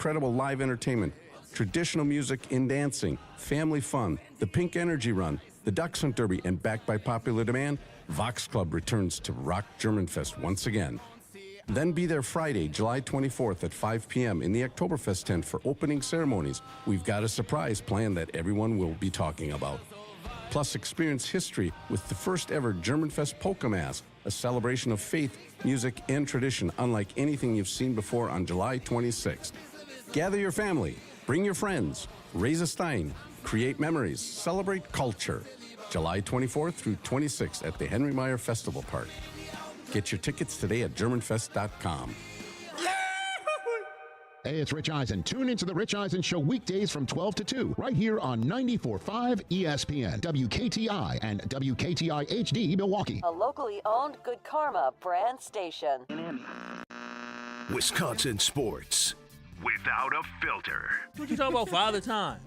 incredible live entertainment, traditional music and dancing, family fun, the Pink Energy Run, the Dachshund Derby, and backed by popular demand, Vox Club returns to Rock Germanfest once again. Then be there Friday, July 24th at 5 p.m. in the Oktoberfest tent for opening ceremonies. We've got a surprise planned that everyone will be talking about. Plus, experience history with the first ever Germanfest Polka Mask, a celebration of faith, music, and tradition unlike anything you've seen before on July 26th. Gather your family, bring your friends, raise a stein, create memories, celebrate culture. July 24th through 26th at the Henry Meyer Festival Park. Get your tickets today at GermanFest.com. Hey, it's Rich Eisen. Tune into The Rich Eisen Show weekdays from 12 to 2, right here on 94.5 ESPN, WKTI, and WKTI HD Milwaukee. A locally owned Good Karma brand station. Wisconsin sports without a filter. What you talking about, Father Time?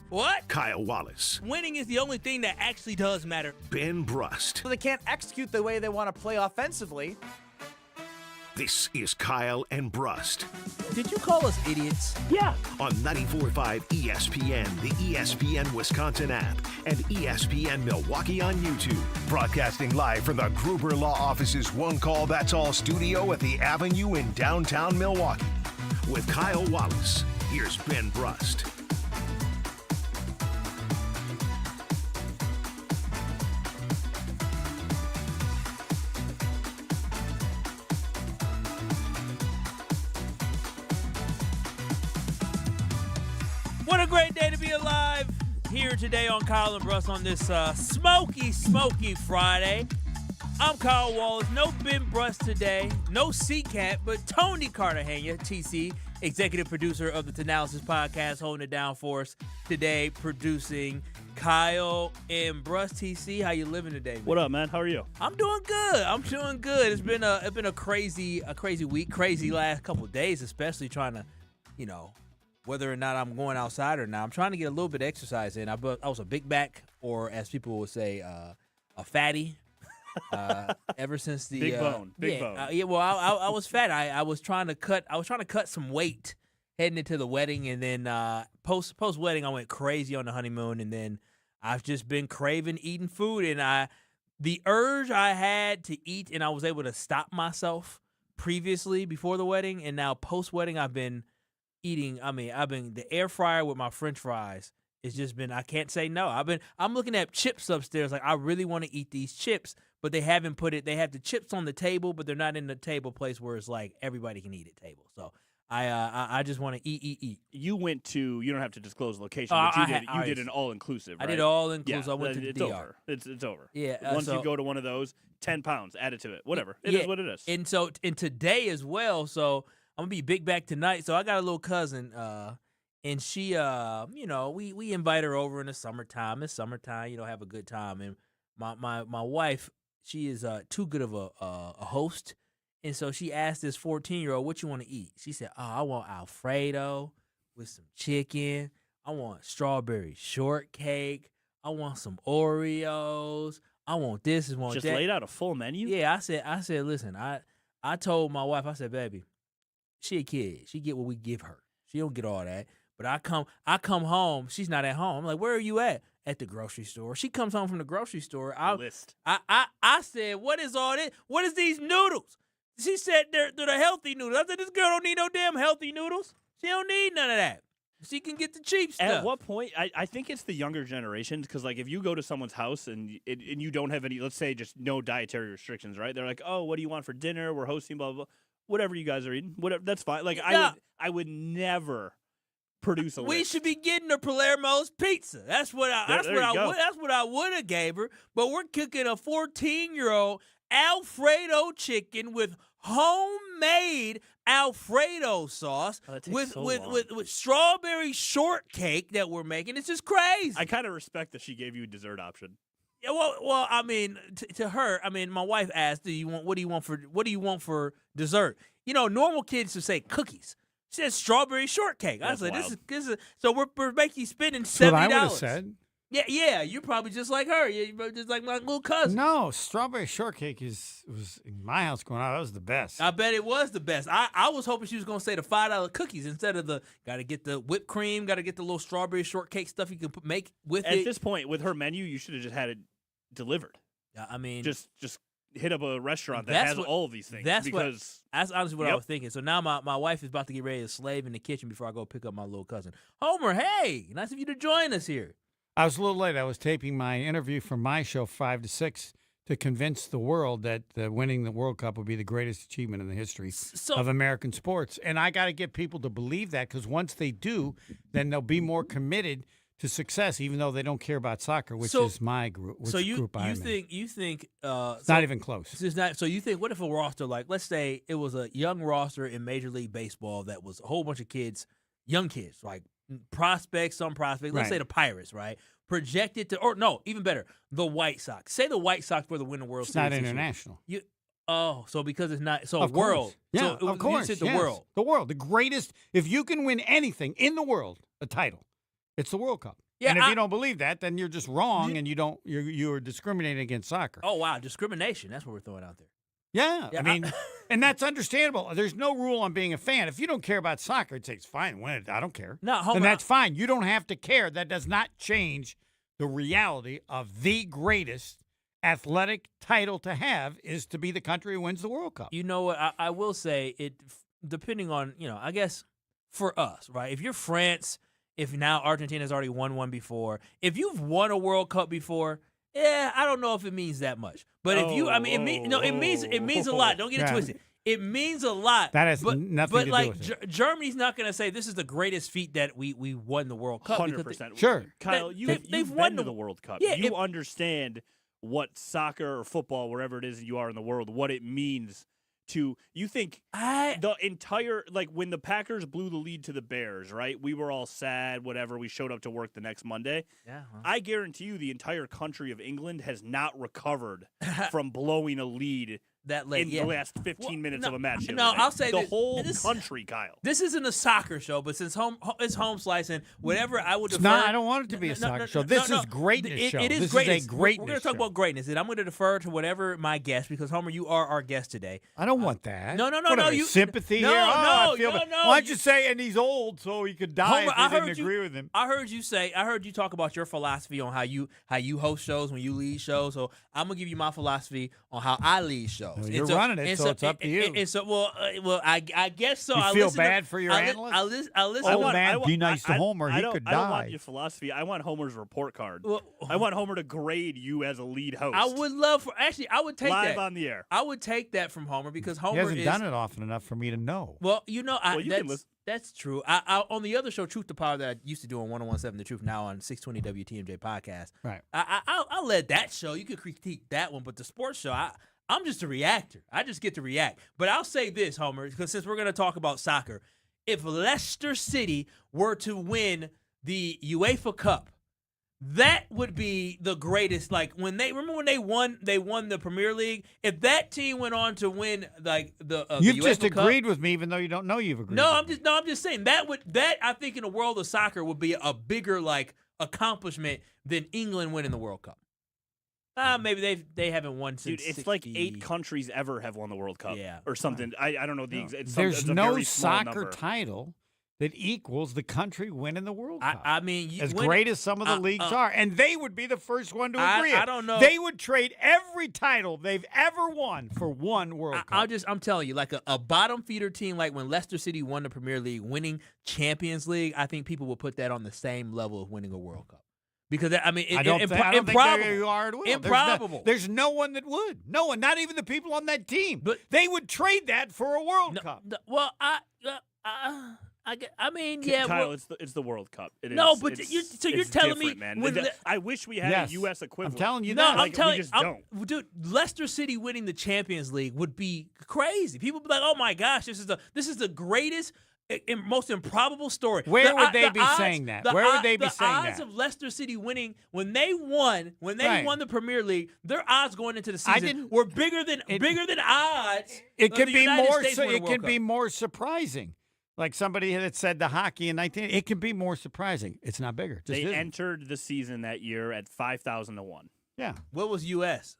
What? Kyle Wallace. Winning is the only thing that actually does matter. Ben Brust. So they can't execute the way they want to play offensively. This is Kyle and Brust. Did you call us idiots? Yeah. On 94.5 ESPN, the ESPN Wisconsin app, and ESPN Milwaukee on YouTube. Broadcasting live from the Gruber Law Office's One Call That's All studio at the Avenue in downtown Milwaukee. With Kyle Wallace, here's Ben Brust. What a great day to be alive here today on Kyle and Brust on this smoky Friday. I'm Kyle Wallace. No Ben Brust today. No C-Cat, but Tony Cartagena, TC, executive producer of the Tanalysis podcast, holding it down for us today, producing Kyle and Brust. TC, how you living today, man? What up, man? How are you? I'm doing good. It's been a crazy week, crazy last couple of days, especially trying to, whether or not I'm going outside or not. I'm trying to get a little bit of exercise in. I was a big back, or as people would say, a fatty. Ever since the big bone. Well, I was fat. I was trying to cut some weight heading into the wedding, and then post wedding I went crazy on the honeymoon, and then I've just been craving eating food, and the urge I had to eat, and I was able to stop myself previously before the wedding, and now post wedding I've been eating. I've been the air fryer with my French fries. It's just been, I can't say no. I'm looking at chips upstairs. Like, I really want to eat these chips, but they haven't put it. They have the chips on the table, but they're not in the table place where it's like everybody can eat at table. So I just want to eat. You went to, you don't have to disclose location, but you did an all-inclusive, right? I did all-inclusive. Yeah, I went to the it's DR. over. It's over. Yeah. Once you go to one of those, 10 pounds, add it to it. Whatever. It is what it is. And today as well, so I'm going to be big back tonight. So I got a little cousin, and she, we invite her over in the summertime. It's summertime, have a good time. And my wife, she is too good of a host. And so she asked this 14-year-old, what you want to eat? She said, I want Alfredo with some chicken. I want strawberry shortcake. I want some Oreos. I want this and want just that. Just laid out a full menu? Yeah, I said, listen, I told my wife, I said, baby, she a kid. She get what we give her. She don't get all that. But I come home. She's not at home. I'm like, where are you at? At the grocery store. She comes home from the grocery store. I said, what is all this? What is these noodles? She said they're the healthy noodles. I said, this girl don't need no damn healthy noodles. She don't need none of that. She can get the cheap stuff. At what point? I think it's the younger generations, because like if you go to someone's house and you don't have any, let's say just no dietary restrictions, right? They're like, oh, what do you want for dinner? We're hosting, blah blah blah. Whatever you guys are eating, whatever, that's fine. Like I would never produce a list. We should be getting her Palermo's pizza. That's what I would have gave her. But we're cooking a 14-year-old Alfredo chicken with homemade Alfredo sauce with strawberry shortcake that we're making. It's just crazy. I kind of respect that she gave you a dessert option. Yeah, well, I mean, to her, I mean, my wife asked, what do you want for dessert? Normal kids would say cookies. She said strawberry shortcake. I was like, this is so we're making spending $70. That's what I would have said. Yeah, you're probably just like her. You're probably just like my little cousin. No, strawberry shortcake was in my house growing up. That was the best. I bet it was the best. I was hoping she was going to say the $5 cookies instead of the got to get the whipped cream, got to get the little strawberry shortcake stuff you can make with it. At this point, with her menu, you should have just had it delivered. I mean, just hit up a restaurant that has all of these things. That's honestly what I Yep. was thinking. So now my wife is about to get ready to slave in the kitchen before I go pick up my little cousin. Homer, hey, nice of you to join us here. I was a little late. I was taping my interview for my show, 5 to 6, to convince the world that winning the World Cup would be the greatest achievement in the history of American sports. And I got to get people to believe that, because once they do, then they'll be more committed to success, even though they don't care about soccer, which is my group. Which group I'm in. You think it's not even close. It's not. So you think, what if a roster, like, let's say it was a young roster in Major League Baseball that was a whole bunch of kids, young kids, like prospects, some prospects. Let's say the Pirates, right? Projected to, or no, even better, the White Sox. Say the White Sox were to win the World Series. It's not international. So because it's not, so of world. Course. Yeah, so of course. You said the world. The world. The greatest. If you can win anything in the world, a title, it's the World Cup. Yeah, and if you don't believe that, then you're just wrong, and you're discriminating against soccer. Oh wow, discrimination. That's what we're throwing out there. Yeah, I mean, and that's understandable. There's no rule on being a fan. If you don't care about soccer, it's fine, win it. I don't care. No, Homer, and that's fine. You don't have to care. That does not change the reality of the greatest athletic title to have is to be the country who wins the World Cup. You know what? I will say it, depending on, I guess for us, right? If you're France, if now Argentina's already won one before, if you've won a World Cup before, I don't know if it means that much. But if you, it means a lot. Don't get it twisted. It means a lot. That has nothing to do with it. Germany's not going to say this is the greatest feat that we won the World Cup. 100%. Sure. Kyle, you've won been to the World Cup. Yeah, you understand what soccer or football, wherever it is that you are in the world, what it means to, you think the entire, like when the Packers blew the lead to the Bears, right? We were all sad, whatever. We showed up to work the next Monday. Yeah. I guarantee you the entire country of England has not recovered from blowing a lead that late, in the last 15 minutes of a match. I'll say the whole country, Kyle. This isn't a soccer show, but since it's home slicing, whatever I would defer. No, I don't want it to be a soccer show. This is greatness show. It is this greatness. Is a greatness We're going to talk about greatness, and I'm going to defer to whatever my guest, because Homer, you are our guest today. I don't want that. No. You sympathy here. I feel bad. Why don't you say, and he's old, so he could die Homer, if he didn't agree with him. I heard you talk about your philosophy on how you host shows when you lead shows. So I'm gonna give you my philosophy on how I lead shows. Well, you're running it, so it's up to you. And so, I guess so. You feel bad for your analysts? I listen. Old man, be nice to Homer. He could die. I don't want your philosophy. I want Homer's report card. I want Homer to grade you as a lead host. I would love I would take live that on the air. I would take that from Homer, because Homer he hasn't done it often enough for me to know. Well, that's true. I on the other show, Truth to Power, that I used to do on 101.7 The Truth, now on 620 WTMJ podcast. Right. I led that show. You could critique that one, but the sports show, I'm just a reactor. I just get to react. But I'll say this, Homer, because since we're going to talk about soccer, if Leicester City were to win the UEFA Cup, that would be the greatest. Like when they won the Premier League. If that team went on to win like the you've UEFA just agreed Cup, with me, even though you don't know you've agreed. I'm just saying that I think in the world of soccer would be a bigger like accomplishment than England winning the World Cup. Maybe they haven't won since. Dude, it's like 8 countries ever have won the World Cup, or something. I don't know the exact. There's it's a no very small soccer number. title that equals the country winning the World Cup. I mean, as great as some of the leagues are, and they would be the first one to agree. I don't know. They would trade every title they've ever won for one World Cup. I'm telling you, like a bottom feeder team, like when Leicester City won the Premier League, winning Champions League, I think people will put that on the same level of winning a World Cup. Because I mean, I don't improbable. think you are at will. Improbable. There's no one that would. No one, not even the people on that team. But they would trade that for a World Cup. Well, I mean, yeah. Kyle, it's the World Cup. It no, is, but you're it's telling me, man. when I wish we had a U.S. equivalent. I'm telling you no, that. I'm telling we just don't. Dude, Leicester City winning the Champions League would be crazy. People would be like, "Oh my gosh, this is the greatest." Most improbable story. Where would they be saying that? Where would they be saying that? The odds of Leicester City winning when they won the Premier League, their odds going into the season were bigger than odds. It could be more. It could be more surprising. Like somebody that said the hockey in 19, it can be more surprising. It's not bigger. They entered the season that year at 5,000 to 1. Yeah. What was U.S.?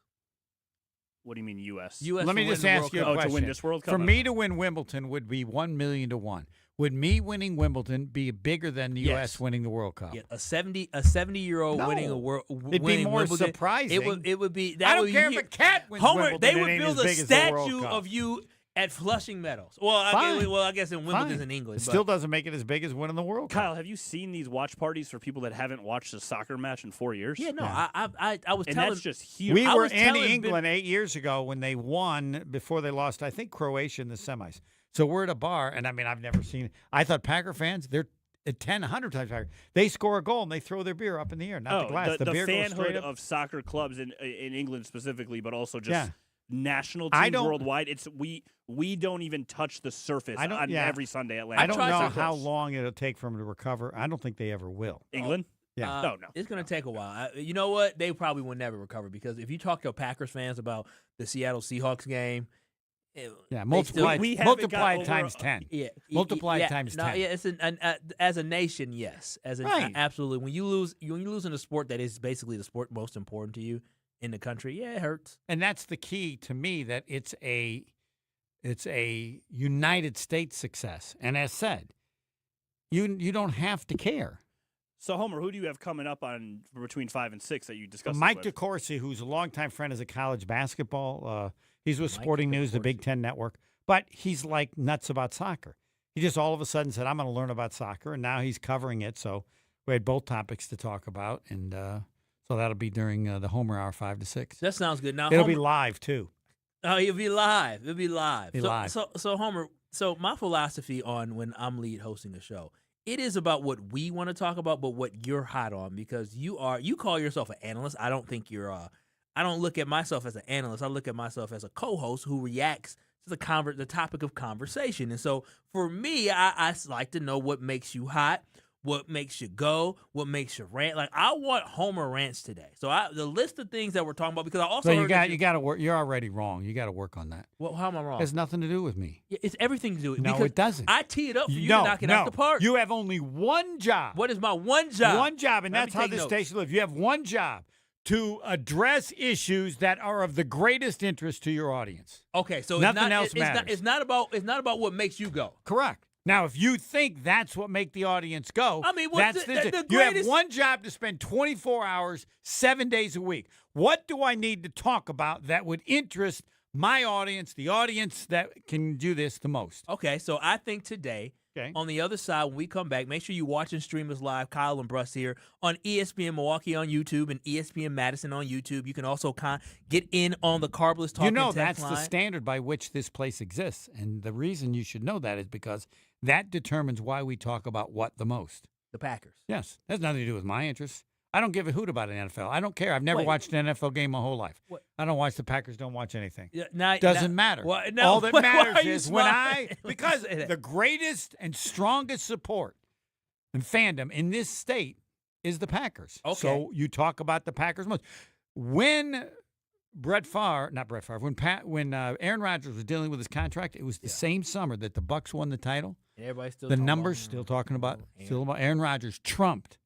What do you mean U.S.? U.S. Let me just ask you a question. To win this World Cup? For me to win Wimbledon would be 1 million to 1. Would me winning Wimbledon be bigger than the U.S. winning the World Cup? Yeah, a 70-year-old winning a world. It'd be more Wimbledon, surprising. It would be. I don't care if a cat wins Homer, Wimbledon. they it would ain't build as a big as the World statue Cup. of you at Flushing Meadows. Well, I guess in Wimbledon's in England. It still doesn't make it as big as winning the World Cup. Kyle, have you seen these watch parties for people that haven't watched a soccer match in 4 years? Yeah, no, I was and telling. that's just huge. We were in England 8 years ago when they won before they lost, I think, Croatia in the semis. So we're at a bar, and I mean, I've never seen it. I thought Packer fans, they're 10, 100 times Packer. They score a goal, and they throw their beer up in the air, not the glass. The beer goes straight up. of soccer clubs in England specifically, but also just national I teams don't- worldwide. It's we don't even touch the surface on every Sunday at I don't know Atlanta. how long it'll take for them to recover. I don't think they ever will. England? Yeah. No. It's going to take a while. You know what? They probably will never recover because if you talk to Packers fans about the Seattle Seahawks game, multiply times 10. Yeah, multiply times 10. Yeah, it's as a nation, yes, absolutely. When you lose in a sport that is basically the sport most important to you in the country, it hurts. And that's the key to me, that it's a United States success. And as said, you don't have to care. So, Homer, who do you have coming up on between 5 and 6 that you discussed? Mike DeCourcy, who's a longtime friend as a college basketball. He's with Sporting News, the Big Ten Network. But he's like nuts about soccer. He just all of a sudden said, I'm going to learn about soccer. And now he's covering it. So we had both topics to talk about. And so that'll be during the Homer Hour 5 to 6. That sounds good. Now it'll be live, too. Oh, it'll be live. It'll be live. Live. So Homer, my philosophy on when I'm lead hosting a show, it is about what we want to talk about, but what you're hot on, because you call yourself an analyst. I don't think you're I don't look at myself as an analyst. I look at myself as a co-host who reacts to the topic of conversation. And so for me, I like to know what makes you hot, what makes you go, what makes you rant. Like, I want Homer rants today. So the list of things that we're talking about, because I also you got to work. You're already wrong. You got to work on that. Well, how am I wrong? It has nothing to do with me. It's everything to do with No, because it doesn't. I tee it up for you to knock it out the park. You have only one job. What is my one job? One job, and Let that's me how take this notes. station lives. You have one job: to address issues that are of the greatest interest to your audience. Okay, so Nothing else matters. It's not about what makes you go. Correct. Now, if you think that's what make the audience go, I mean, that's the you have greatest- one job to spend 24 hours, 7 days a week. What do I need to talk about that would interest my audience, the audience that can do this the most? Okay, so I think today, on the other side, when we come back, make sure you watch and stream us live. Kyle and Brust here on ESPN Milwaukee on YouTube and ESPN Madison on YouTube. You can also get in on the Carbless Talk. You know, and text that's the line. standard by which this place exists. And the reason you should know that is because that determines why we talk about what the most. The Packers. Yes. That has nothing to do with my interests. I don't give a hoot about an NFL. I don't care. I've never watched an NFL game my whole life. What? I don't watch the Packers, don't watch anything. Yeah, Doesn't matter. All that matters is because the greatest and strongest support and fandom in this state is the Packers. Okay. So you talk about the Packers most. When when Aaron Rodgers was dealing with his contract, it was the same summer that the Bucs won the title. And everybody's still The talking numbers about, still talking about Aaron Rodgers trumped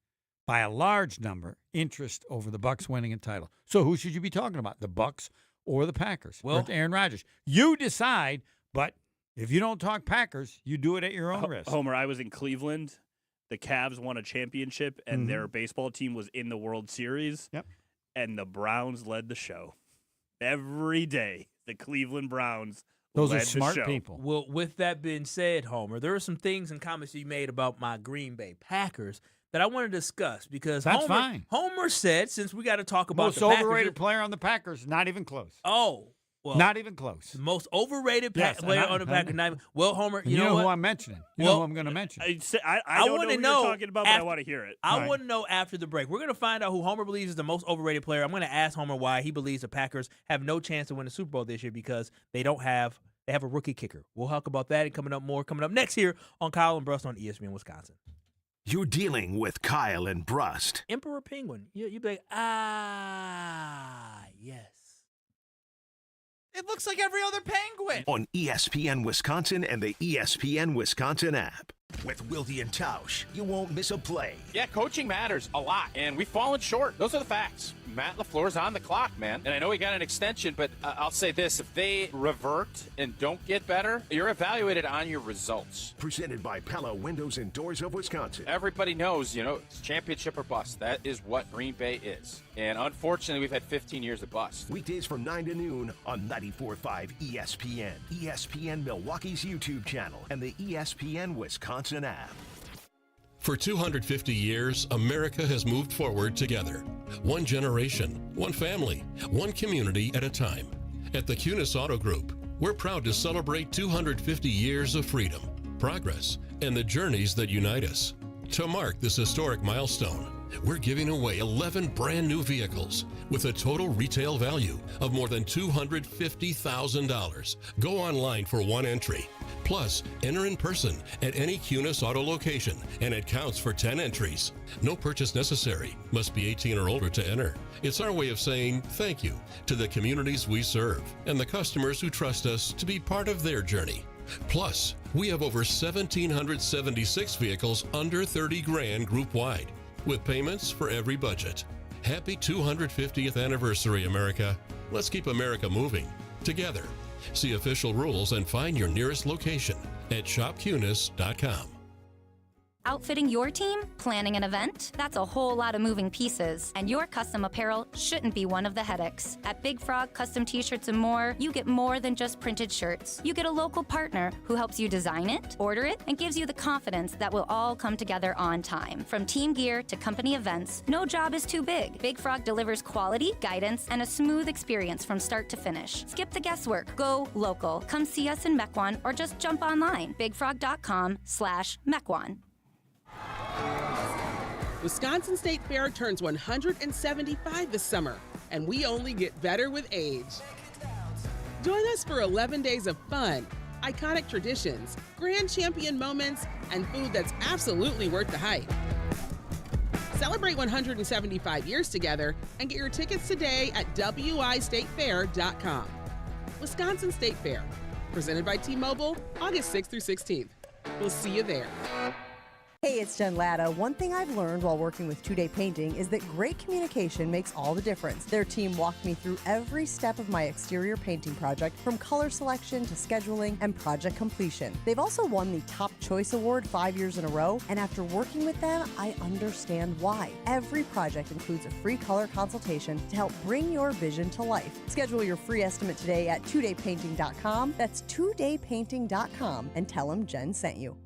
by a large number interest over the Bucs winning a title. So who should you be talking about, the Bucs or the Packers? Well, or Aaron Rodgers. You decide, but if you don't talk Packers, you do it at your own risk. Homer, I was in Cleveland. The Cavs won a championship, and their baseball team was in the World Series. Yep. And the Browns led the show. Every day, the Cleveland Browns Those led are smart the show. people. Well, with that being said, Homer, there are some things and comments you made about my Green Bay Packers that I want to discuss because That's fine. Homer said, since we got to talk about Most the Packers, overrated player on the Packers, not even close. well, Not even close. the most overrated Yes, player and on the Packers. Well, Homer, And you know who what? I'm mentioning. You Well, know who I'm going to mention. I I don't wanna know who know you're talking about, but I after- want to hear it. I Right. want to know after the break. We're going to find out who Homer believes is the most overrated player. I'm going to ask Homer why he believes the Packers have no chance to win the Super Bowl this year because they have a rookie kicker. We'll talk about that and coming up next here on Kyle and Brust on ESPN Wisconsin. You're dealing with Kyle and Brust. Emperor Penguin. You'd be like, yes. It looks like every other penguin. On ESPN Wisconsin and the ESPN Wisconsin app. With Wilde and Tausch, you won't miss a play. Yeah, coaching matters a lot, and we've fallen short. Those are the facts. Matt LaFleur's on the clock, man. And I know he got an extension, but I'll say this. If they revert and don't get better, you're evaluated on your results. Presented by Pella Windows and Doors of Wisconsin. Everybody knows, it's championship or bust. That is what Green Bay is. And unfortunately, we've had 15 years of bust. Weekdays from 9 to noon on 94.5 ESPN, ESPN Milwaukee's YouTube channel, and the ESPN Wisconsin app. For 250 years, America has moved forward together. One generation, one family, one community at a time. At the Kunis Auto Group, we're proud to celebrate 250 years of freedom, progress, and the journeys that unite us. To mark this historic milestone, we're giving away 11 brand new vehicles with a total retail value of more than $250,000. Go online for one entry. Plus, enter in person at any Kunis Auto location, and it counts for 10 entries. No purchase necessary. Must be 18 or older to enter. It's our way of saying thank you to the communities we serve and the customers who trust us to be part of their journey. Plus, we have over 1,776 vehicles under 30 grand group-wide, with payments for every budget. Happy 250th anniversary, America. Let's keep America moving together. See official rules and find your nearest location at shopkunis.com. Outfitting your team? Planning an event? That's a whole lot of moving pieces, and your custom apparel shouldn't be one of the headaches. At Big Frog Custom T-Shirts and more, you get more than just printed shirts. You get a local partner who helps you design it, order it, and gives you the confidence that will all come together on time. From team gear to company events, no job is too big. Big Frog delivers quality, guidance, and a smooth experience from start to finish. Skip the guesswork. Go local. Come see us in Mequon or just jump online. bigfrog.com/Mequon. Wisconsin State Fair turns 175 this summer, and we only get better with age. Join us for 11 days of fun, iconic traditions, grand champion moments, and food that's absolutely worth the hype. Celebrate 175 years together and get your tickets today at wistatefair.com. Wisconsin State Fair, presented by T-Mobile, August 6th through 16th. We'll see you there. Hey, it's Jen Latta. One thing I've learned while working with 2-Day Painting is that great communication makes all the difference. Their team walked me through every step of my exterior painting project, from color selection to scheduling and project completion. They've also won the Top Choice Award 5 years in a row, and after working with them, I understand why. Every project includes a free color consultation to help bring your vision to life. Schedule your free estimate today at 2daypainting.com. That's 2daypainting.com, and tell them Jen sent you.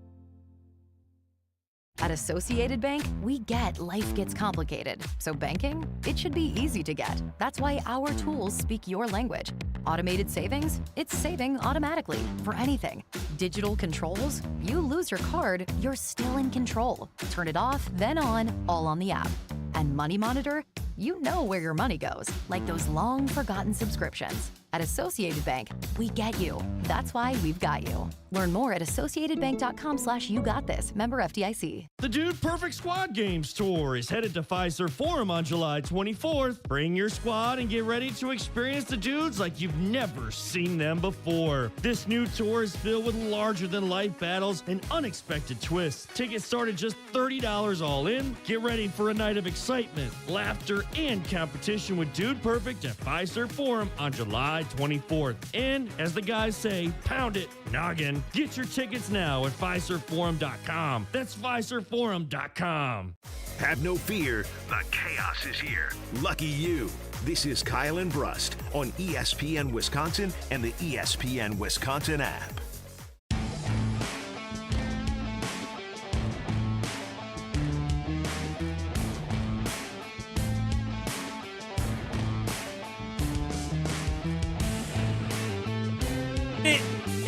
At Associated Bank, we get life gets complicated. So banking, it should be easy to get. That's why our tools speak your language. Automated savings, it's saving automatically for anything. Digital controls, you lose your card, you're still in control. Turn it off, then on, all on the app. And Money Monitor, you know where your money goes, like those long forgotten subscriptions. At Associated Bank, we get you. That's why we've got you. Learn more at associatedbank.com/YouGotThis. Member FDIC. The Dude Perfect Squad Games Tour is headed to Fiserv Forum on July 24th. Bring your squad and get ready to experience the dudes like you've never seen them before. This new tour is filled with larger-than-life battles and unexpected twists. Tickets start at just $30 all in. Get ready for a night of excitement, laughter, and competition with Dude Perfect at Fiserv Forum on July 24th. And as the guys say, pound it, noggin. Get your tickets now at FiservForum.com. That's FiservForum.com. Have no fear, the chaos is here. Lucky you. This is Kyle and Brust on ESPN Wisconsin and the ESPN Wisconsin app.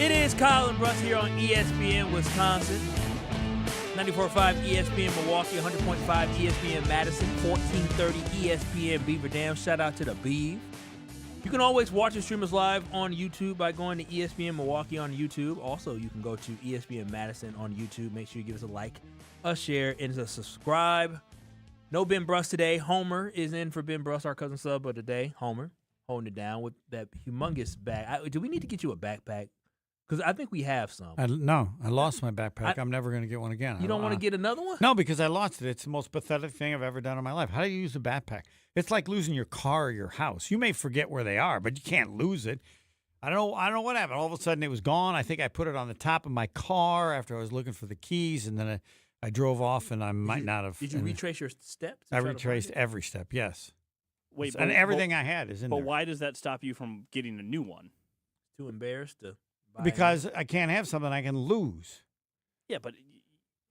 It is Kyle and Brust here on ESPN Wisconsin. 94.5 ESPN Milwaukee, 100.5 ESPN Madison, 1430 ESPN Beaver Dam. Shout out to the Beeve. You can always watch and stream us live on YouTube by going to ESPN Milwaukee on YouTube. Also, you can go to ESPN Madison on YouTube. Make sure you give us a like, a share, and a subscribe. No Ben Brust today. Homer is in for Ben Brust, our cousin sub of the day. Homer holding it down with that humongous bag. Do we need to get you a backpack? Because I think we have some. No, I lost my backpack. I'm never going to get one again. You don't want to get another one? No, because I lost it. It's the most pathetic thing I've ever done in my life. How do you use a backpack? It's like losing your car or your house. You may forget where they are, but you can't lose it. I don't know what happened. All of a sudden, it was gone. I think I put it on the top of my car after I was looking for the keys, and then I drove off, and I might not have. Did you retrace your steps? I retraced every step, yes. Wait, and everything I had is in there. But why does that stop you from getting a new one? Too embarrassed to buy Because I can't have something I can lose. Yeah, but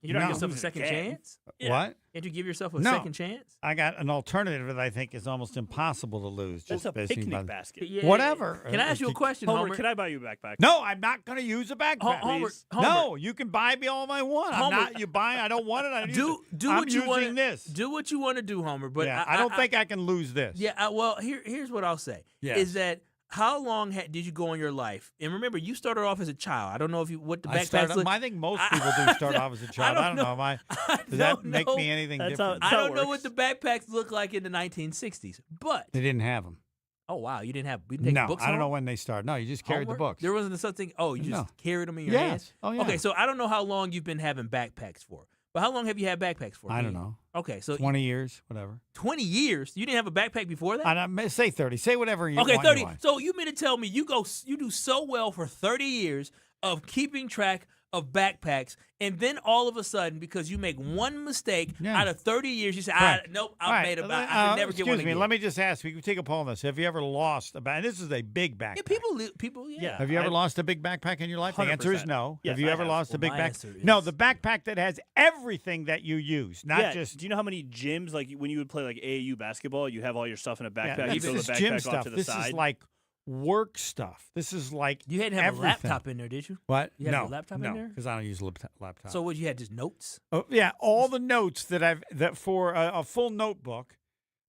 you don't give yourself a second chance? Yeah. What? Can't you give yourself a second chance? I got an alternative that I think is almost impossible to lose. That's a picnic basket. Yeah. Whatever. Can I ask you a question, Homer? Can I buy you a backpack? No, I'm not going to use a backpack. Homer, No, you can buy me all I want. I'm Homer, not. You buy. I don't want it. I do I'm what you want. This. Do what you want to do, Homer. But I don't think I can lose this. Yeah. Well, here's what I'll say. Yes. Is that how long did you go in your life? And remember, you started off as a child. I don't know what the backpacks look. I think most people do start off as a child. I don't know. Does that make me anything different? I don't know what the backpacks look like in the 1960s, but they didn't have them. Oh wow, you didn't have take no. books I don't home? know when they started. No, you just carried the books. There wasn't something. Oh, you just carried them in your hands. Oh yeah. Okay, so I don't know how long you've been having backpacks for. But how long have you had backpacks for? I don't know. Okay, so 20 years, whatever. 20 years? You didn't have a backpack before that? Say 30. Say whatever you want. Okay, 30. So you mean to tell me you do so well for 30 years of keeping track of backpacks, and then all of a sudden, because you make one mistake out of 30 years, you say, nope, I've made I can never get one again. Excuse me, let me just ask, we can take a poll on this. Have you ever lost a backpack? This is a big backpack. Yeah, people, yeah. Have you ever lost a big backpack in your life? The answer is no. Yes, have you ever lost a big backpack? No, the backpack that has everything that you use, not just. Do you know how many gyms, like when you would play like AAU basketball, you have all your stuff in a backpack, you throw the gym backpack stuff. off to the This side? is like work stuff. This is like you had to have a laptop in there, did you? What? You had a laptop in there? Because I don't use a laptop. So what? You had just notes? Oh yeah, all the notes that for a full notebook.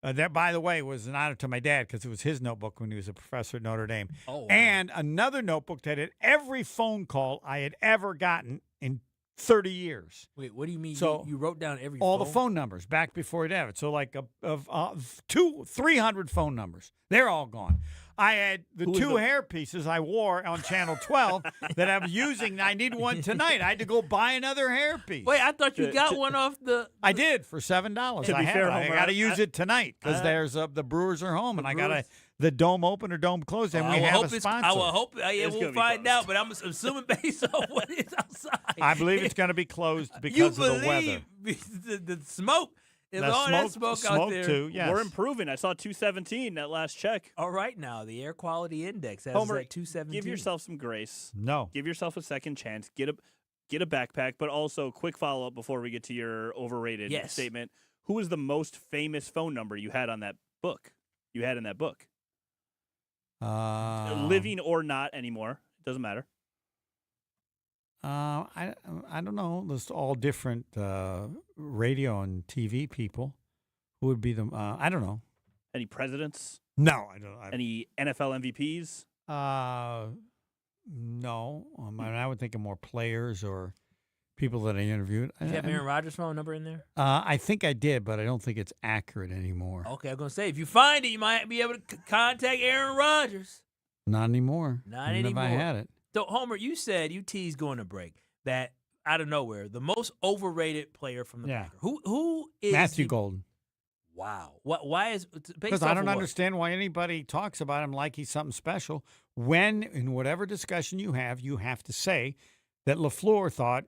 That, by the way, was an honor to my dad because it was his notebook when he was a professor at Notre Dame. Oh, wow. And another notebook that had every phone call I had ever gotten in 30 years. Wait, what do you mean? So you wrote down every all phone? the phone numbers back before he'd have it. So like 300 phone numbers. They're all gone. I had the two hair pieces I wore on Channel 12 that I'm using. I need one tonight. I had to go buy another hair piece. Wait, I thought you got one off the. I did for $7. I got to use it tonight because there's the Brewers are home, and I got the dome open or dome closed, and we have a sponsor. I will hope we'll find out, but I'm assuming based on what is outside. I believe it's going to be closed because of the weather. The smoke. There's all that smoke out there. Too, yes. We're improving. I saw 217 that last check. All right, now the air quality index has Homer, at 217. Give yourself some grace. No. Give yourself a second chance. Get a backpack, but also quick follow up before we get to your overrated statement. Who was the most famous phone number you had on that book? You had in that book. Living or not anymore. It doesn't matter. I don't know. There's all different radio and TV people. Who would be the? I don't know. Any presidents? No, I don't. Any NFL MVPs? No. I would think of more players or people that I interviewed. Did you have Aaron Rodgers' phone number in there? I think I did, but I don't think it's accurate anymore. Okay, I'm gonna say if you find it, you might be able to contact Aaron Rodgers. Not anymore. Not Even anymore. If I had it. So, Homer, you said you teased going to break that out of nowhere, the most overrated player from the Packers. Who is Matthew Golden? Wow. Why is because I don't understand why anybody talks about him like he's something special. When in whatever discussion you have to say that LaFleur thought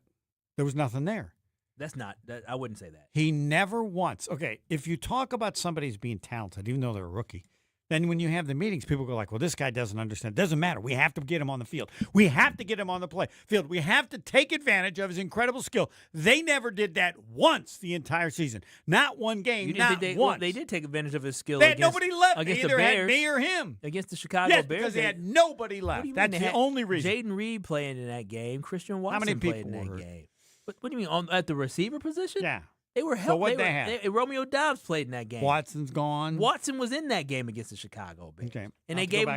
there was nothing there. That's not. I wouldn't say that. He never once. Okay, if you talk about somebody as being talented, even though they're a rookie. Then when you have the meetings, people go like, well, this guy doesn't understand. It doesn't matter. We have to get him on the field. We have to get him on the field. We have to take advantage of his incredible skill. They never did that once the entire season. Not one game, not once. Well, they did take advantage of his skill. They had nobody left. Against Either the Bears, had me or him. Against the Chicago Bears. Because they had nobody left. That's the only reason. Jaden Reed playing in that game. Christian Watson How many people played in that were hurt? game. What do you mean, at the receiver position? Yeah. They were So helped. what they have? Romeo Dobbs played in that game. Watson's gone. Watson was in that game against the Chicago Bears. Okay. And they gave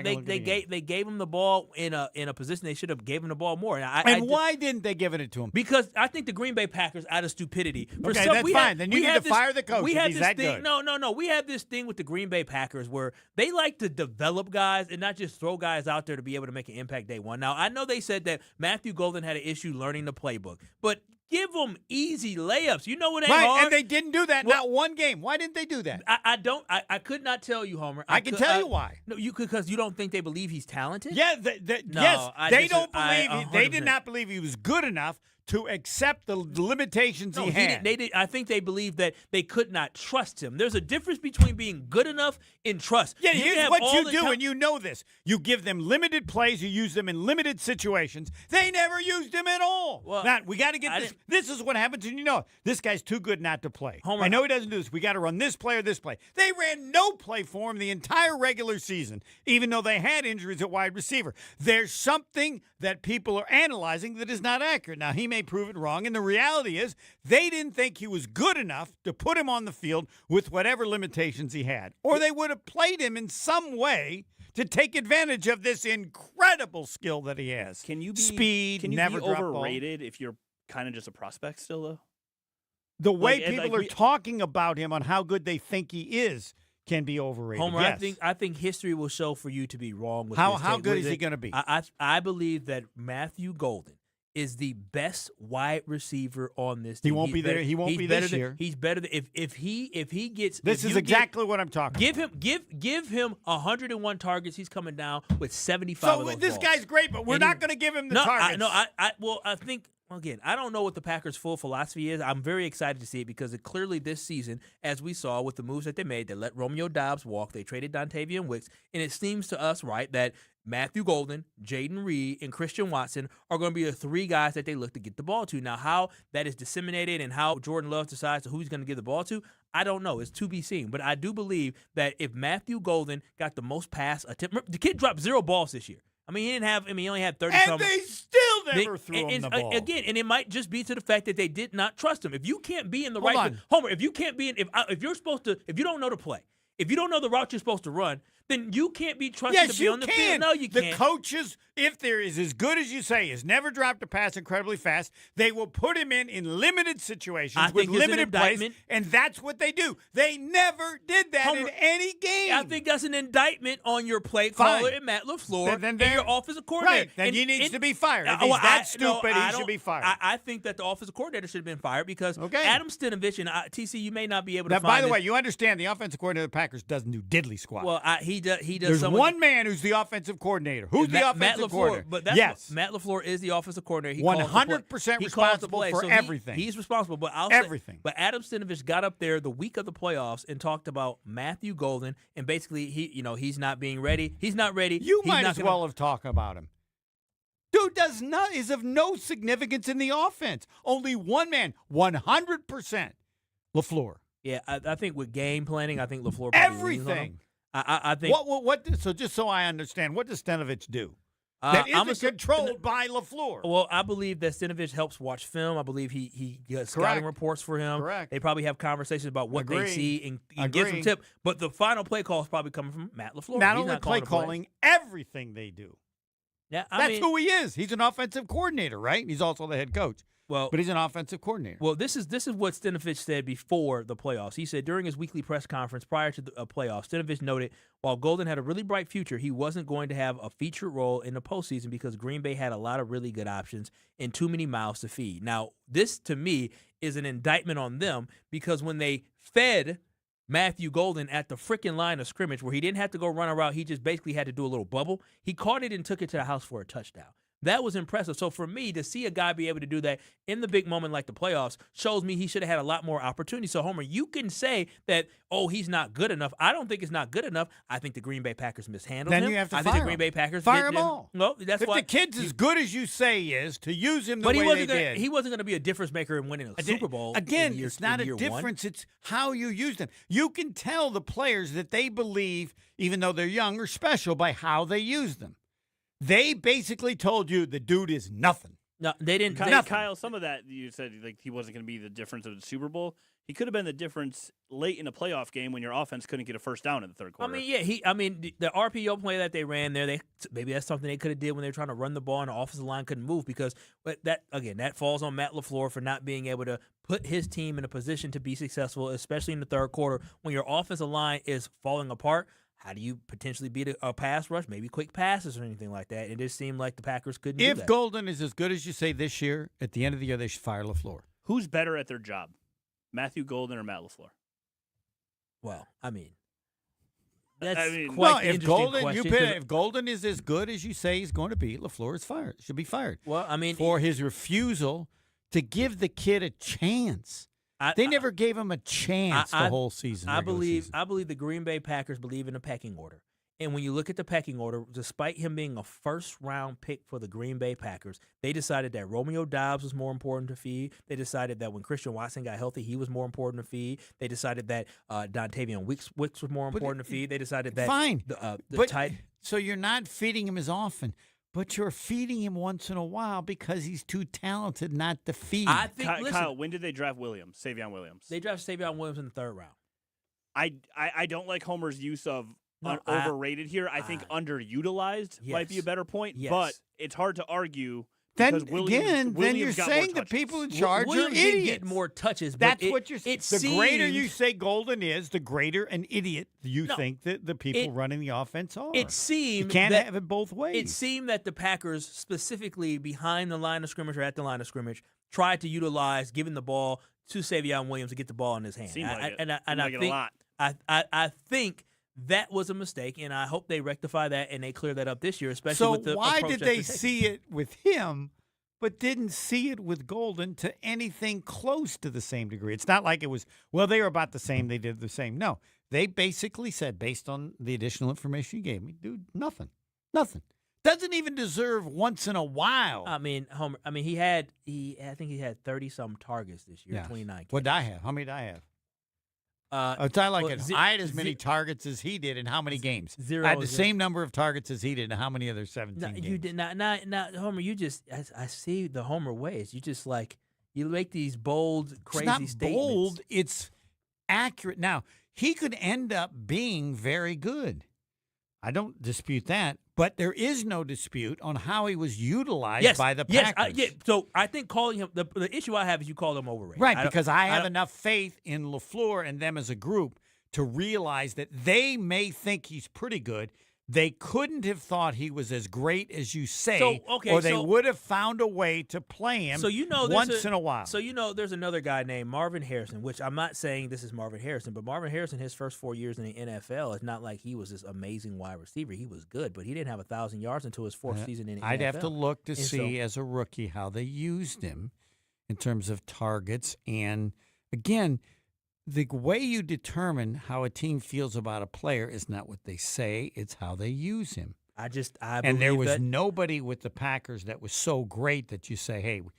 him the ball in a position they should have gave him the ball more. Why didn't they give it to him? Because I think the Green Bay Packers, out of stupidity. Okay, that's fine. Then you need to fire the coach if he's that good. No. We have this thing with the Green Bay Packers where they like to develop guys and not just throw guys out there to be able to make an impact day one. Now, I know they said that Matthew Golden had an issue learning the playbook, but give them easy layups. You know what ain't hard. And they didn't do that. Not one game. Why didn't they do that? I could not tell you, Homer. I can tell you why. No, because you don't think they believe he's talented. Yeah, they don't believe. They did not believe he was good enough to accept the limitations he had. I think they believed that they could not trust him. There's a difference between being good enough and trust. Yeah, here's what you do, and you know this. You give them limited plays. You use them in limited situations. They never used him at all. Well, now, we got to get this. This is what happens, and you know it. This guy's too good not to play. Homer, I know he doesn't do this. We got to run this play or this play. They ran no play for him the entire regular season, even though they had injuries at wide receiver. There's something that people are analyzing that is not accurate. Now, he may prove it wrong, and the reality is they didn't think he was good enough to put him on the field with whatever limitations he had, or they would have played him in some way to take advantage of this incredible skill that he has. Can you be speed? Can you never be drop overrated if you're kind of just a prospect still, though? The way people are talking about him on how good they think he is can be overrated. Homer, yes. I think history will show for you to be wrong with how good is he going to be? I believe that Matthew Golden is the best wide receiver on this team. He won't be there. He won't be this year. He's better than if he gets. This is exactly what I'm talking about. Give him 101 targets. He's coming down with 75. So this guy's great, but we're not going to give him the targets. I think. Again, I don't know what the Packers' full philosophy is. I'm very excited to see it because clearly this season, as we saw with the moves that they made, they let Romeo Dobbs walk. They traded Dontavian Wicks. And it seems to us, right, that Matthew Golden, Jaden Reed, and Christian Watson are going to be the three guys that they look to get the ball to. Now, how that is disseminated and how Jordan Love decides who he's going to give the ball to, I don't know. It's to be seen. But I do believe that if Matthew Golden got the most pass attempt, the kid dropped 0 balls this year. I mean, he only had 30 and they still never threw him the ball. Again, and it might just be to the fact that they did not trust him. If you can't be in the right – Homer, if you can't be in – if you're supposed to – if you don't know the play, if you don't know the route you're supposed to run, then you can't be trusted to be on the field. No, you can't. The coaches, if there is as good as you say, has never dropped a pass incredibly fast, they will put him in limited situations with limited plays, and that's what they do. They never did that in any game. I think that's an indictment on your play caller and Matt LaFleur and your offensive coordinator. Right, then he needs to be fired. If he's that stupid, he should be fired. I think that the offensive coordinator should have been fired because Adam Stinovich and TC, you may not be able to find by the way, you understand the offensive coordinator of the Packers doesn't do diddly squat. Well, he does. There's one man who's the offensive coordinator. Who's the offensive coordinator? But Matt LaFleur is the offensive coordinator. 100% responsible for everything. He's responsible, but everything. But Adam Stinovich got up there the week of the playoffs and talked about Matthew Golden, and basically he's not being ready. He's not ready. You might as well have talked about him. Dude is of no significance in the offense. Only one man, 100%, LaFleur. Yeah, I think with game planning, I think LaFleur everything. I think what. So just so I understand, what does Stinovich do? That isn't controlled by LaFleur. Well, I believe that Stinovich helps watch film. I believe he gets scouting reports for him. Correct. They probably have conversations about what they see and give some tip. But the final play call is probably coming from Matt LaFleur. Not only play calling, everything they do. Yeah, that's who he is. He's an offensive coordinator, right? He's also the head coach. Well, but he's an offensive coordinator. Well, this is what Stinovich said before the playoffs. He said during his weekly press conference prior to the playoffs, Stinovich noted while Golden had a really bright future, he wasn't going to have a featured role in the postseason because Green Bay had a lot of really good options and too many mouths to feed. Now, this to me is an indictment on them because when they fed Matthew Golden at the freaking line of scrimmage where he didn't have to go run a route, he just basically had to do a little bubble. He caught it and took it to the house for a touchdown. That was impressive. So for me, to see a guy be able to do that in the big moment like the playoffs shows me he should have had a lot more opportunity. So, Homer, you can say that, he's not good enough. I don't think it's not good enough. I think the Green Bay Packers mishandled him. Then you have to I fire think the Green Bay Packers fire him all. No, that's why. If the kid's as good as you say he is, to use him the way they did. He wasn't going to be a difference maker in winning a Super Bowl. Again, it's not a difference. It's how you use them. You can tell the players that they believe, even though they're young, are special by how they use them. They basically told you the dude is nothing. No, they didn't. Kyle, some of that you said like he wasn't going to be the difference of the Super Bowl. He could have been the difference late in a playoff game when your offense couldn't get a first down in the third quarter. The RPO play that they ran there, maybe that's something they could have did when they were trying to run the ball and the offensive line couldn't move because that falls on Matt LaFleur for not being able to put his team in a position to be successful, especially in the third quarter when your offensive line is falling apart. How do you potentially beat a pass rush? Maybe quick passes or anything like that. It just seemed like the Packers couldn't do that. If Golden is as good as you say this year, at the end of the year they should fire LaFleur. Who's better at their job? Matthew Golden or Matt LaFleur? Well, that's quite an interesting question. If Golden is as good as you say he's going to be, LaFleur is fired. Should be fired. Well, for his refusal to give the kid a chance. They never gave him a chance the whole season. I believe the Green Bay Packers believe in a pecking order. And when you look at the pecking order, despite him being a first-round pick for the Green Bay Packers, they decided that Romeo Doubs was more important to feed. They decided that when Christian Watson got healthy, he was more important to feed. They decided that Dontavian Wicks was more important to feed. They decided that so you're not feeding him as often, but you're feeding him once in a while because he's too talented not to feed. Kyle, when did they draft Savion Williams? They drafted Savion Williams in the third round. I don't like Homer's use of overrated here. I think underutilized might be a better point, but it's hard to argue. Then Williams you're saying the people in charge are idiots. Didn't get more touches. That's what you're saying. The greater you say Golden is, the greater an idiot you think that the people running the offense are. It seemed you can't have it both ways. It seemed that the Packers, specifically behind the line of scrimmage or at the line of scrimmage, tried to utilize giving the ball to Savion Williams to get the ball in his hand. I think that was a mistake, and I hope they rectify that and they clear that up this year, especially with the approach. So why did they see it with him but didn't see it with Golden to anything close to the same degree? It's not like it was, they were about the same, they did the same. No, they basically said, based on the additional information you gave me, dude, nothing. Doesn't even deserve once in a while. Homer, I think he had 30-some targets this year, 29 catches. What did I have? How many did I have? I had as many targets as he did in how many games? Zero. I had the same number of targets as he did in how many other 17 games? You did not. Not Homer, you just, I see the Homer ways. You just you make these bold, crazy statements. It's not bold. It's accurate. Now, he could end up being very good. I don't dispute that. But there is no dispute on how he was utilized by the Packers. So I think calling him the issue I have is you call him overrated. Right, because I have enough faith in LaFleur and them as a group to realize that they may think he's pretty good. They couldn't have thought he was as great as you say, or they would have found a way to play him once in a while. So there's another guy named Marvin Harrison, which I'm not saying this is Marvin Harrison, but Marvin Harrison, his first 4 years in the NFL, it's not like he was this amazing wide receiver. He was good, but he didn't have 1,000 yards until his fourth season in the NFL. I'd have to look to see as a rookie how they used him in terms of targets. And, again, the way you determine how a team feels about a player is not what they say, it's how they use him. And there was nobody with the Packers that was so great that you say, hey, we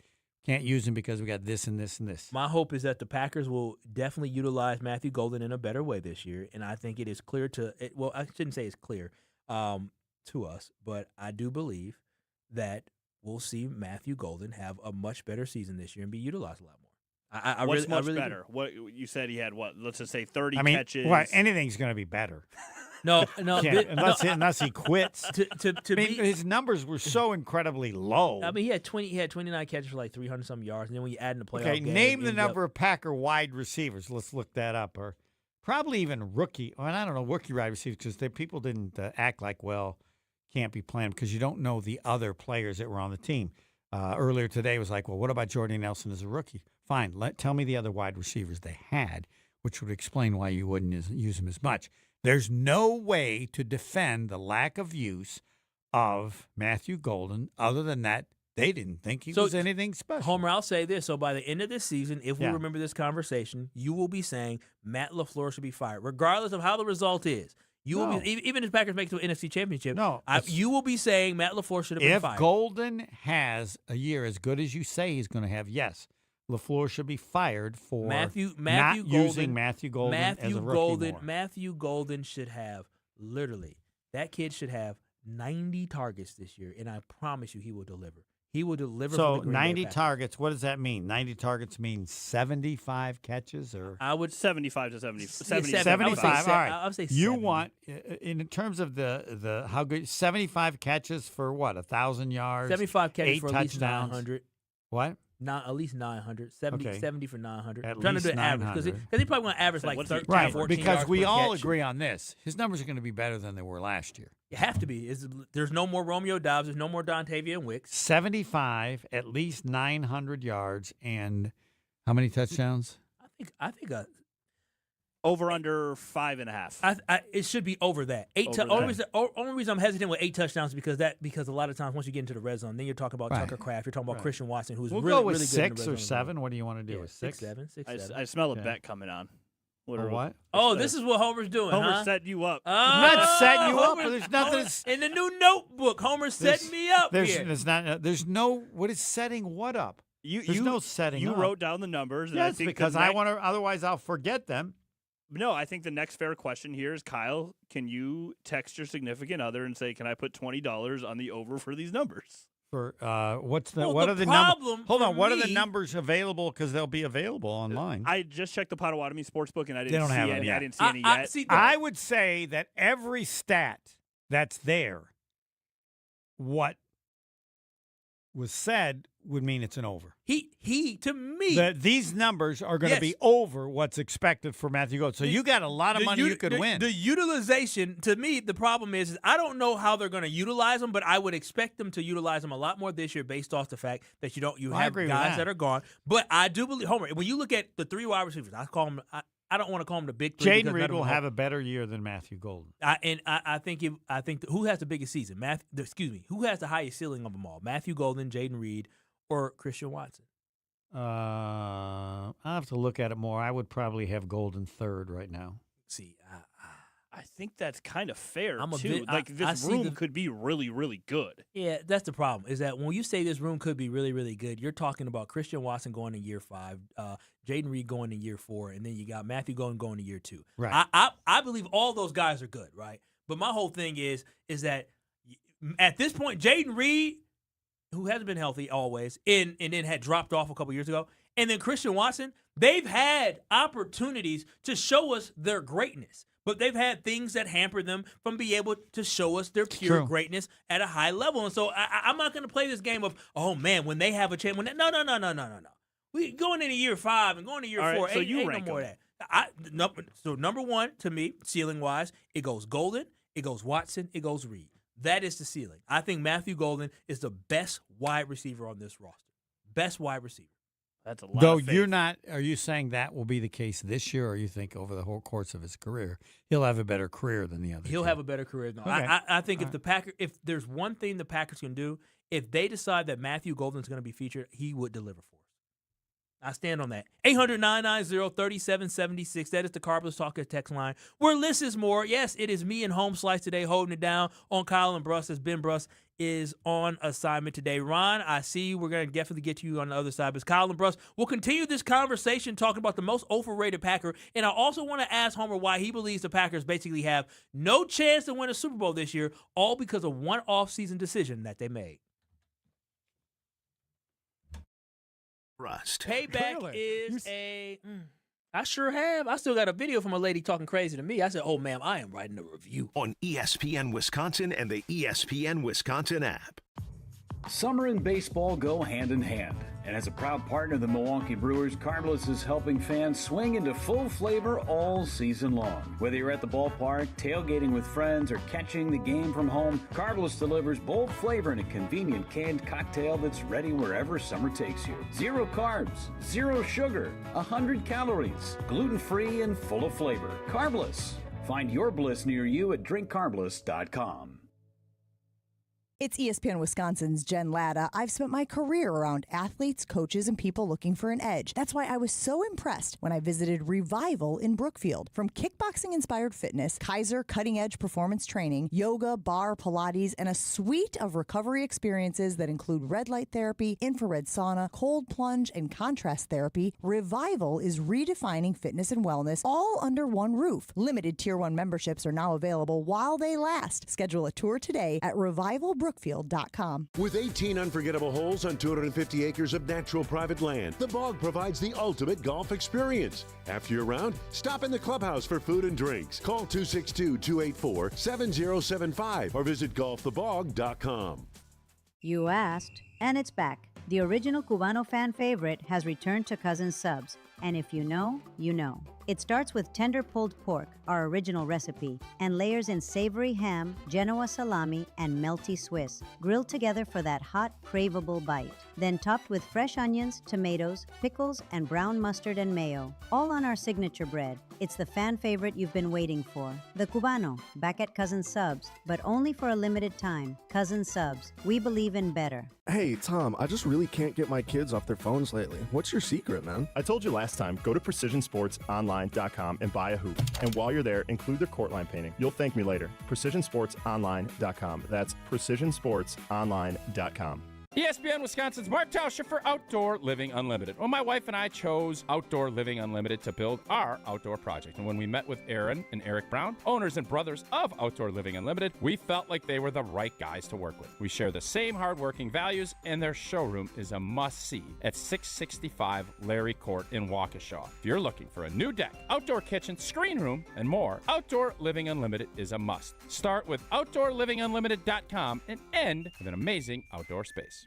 can't use him because we got this and this and this. My hope is that the Packers will definitely utilize Matthew Golden in a better way this year, and I think it is clear I shouldn't say it's clear to us, but I do believe that we'll see Matthew Golden have a much better season this year and be utilized a lot more. What's much better? What you said he had? Let's just say 30 catches. Right, anything's going to be better. No, unless he quits. His numbers were so incredibly low. He had 29 catches for 300 some yards, and then when you add in the playoff game, name the number of Packer wide receivers. Let's look that up, or probably even rookie. I don't know rookie wide receivers because people didn't act like can't be playing because you don't know the other players that were on the team. Earlier today was what about Jordy Nelson as a rookie? Fine, tell me the other wide receivers they had, which would explain why you wouldn't use them as much. There's no way to defend the lack of use of Matthew Golden other than that they didn't think he was anything special. Homer, I'll say this. So by the end of this season, if we remember this conversation, you will be saying Matt LaFleur should be fired, regardless of how the result is. You will be, even if the Packers make it to an NFC Championship, you will be saying Matt LaFleur should have been fired. If Golden has a year as good as you say he's going to have, yes, LaFleur should be fired for not using Matthew Golden as a rookie more. Matthew Golden should have, literally, that kid should have 90 targets this year, and I promise you he will deliver. He will deliver. So for the Green Bay 90 Packers. targets. What does that mean? 90 targets means 75 catches, or I would 75 to 70. 75. All right. I would say you 70. want in terms of the how good 75 catches for what 1,000 yards, 75 catches 8 for at least touchdowns. 900. What? At least 900. 70, Okay. 70 for 900. At I'm trying to do least an average 900. because he probably going to average like 13, Right, 14 because yards we per all catch. agree on this. His numbers are going to be better than they were last year. You have to be. There's no more Romeo Dobbs. There's no more Dontavian Wicks. 75, at least 900 yards, and how many touchdowns? I think over under 5.5. it should be over that. Only reason I'm hesitant with 8 touchdowns is because a lot of times once you get into the red zone, then you're talking about Right. Tucker Kraft. You're talking about Right. Christian Watson, who's We'll really, go with really good in the 6 red or zone. 7. What do you want to do? Yeah, With 6? 6, 7. I smell a bet coming on. What? Oh, this is what Homer's doing, Homer huh? set you up. I'm not setting you up. There's nothing. In the new notebook, Homer's setting me up here. There's no. What is setting what up? There's no setting. You up. wrote down the numbers. And Yes, I think because I want to. Otherwise, I'll forget them. No, I think the next fair question here is, Kyle, can you text your significant other and say, "Can I put $20 on the over for these numbers?" For what's the Well, what the are the numbers? problem Hold for on. What are the me- numbers available? Because they'll be available online. I just checked the Potawatomi Sportsbook and I They didn't don't see have any. them yet. I didn't see any yet. I would say that every stat that's there, what was said would mean it's an over. He to me. These numbers are going to be over what's expected for Matthew Gold. So you got a lot of money you could win. The utilization, to me, the problem is I don't know how they're going to utilize them, but I would expect them to utilize them a lot more this year based off the fact that you I have agree with guys that. are gone. But I do believe, Homer, when you look at the 3 wide receivers, I call them. I don't want to call them the big 3. Jaden Reed will have a better year than Matthew Golden. I think who has the biggest season? Who has the highest ceiling of them all? Matthew Golden, Jaden Reed, or Christian Watson? I'll have to look at it more. I would probably have Golden third right now. See, I think that's kind of fair I'm a too. bit- I This see room the- could be really, really good. Yeah, that's the problem. Is that when you say this room could be really, really good, you're talking about Christian Watson going to year 5, Jaden Reed going to year 4, and then you got Matthew Golden going to year 2. Right. I believe all those guys are good, right? But my whole thing is that at this point, Jaden Reed, who hasn't been healthy always, and then had dropped off a couple years ago, and then Christian Watson, they've had opportunities to show us their greatness. But they've had things that hamper them from being able to show us their pure greatness at a high level. And so I'm not going to play this game of, oh, man, when they have a chance. No. We going into year 5 and going to year All right, 4. so ain't you no rank more of them. that. So number 1, to me, ceiling-wise, it goes Golden, it goes Watson, it goes Reed. That is the ceiling. I think Matthew Golden is the best wide receiver on this roster. Best wide receiver. That's a lot Though of faith. you're not, are you saying that will be the case this year, or you think over the whole course of his career he'll have a better career than the other? He'll have a better career. No, Okay. I think if there's one thing the Packers can do, if they decide that Matthew Golden is going to be featured, he would deliver for us. I stand on that. 800-990-3776. That is the Carpus Talker text line. Where less is more. Yes, it is me and Home Slice today holding it down on Kyle and Brust as Ben Brust is on assignment today. Ron, I see you. We're going to definitely get to you on the other side. But Kyle and Brust, we'll continue this conversation talking about the most overrated Packer. And I also want to ask Homer why he believes the Packers basically have no chance to win a Super Bowl this year, all because of one off-season decision that they made. Rust. Payback is I sure have. I still got a video from a lady talking crazy to me. I said, oh, ma'am, I am writing a review. On ESPN Wisconsin and the ESPN Wisconsin app. Summer and baseball go hand in hand. And as a proud partner of the Milwaukee Brewers, Carbless is helping fans swing into full flavor all season long. Whether you're at the ballpark, tailgating with friends, or catching the game from home, Carbless delivers bold flavor in a convenient canned cocktail that's ready wherever summer takes you. 0 carbs, 0 sugar, 100 calories, gluten-free and full of flavor. Carbless. Find your bliss near you at drinkcarbless.com. It's ESPN Wisconsin's Jen Latta. I've spent my career around athletes, coaches, and people looking for an edge. That's why I was so impressed when I visited Revival in Brookfield. From kickboxing-inspired fitness, Kaiser cutting-edge performance training, yoga, bar, Pilates, and a suite of recovery experiences that include red light therapy, infrared sauna, cold plunge, and contrast therapy, Revival is redefining fitness and wellness all under one roof. Limited Tier 1 memberships are now available while they last. Schedule a tour today at revivalbrookfield.com. brookfield.com. With 18 unforgettable holes on 250 acres of natural private land, the Bog provides the ultimate golf experience. After your round, stop in the clubhouse for food and drinks. Call 262-284-7075 or visit golfthebog.com. You asked, and it's back. The original Cubano fan favorite has returned to Cousin's Subs. And if you know, you know. It starts with tender pulled pork, our original recipe, and layers in savory ham, Genoa salami, and melty Swiss, grilled together for that hot, craveable bite. Then topped with fresh onions, tomatoes, pickles, and brown mustard and mayo, all on our signature bread. It's the fan favorite you've been waiting for. The Cubano, back at Cousin's Subs, but only for a limited time. Cousin's Subs, we believe in better. Hey, Tom, I just really can't get my kids off their phones lately. What's your secret, man? I told you last time, go to PrecisionSportsOnline.com and buy a hoop. And while you're there, include their court line painting. You'll thank me later. PrecisionSportsOnline.com. That's PrecisionSportsOnline.com. ESPN Wisconsin's Mark Tauscher for Outdoor Living Unlimited. Well, my wife and I chose Outdoor Living Unlimited to build our outdoor project. And when we met with Aaron and Eric Brown, owners and brothers of Outdoor Living Unlimited, we felt like they were the right guys to work with. We share the same hardworking values, and their showroom is a must-see at 665 Larry Court in Waukesha. If you're looking for a new deck, outdoor kitchen, screen room, and more, Outdoor Living Unlimited is a must. Start with OutdoorLivingUnlimited.com and end with an amazing outdoor space.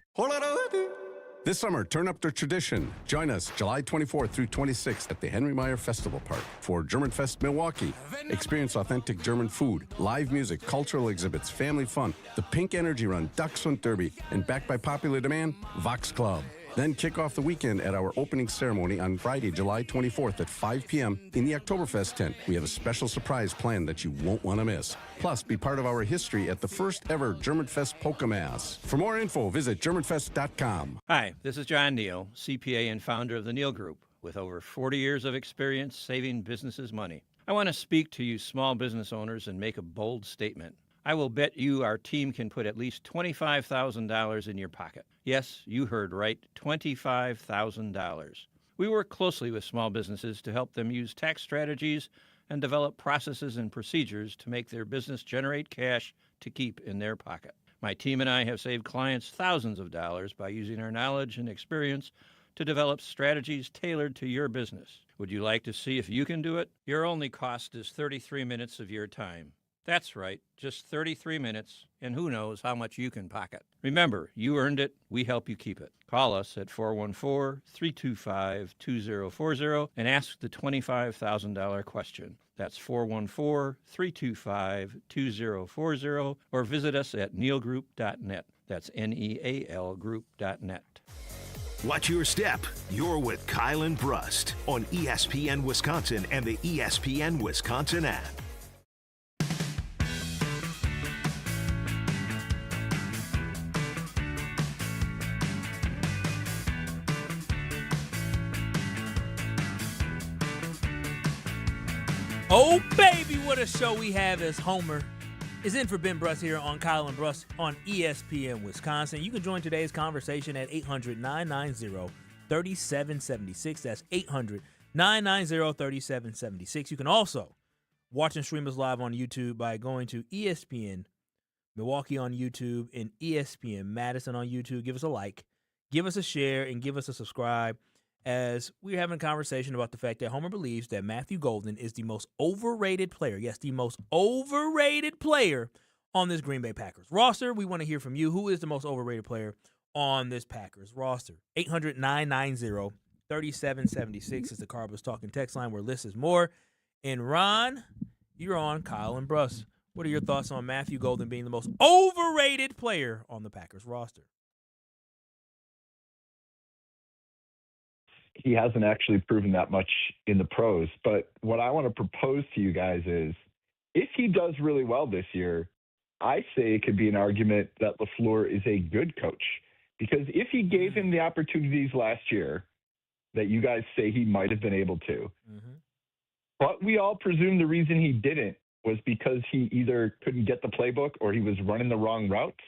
This summer, turn up the tradition. Join us July 24th through 26th at the Henry Meyer Festival Park for Germanfest Milwaukee. Experience authentic German food, live music, cultural exhibits, family fun, the Pink Energy Run, Dachshund Derby, and backed by popular demand, Vox Club. Then kick off the weekend at our opening ceremony on Friday, July 24th at 5 p.m. in the Oktoberfest tent. We have a special surprise planned that you won't want to miss. Plus, be part of our history at the first ever Germanfest Polka Mass. For more info, visit GermanFest.com. Hi, this is John Neal, CPA and founder of the Neal Group, with over 40 years of experience saving businesses money. I want to speak to you small business owners and make a bold statement. I will bet you our team can put at least $25,000 in your pocket. Yes, you heard right, $25,000. We work closely with small businesses to help them use tax strategies and develop processes and procedures to make their business generate cash to keep in their pocket. My team and I have saved clients thousands of dollars by using our knowledge and experience to develop strategies tailored to your business. Would you like to see if you can do it? Your only cost is 33 minutes of your time. That's right, just 33 minutes, and who knows how much you can pocket. Remember, you earned it, we help you keep it. Call us at 414-325-2040 and ask the $25,000 question. That's 414-325-2040, or visit us at nealgroup.net. That's N-E-A-L group.net. Watch your step. You're with Kyle and Brust on ESPN Wisconsin and the ESPN Wisconsin app. Oh, baby, what a show we have as Homer is in for Ben Brust here on Kyle and Brust on ESPN Wisconsin. You can join today's conversation at 800-990-3776. That's 800-990-3776. You can also watch and stream us live on YouTube by going to ESPN Milwaukee on YouTube and ESPN Madison on YouTube. Give us a like, give us a share, and give us a subscribe, as we're having a conversation about the fact that Homer believes that Matthew Golden is the most overrated player. Yes, the most overrated player on this Green Bay Packers roster. We want to hear from you. Who is the most overrated player on this Packers roster? 800-990-3776 is the Carbos Talking text line, where less is more. And Ron, you're on Kyle and Brust. What are your thoughts on Matthew Golden being the most overrated player on the Packers roster? He hasn't actually proven that much in the pros. But what I want to propose to you guys is, if he does really well this year, I say it could be an argument that LaFleur is a good coach. Because if he gave him the opportunities last year that you guys say he might have been able to, but we all presume the reason he didn't was because he either couldn't get the playbook or he was running the wrong routes.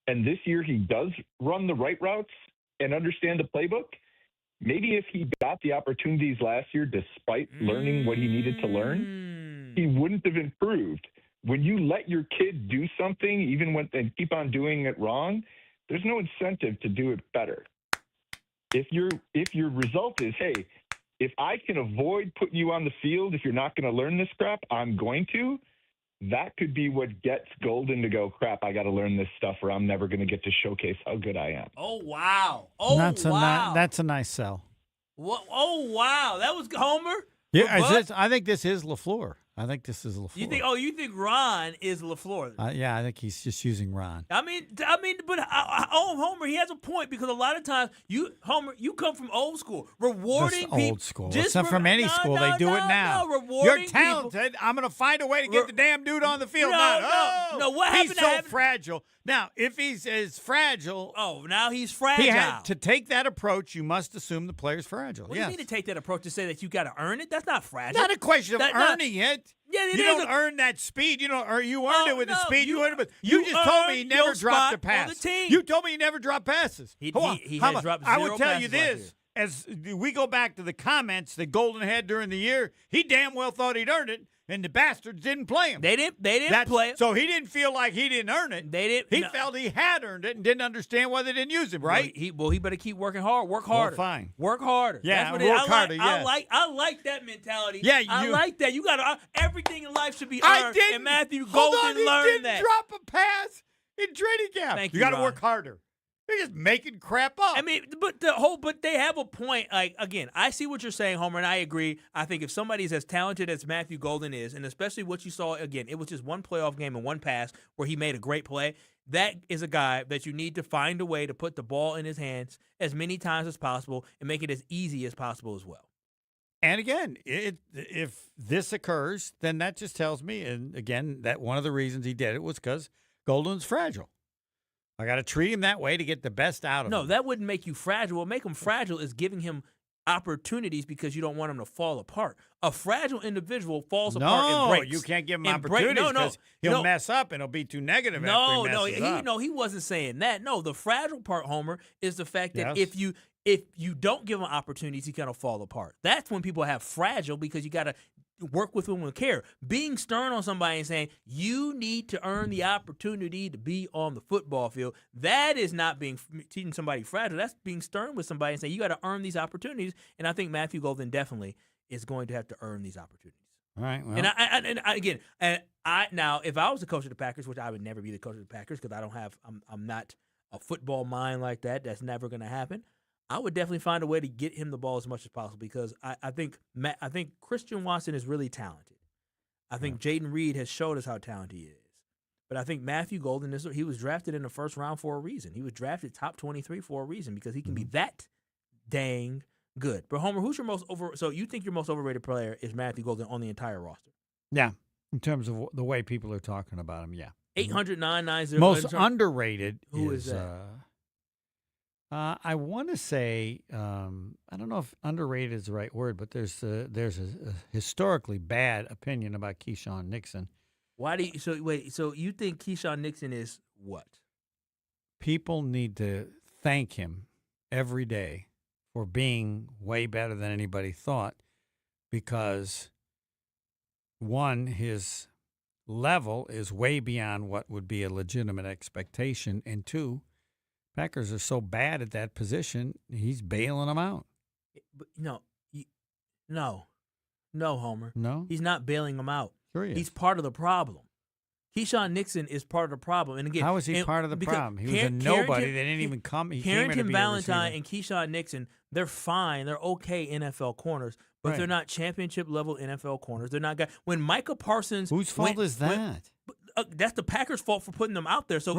And this year he does run the right routes and understand the playbook. Maybe if he got the opportunities last year, despite learning what he needed to learn, he wouldn't have improved when you let your kid do something, even when they keep on doing it wrong, there's no incentive to do it better. If your result is, hey, if I can avoid putting you on the field, if you're not going to learn this crap, I'm going to. That could be what gets Golden to go, crap, I got to learn this stuff or I'm never going to get to showcase how good I am. Oh, wow. Oh, wow. That's a nice sell. What? Oh, wow. That was Homer? Yeah, I think this is LaFleur. I think this is LaFleur. You think Ron is LaFleur? Yeah, I think he's just using Ron. I mean, but Homer, he has a point because a lot of times Homer, you come from old school, rewarding people. Old school. It's not from any school. They do it now. You're talented. I'm going to find a way to get the damn dude on the field. No. What happened? He's so fragile. Now, if he's as fragile, now he's fragile. To take that approach, you must assume the player's fragile. What do you mean to take that approach to say that you got to earn it? That's not fragile. Not a question of earning it. Yeah, you don't earn that speed. You earned it with the speed. You earned it. You just told me he never dropped a pass. You told me he never dropped passes. He has dropped 0 I would tell you passes this. As we go back to the comments that Golden had during the year, he damn well thought he'd earned it, and the bastards didn't play him. They didn't play him. So he didn't feel like he didn't earn it. He felt he had earned it and didn't understand why they didn't use him, right? Well, he better keep working hard. Work harder. Well, fine. Work harder. Yeah, That's harder, yes. I like that mentality. Yeah, I like that. You got to everything in life should be earned. And Matthew Golden learned that. He didn't drop a pass in training camp. Thank you got to work harder. They're just making crap up. I mean, but they have a point. Like, again, I see what you're saying, Homer, and I agree. I think if somebody's as talented as Matthew Golden is, and especially what you saw, again, it was just one playoff game and one pass where he made a great play. That is a guy that you need to find a way to put the ball in his hands as many times as possible and make it as easy as possible as well. And again, if this occurs, then that just tells me, and again, that one of the reasons he did it was because Golden's fragile. I got to treat him that way to get the best out of him. No, that wouldn't make you fragile. What make him fragile is giving him opportunities because you don't want him to fall apart. A fragile individual falls apart and breaks. No, you can't give him opportunities because he'll mess up and he'll be too negative after he messes up. He wasn't saying that. No, the fragile part, Homer, is the fact that if you don't give him opportunities, he's going to fall apart. That's when people have fragile because you got to work with them with care. Being stern on somebody and saying, you need to earn the opportunity to be on the football field, that is not teaching somebody fragile. That's being stern with somebody and saying, you got to earn these opportunities. And I think Matthew Golden definitely is going to have to earn these opportunities. All right. Well. And now, if I was the coach of the Packers, which I would never be the coach of the Packers because I'm not a football mind like that. That's never going to happen. I would definitely find a way to get him the ball as much as possible because I think Christian Watson is really talented. I think Jaden Reed has showed us how talented he is. But I think Matthew Golden, he was drafted in the first round for a reason. He was drafted top 23 for a reason because he can be that dang good. But Homer, who's your most so you think your most overrated player is Matthew Golden on the entire roster? Yeah, in terms of the way people are talking about him, yeah. 800-990. Most underrated Who is that? I want to say, I don't know if underrated is the right word, but there's a historically bad opinion about Keyshawn Nixon. Why do you, so you think Keyshawn Nixon is what? People need to thank him every day for being way better than anybody thought because, one, his level is way beyond what would be a legitimate expectation, and two, Packers are so bad at that position, he's bailing them out. No, Homer. No? He's not bailing them out. Sure he is. He's part of the problem. Keyshawn Nixon is part of the problem. And again, how is he part of the problem? He was a nobody. They didn't even come. He came in to be Valentine and Keyshawn Nixon, they're fine. They're okay NFL corners, but they're not championship-level NFL corners. They're not guys. When Micah Parsons... Whose fault is that? That's the Packers' fault for putting them out there. So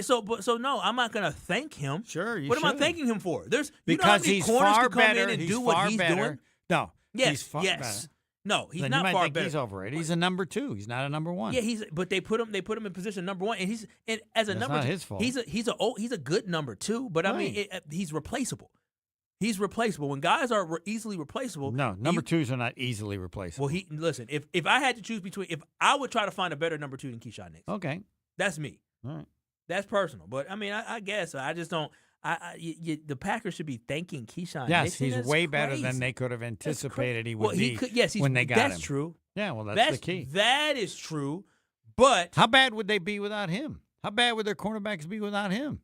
so no, I'm not going to thank him. Sure, what am I thanking him for? Because he's far better. He's far better. No. Yes. He's far better. No, he's then not you might far think better. He's overrated. He's a number 2. He's not a number 1. Yeah, but they put him in position number 1, and as a That's number. Not his fault. He's a good number 2, but I mean he's replaceable. He's replaceable. When guys are easily replaceable. No, number 2s are not easily replaceable. Well, listen. If I had to choose if I would try to find a better number 2 than Keyshawn Nixon. Okay, that's me. All right, that's personal. But I mean, I guess I just don't. The Packers should be thanking Keyshawn. Yes, Nixon. he's way better than they could have anticipated he would be when they got him. That's true. Yeah, well, that's the key. That is true. But how bad would they be without him? How bad would their cornerbacks be without him?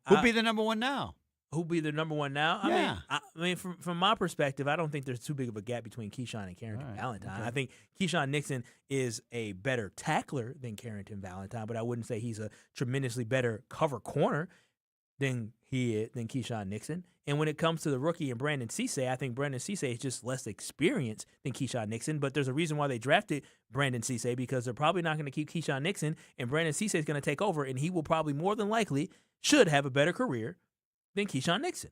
Who'd be the number one now? Who'd be the number one now? Yeah. I mean, from my perspective, I don't think there's too big of a gap between Keyshawn and Carrington Valentine. Okay. I think Keyshawn Nixon is a better tackler than Carrington Valentine, but I wouldn't say he's a tremendously better cover corner than Keyshawn Nixon. And when it comes to the rookie and Brandon Cisse, I think Brandon Cisse is just less experienced than Keyshawn Nixon. But there's a reason why they drafted Brandon Cisse, because they're probably not going to keep Keyshawn Nixon, and Brandon Cisse is going to take over, and he will probably more than likely should have a better career than Keyshawn Nixon.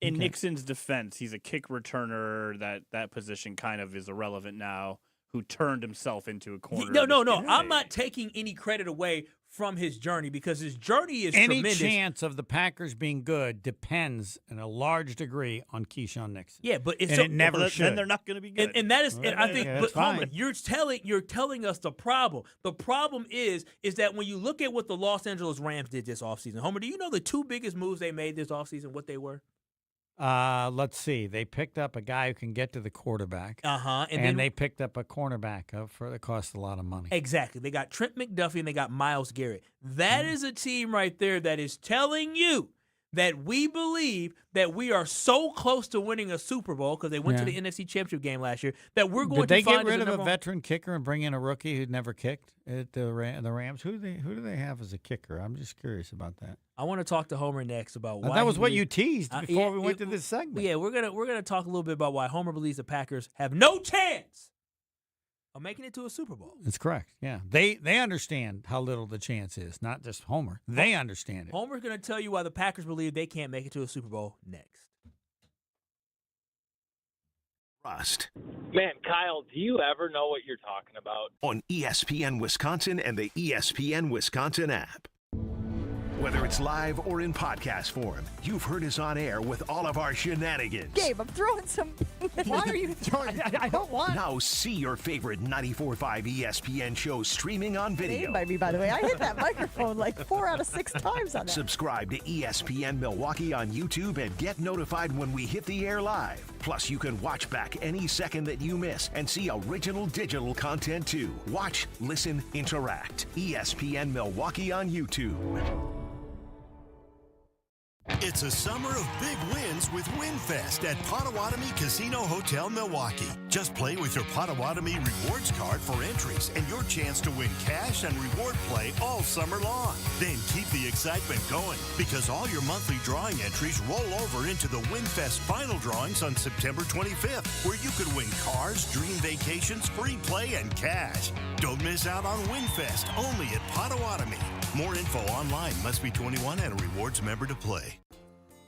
In Nixon's defense, he's a kick returner. That position kind of is irrelevant now, who turned himself into a corner. No. I'm not taking any credit away from his journey, because his journey is tremendous. Any chance of the Packers being good depends in a large degree on Keyshawn Nixon. Yeah, but if it never should. Then they're not going to be good. And that is, and I think, yeah, but fine. Homer, you're telling us the problem. The problem is that when you look at what the Los Angeles Rams did this offseason, Homer, do you know the two biggest moves they made this offseason, what they were? Let's see. They picked up a guy who can get to the quarterback. And then they picked up a cornerback that cost a lot of money. Exactly. They got Trent McDuffie and they got Myles Garrett. That is a team right there that is telling you that we believe that we are so close to winning a Super Bowl, because they went to the NFC Championship game last year, that we're going Did they to find get rid of a veteran kicker and bring in a rookie who'd never kicked at the Rams? Who do they have as a kicker? I'm just curious about that. I want to talk to Homer next about why that was what you teased before we went to this segment. Yeah, we're gonna talk a little bit about why Homer believes the Packers have no chance of making it to a Super Bowl. That's correct. Yeah, they understand how little the chance is. Not just Homer. They understand it. Homer's gonna tell you why the Packers believe they can't make it to a Super Bowl next. Brust. Man, Kyle, do you ever know what you're talking about? On ESPN Wisconsin and the ESPN Wisconsin app. Whether it's live or in podcast form, you've heard us on air with all of our shenanigans. Gabe, I'm throwing some. Why are you throwing? I don't want. Now see your favorite 94.5 ESPN shows streaming on video. Named by me, by the way. I hit that microphone like 4 out of 6 times on that. Subscribe to ESPN Milwaukee on YouTube and get notified when we hit the air live. Plus, you can watch back any second that you miss and see original digital content too. Watch, listen, interact. ESPN Milwaukee on YouTube. It's a summer of big wins with WinFest at Potawatomi Casino Hotel, Milwaukee. Just play with your Potawatomi Rewards card for entries and your chance to win cash and reward play all summer long. Then keep the excitement going, because all your monthly drawing entries roll over into the WinFest final drawings on September 25th, where you could win cars, dream vacations, free play, and cash. Don't miss out on WinFest, only at Potawatomi. More info online. Must be 21 and a rewards member to play.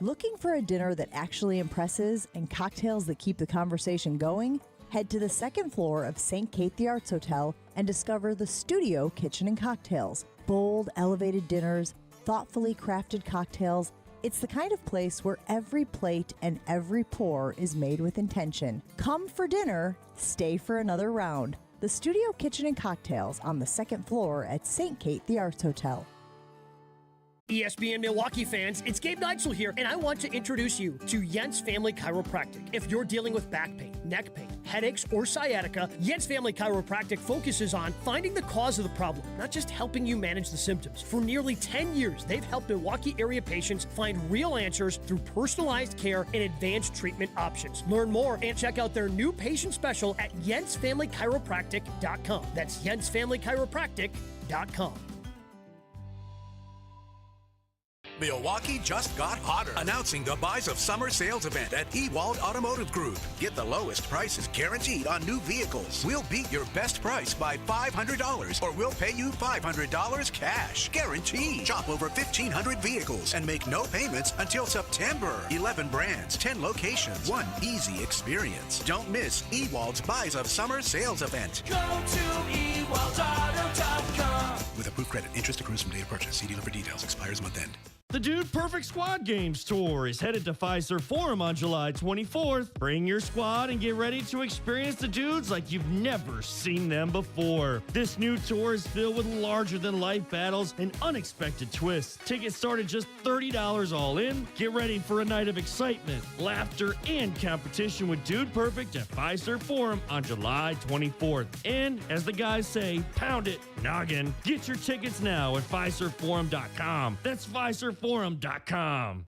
Looking for a dinner that actually impresses and cocktails that keep the conversation going? Head to the second floor of St. Kate the Arts Hotel and discover the Studio Kitchen and Cocktails. Bold, elevated dinners, thoughtfully crafted cocktails. It's the kind of place where every plate and every pour is made with intention. Come for dinner, stay for another round. The Studio Kitchen and Cocktails on the second floor at St. Kate the Arts Hotel. ESPN Milwaukee fans, it's Gabe Neitzel here, and I want to introduce you to Jens Family Chiropractic. If you're dealing with back pain, neck pain, headaches, or sciatica, Jens Family Chiropractic focuses on finding the cause of the problem, not just helping you manage the symptoms. For nearly 10 years, they've helped Milwaukee area patients find real answers through personalized care and advanced treatment options. Learn more and check out their new patient special at jensfamilychiropractic.com. That's jensfamilychiropractic.com. Milwaukee just got hotter. Announcing the Buys of Summer sales event at Ewald Automotive Group. Get the lowest prices guaranteed on new vehicles. We'll beat your best price by $500, or we'll pay you $500 cash. Guaranteed. Shop over 1,500 vehicles and make no payments until September. 11 brands, 10 locations, one easy experience. Don't miss Ewald's Buys of Summer sales event. Go to ewaldauto.com. With approved credit, interest accrues from date of purchase. See dealer for details. Expires month end. The Dude Perfect Squad Games Tour is headed to Fiserv Forum on July 24th. Bring your squad and get ready to experience the dudes like you've never seen them before. This new tour is filled with larger-than-life battles and unexpected twists. Tickets start at just $30 all in. Get ready for a night of excitement, laughter, and competition with Dude Perfect at Fiserv Forum on July 24th. And, as the guys say, pound it, noggin. Get your tickets now at FiservForum.com. That's FiservForum.com. Veterans,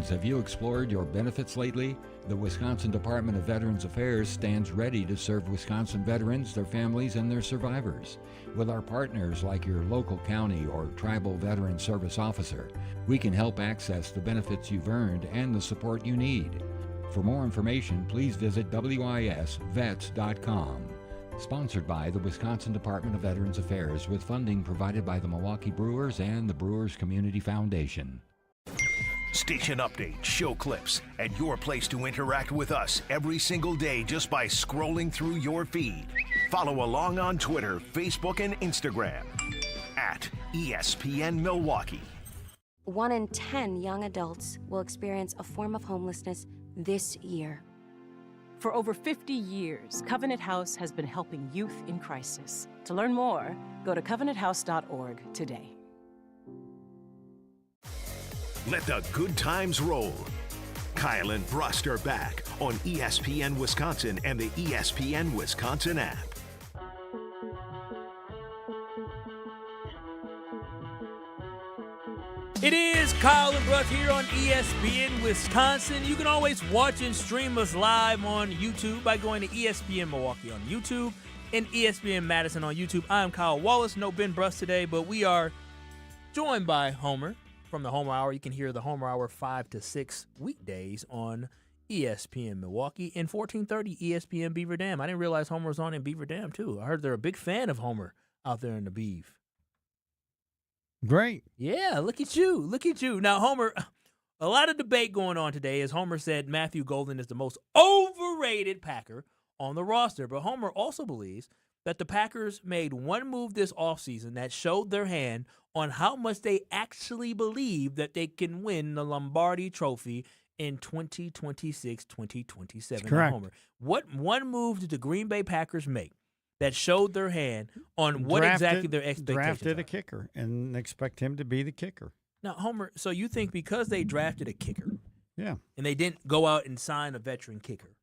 have you explored your benefits lately? The Wisconsin Department of Veterans Affairs stands ready to serve Wisconsin veterans, their families, and their survivors. With our partners like your local county or tribal veteran service officer, we can help access the benefits you've earned and the support you need. For more information, please visit wisvets.com. Sponsored by the Wisconsin Department of Veterans Affairs with funding provided by the Milwaukee Brewers and the Brewers Community Foundation. Station updates, show clips, and your place to interact with us every single day just by scrolling through your feed. Follow along on Twitter, Facebook, and Instagram at ESPN Milwaukee. 1 in 10 young adults will experience a form of homelessness this year. For over 50 years, Covenant House has been helping youth in crisis. To learn more, go to covenanthouse.org today. Let the good times roll. Kyle and Brust are back on ESPN Wisconsin and the ESPN Wisconsin app. It is Kyle and Brust here on ESPN Wisconsin. You can always watch and stream us live on YouTube by going to ESPN Milwaukee on YouTube and ESPN Madison on YouTube. I'm Kyle Wallace, no Ben Brust today, but we are joined by Homer from the Homer Hour. You can hear the Homer Hour 5 to 6 weekdays on ESPN Milwaukee and 1430 ESPN Beaver Dam. I didn't realize Homer was on in Beaver Dam, too. I heard they're a big fan of Homer out there in the Beav. Great. Yeah, look at you. Look at you. Now, Homer, a lot of debate going on today as Homer said Matthew Golden is the most overrated Packer on the roster. But Homer also believes that the Packers made one move this offseason that showed their hand on how much they actually believe that they can win the Lombardi Trophy in 2026-2027. Correct. Homer, what one move did the Green Bay Packers make that showed their hand on what exactly their expectations drafted are? a kicker and expect him to be the kicker. Now, Homer, so you think because they drafted a kicker, Yeah. and they didn't go out and sign a veteran kicker,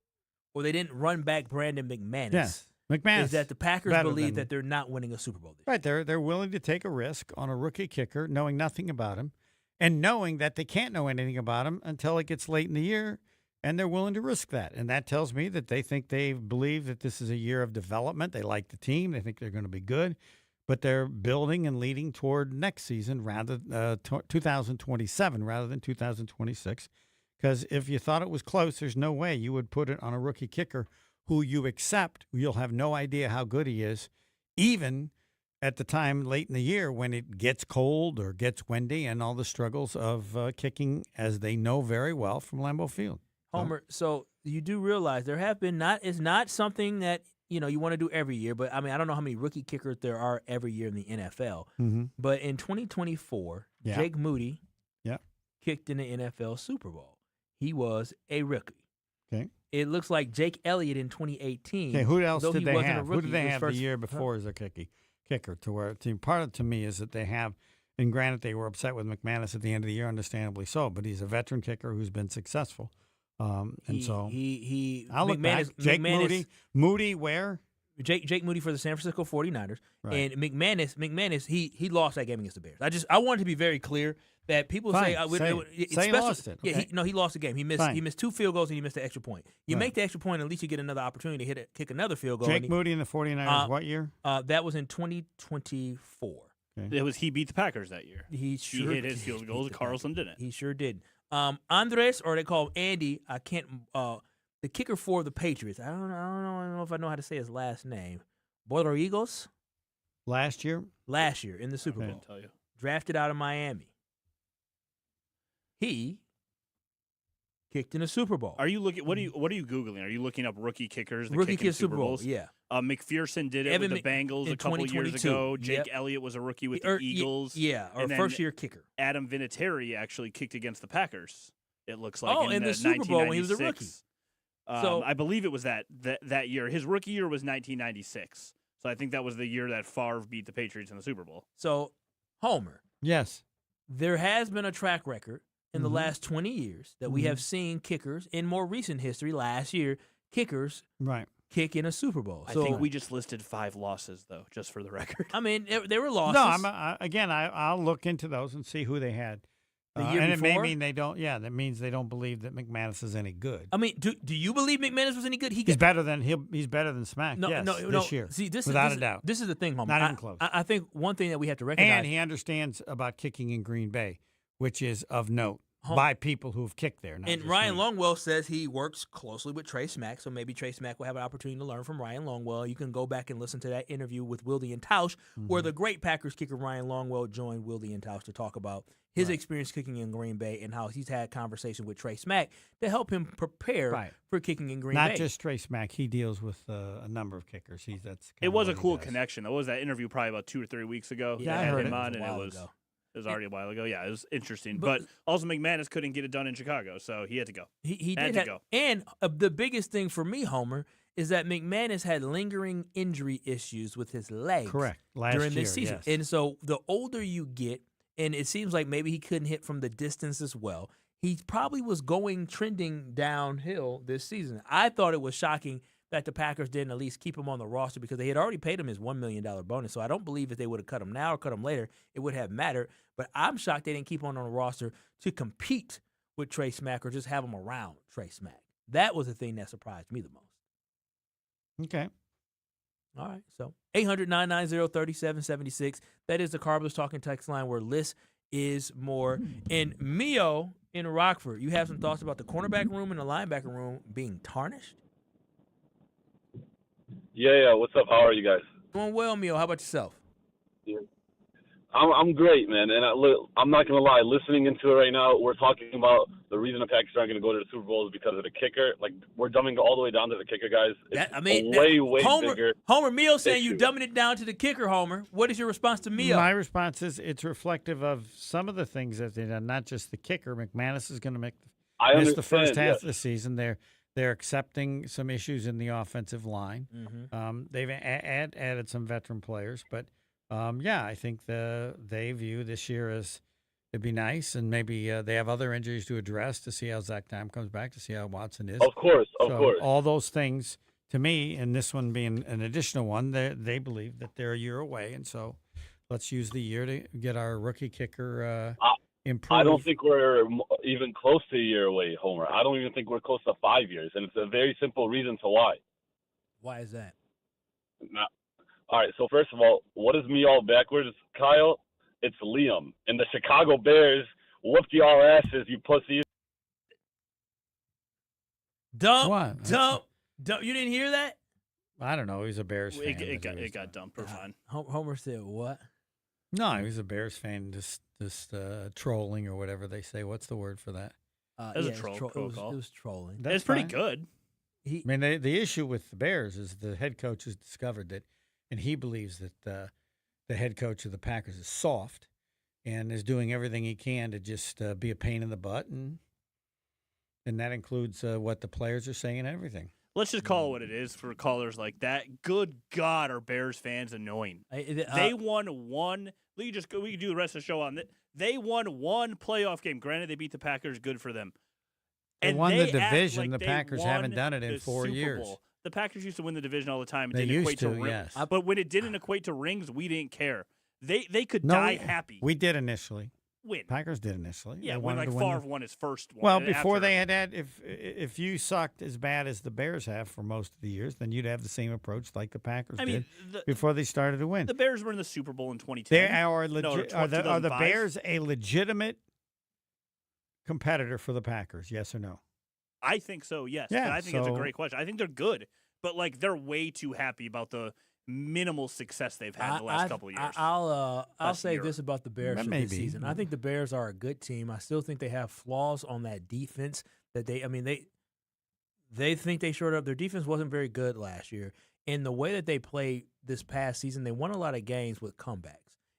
or they didn't run back Brandon McManus, Yes. McManus is that the Packers better believe than- that they're not winning a Super Bowl this Right, they're willing to take a risk on a rookie kicker, knowing nothing about him, and knowing that they can't know anything about him until it gets late in the year, and they're willing to risk that. And that tells me that they think they believe that this is a year of development. They like the team. They think they're going to be good, but they're building and leading toward next season, 2027 rather than 2026. Because if you thought it was close, there's no way you would put it on a rookie kicker who you accept. You'll have no idea how good he is, even at the time late in the year when it gets cold or gets windy and all the struggles of kicking, as they know very well from Lambeau Field. Homer, so you do realize there have been it's not something that, you want to do every year, but I mean, I don't know how many rookie kickers there are every year in the NFL. Mhm. But in 2024, Yeah. Jake Moody Yeah. kicked in the NFL Super Bowl. He was a rookie. Okay. It looks like Jake Elliott in 2018. Okay, who else though did he they wasn't a have? Who rookie, did they was have first- the year before as a kicker? To where part of to me is that they have, and granted they were upset with McManus at the end of the year, understandably so, but he's a veteran kicker who's been successful. I'll look back. Jake Moody where? Jake Moody for the San Francisco 49ers. Right. And McManus, he lost that game against the Bears. I wanted to be very clear that people say he lost it. Yeah, Okay. he lost the game. He missed 2 field goals and he missed the extra point. You Right. make the extra point, at least you get another opportunity to kick another field goal. Jake Moody and the 49ers, what year? That was in 2024. Okay. It was he beat the Packers that year. He hit his field goals. Carlson didn't. He sure did. Andres, or they call him Andy. I can't. The kicker for the Patriots. I don't know if I know how to say his last name. Borregos. Last year in the Super Okay. Bowl. Tell you. Drafted out of Miami. He kicked in a Super Bowl. Are you looking? What are you Googling? Are you looking up rookie kickers? That Rookie kick in kick Super Bowls? Bowls? Yeah. McPherson did it with the Bengals in a couple years 2022. ago. Jake Yep. Elliott was a rookie with the Eagles. Or And first then year kicker. Adam Vinatieri actually kicked against the Packers. It looks like in the Super Bowl when he was a rookie. So I believe it was that year. His rookie year was 1996. So I think that was the year that Favre beat the Patriots in the Super Bowl. So, Homer. Yes. There has been a track record in the last 20 years that we Mhm. have seen kickers in more recent history. Last year, kickers kick in a Super Bowl. I So think we just listed 5 losses, though, just for the record. I mean, there were losses. No, I'll look into those and see who they had. The year and it may before? mean they don't. Yeah, that means they don't believe that McManus is any good. I mean, do you believe McManus was any good? He's better than Smack. No, yes, no, this year. See, without a doubt. This is the thing, Homer. Not even close. I think one thing that we have to recognize. And he understands about kicking in Green Bay, which is of note by people who have kicked there. And Ryan Longwell says he works closely with Trey Smack, so maybe Trey Smack will have an opportunity to learn from Ryan Longwell. You can go back and listen to that interview with Wilde and Tausch, where the great Packers kicker Ryan Longwell joined Wilde and Tausch to talk about his experience kicking in Green Bay and how he's had conversation with Trey Smack to help him prepare for kicking in Green Bay. Not just Trey Smack. He deals with a number of kickers. It was a cool connection. That was that interview probably about 2 or 3 weeks ago. Yeah, They I had heard him it. on, and it was already a while ago. Yeah, it was interesting. But also McManus couldn't get it done in Chicago, so he had to go. He had did to go. And the biggest thing for me, Homer, is that McManus had lingering injury issues with his legs Correct. Last during this year, season. yes. And so the older you get, and it seems like maybe he couldn't hit from the distance as well, he probably was trending downhill this season. I thought it was shocking that the Packers didn't at least keep him on the roster because they had already paid him his $1 million bonus. So I don't believe if they would have cut him now or cut him later, it would have mattered. But I'm shocked they didn't keep him on the roster to compete with Trey Smack or just have him around Trey Smack. That was the thing that surprised me the most. Okay. All right. So 800-990-3776. That is the Carblers Talking text line where less is more. And Mio in Rockford, you have some thoughts about the cornerback room and the linebacker room being tarnished? Yeah. What's up? How are you guys? Doing well, Mio. How about yourself? Yeah. I'm great, man. And I'm not going to lie. Listening into it right now, we're talking about the reason the Packers aren't going to go to the Super Bowl is because of the kicker. Like, we're dumbing all the way down to the kicker, guys. It's way bigger. Homer, Mio saying you issue. dumbing it down to the kicker, Homer. What is your response to Mio? My response is it's reflective of some of the things that they've done, not just the kicker. McManus is going to miss the first half of the season. They're accepting some issues in the offensive line. They've added some veteran players, but I think they view this year as it'd be nice, and maybe they have other injuries to address to see how Zach Time comes back, to see how Watson is. Of course. All those things, to me, and this one being an additional one, they believe that they're a year away, and so let's use the year to get our rookie kicker improved. I don't think we're even close to a year away, Homer. I don't even think we're close to 5 years, and it's a very simple reason to why. Why is that? Now, all right, so first of all, what is me all backwards, Kyle? It's Liam. And the Chicago Bears whooped y'all asses, you pussies. Dump. You didn't hear that? I don't know. He's a Bears fan. It got dumped. We're fine. Homer said what? No, he was a Bears fan, just trolling or whatever they say. What's the word for that? It was a troll call. It was trolling. It's pretty good. I mean, the issue with the Bears is the head coach has discovered that, and he believes that the head coach of the Packers is soft and is doing everything he can to just be a pain in the butt, and that includes what the players are saying and everything. Let's just call it what it is for callers like that. Good God, are Bears fans annoying? They won one. We can do the rest of the show on that. They won one playoff game. Granted, they beat the Packers. Good for them. They won the division. Like the Packers haven't done it in 4 years. The Packers used to win the division all the time. It they didn't used equate to to, rings. yes. But when it didn't equate to rings, we didn't care. They could die happy. We did initially. Win. Packers did initially. Yeah, they when wanted like to win Favre won his first one. Well, and before after- they had if you sucked as bad as the Bears have for most of the years, then you'd have the same approach like the Packers did before they started to win. The Bears were in the Super Bowl in 2010. Are the 2005. Bears a legitimate competitor for the Packers? Yes or no? I think so, yes. Yeah, But I think it's a great question. I think they're good, but like they're way too happy about the minimal success they've had the last couple of years. I'll say this about the Bears That for may this be. season. I think the Bears are a good team. I still think they have flaws on that defense That they think they shored up. Their defense wasn't very good last year. In the way that they played this past season, they won a lot of games with comebacks.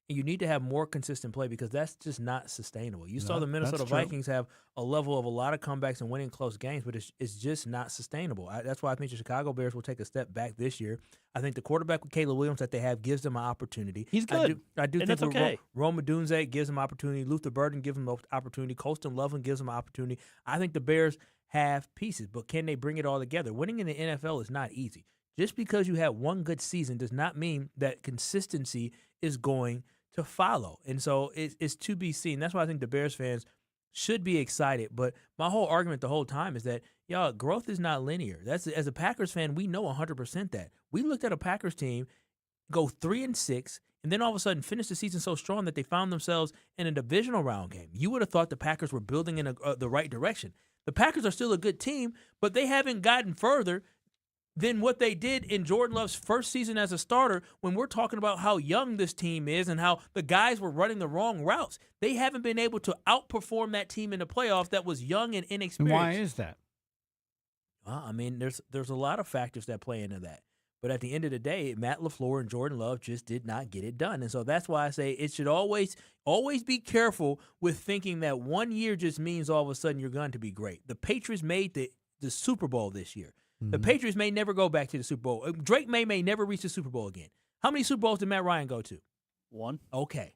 And you need to have more consistent play because that's just not sustainable. You saw the Minnesota Vikings have a level of a lot of comebacks and winning close games, but it's just not sustainable. That's why I think the Chicago Bears will take a step back this year. I think the quarterback with Caleb Williams that they have gives them an opportunity. He's good. I do and think that's okay. Rome Odunze gives them opportunity. Luther Burden gives them an opportunity. Colston Loveland gives them an opportunity. I think the Bears have pieces, but can they bring it all together? Winning in the NFL is not easy. Just because you have one good season does not mean that consistency is going to follow. And so it's to be seen. That's why I think the Bears fans should be excited. But my whole argument the whole time is that, y'all, growth is not linear. That's as a Packers fan, we know 100% that. We looked at a Packers team go 3-6, and then all of a sudden finish the season so strong that they found themselves in a divisional round game. You would have thought the Packers were building in the right direction. The Packers are still a good team, but they haven't gotten further than what they did in Jordan Love's first season as a starter when we're talking about how young this team is and how the guys were running the wrong routes. They haven't been able to outperform that team in the playoffs that was young and inexperienced. And why is that? Well, I mean, there's a lot of factors that play into that. But at the end of the day, Matt LaFleur and Jordan Love just did not get it done. And so that's why I say it should always be careful with thinking that 1 year just means all of a sudden you're going to be great. The Patriots made the Super Bowl this year. The Patriots may never go back to the Super Bowl. Drake may never reach the Super Bowl again. How many Super Bowls did Matt Ryan go to? 1. Okay.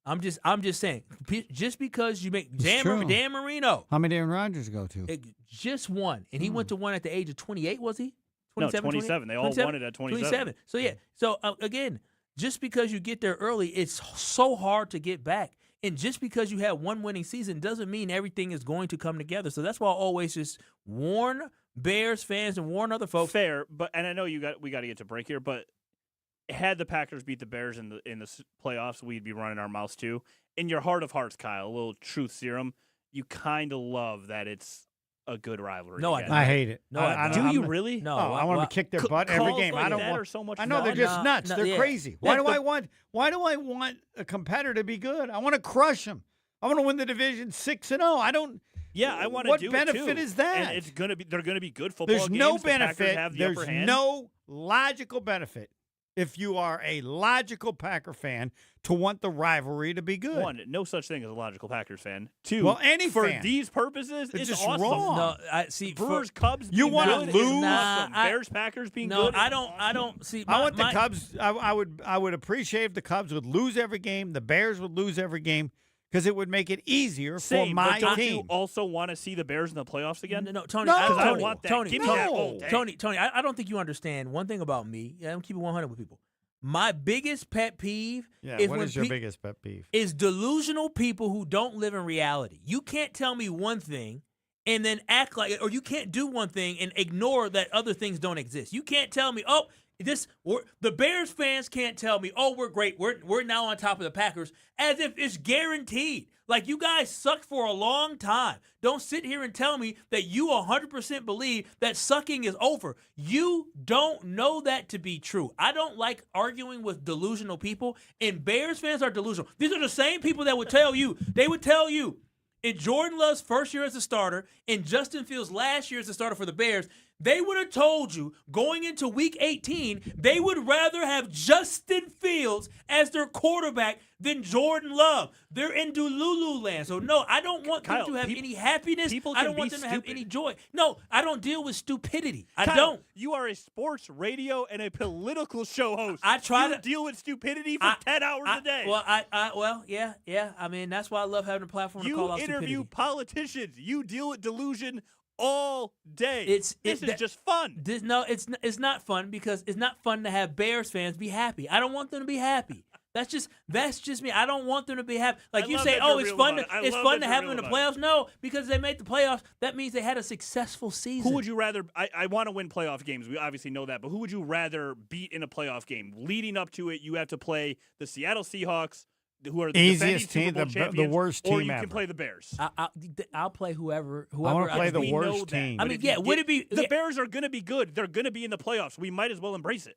I'm just saying. Just because you make Dan Marino. How many did Aaron Rodgers go to? Just one, and he went to one at the age of 28. Was he? 27. 27. They all won it at 27. So yeah. So again, just because you get there early, it's so hard to get back. And just because you have one winning season doesn't mean everything is going to come together. So that's why I always just warn Bears fans and warn other folks. Fair, and I know we got to get to break here, but had the Packers beat the Bears in the playoffs, we'd be running our mouths too. In your heart of hearts, Kyle, a little truth serum, you kind of love that it's a good rivalry. No, I hate it. No, do you really? No, I want them to kick their butt every game. I don't want. So much I know they're just nuts. They're crazy. Why do I want a competitor to be good? I want to crush them. I want to win the division 6-0. I don't. Yeah, I want to do it too. What benefit is that? And they're gonna be good football There's games. no The benefit. Packers have the There's upper hand. no logical benefit if you are a logical Packer fan to want the rivalry to be good. 1, no such thing as a logical Packers fan. 2, well, any for fan. these purposes, It's it's just awesome. wrong. No, I see. Brewers, Cubs. You want wanna to lose? Awesome. Bears, Packers being no, good. I don't see. I want the Cubs. I would appreciate if the Cubs would lose every game. The Bears would lose every game because it would make it easier for my but don't team. you also want to see the Bears in the playoffs again? No, Tony. No. Because I want that. Tony, Give me that all day. Tony, I don't think you understand one thing about me. I'm keeping 100 with people. My biggest pet peeve is what when is your biggest pet peeve? Is delusional people who don't live in reality. You can't tell me one thing and then act like it, or you can't do one thing and ignore that other things don't exist. You can't tell me, the Bears fans can't tell me, we're great. We're now on top of the Packers, as if it's guaranteed. Like, you guys sucked for a long time. Don't sit here and tell me that you 100% believe that sucking is over. You don't know that to be true. I don't like arguing with delusional people, and Bears fans are delusional. These are the same people that would tell you, in Jordan Love's first year as a starter, in Justin Fields' last year as a starter for the Bears, they would have told you going into Week 18, they would rather have Justin Fields as their quarterback than Jordan Love. They're in Delulu land. So, no, I don't want them to have any happiness. I don't want them to have any joy. No, I don't deal with stupidity. I don't. You are a sports radio and a political show host. I try to deal with stupidity for 10 hours a day. Yeah. I mean, that's why I love having a platform to call out stupidity. You interview politicians. You deal with delusion all day. This is just fun. It's not fun because it's not fun to have Bears fans be happy. I don't want them to be happy. That's just me. I don't want them to be happy. Like you say, it's fun to have them in the playoffs. No, because they made the playoffs. That means they had a successful season. Who would you rather? I want to win playoff games. We obviously know that. But who would you rather beat in a playoff game? Leading up to it, you have to play the Seattle Seahawks, who are the easiest team, Super Bowl champions, the worst team or you ever. can play the Bears. I'll play whoever. I want to play the worst team. I mean, would it be? The Bears are going to be good. They're going to be in the playoffs. We might as well embrace it.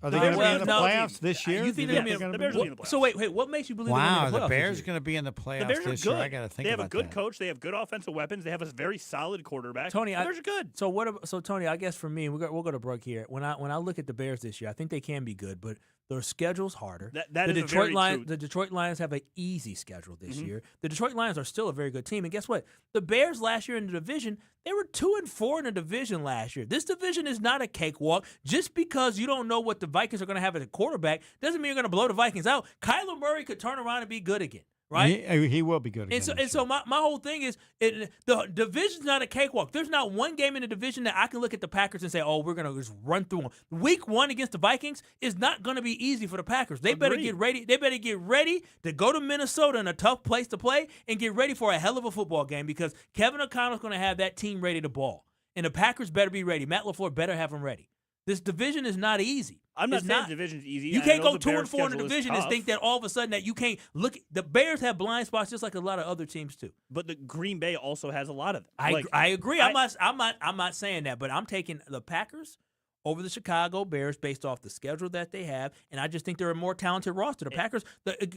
Are they going to be in the playoffs this year? You think they're going to be the Bears will be in the playoffs. So wait, what makes you believe they're Wow, going to be in the the playoffs? Bears are going to be in the playoffs The Bears are this good. year. I got to think they have about a good that. coach. They have good offensive weapons. They have a very solid quarterback. Tony, the Bears are good. So Tony, I guess for me, we'll go to break here. When I look at the Bears this year, I think they can be good, but their schedule's harder. That the is Detroit Lions. true. The Detroit Lions have an easy schedule this Mm-hmm. year. The Detroit Lions are still a very good team, and guess what? The Bears last year in the division, they were 2-4 in the division last year. This division is not a cakewalk. Just because you don't know what the Vikings are going to have at a quarterback doesn't mean you're going to blow the Vikings out. Kyler Murray could turn around and be good again. Right? He will be good again. And so my whole thing is the division's not a cakewalk. There's not one game in the division that I can look at the Packers and say, oh, we're going to just run through them. Week 1 against the Vikings is not going to be easy for the Packers. They better get ready. They better get ready to go to Minnesota in a tough place to play and get ready for a hell of a football game because Kevin O'Connell's going to have that team ready to ball. And the Packers better be ready. Matt LaFleur better have them ready. This division is not easy. I'm not saying the division's easy. You I can't know go the Bears' 2-4 in the schedule is division and tough. think that all of a sudden that you can't look. The Bears have blind spots just like a lot of other teams too. But the Green Bay also has a lot of them. I agree. I'm not saying that, but I'm taking the Packers over the Chicago Bears based off the schedule that they have, and I just think they're a more talented roster. The Packers.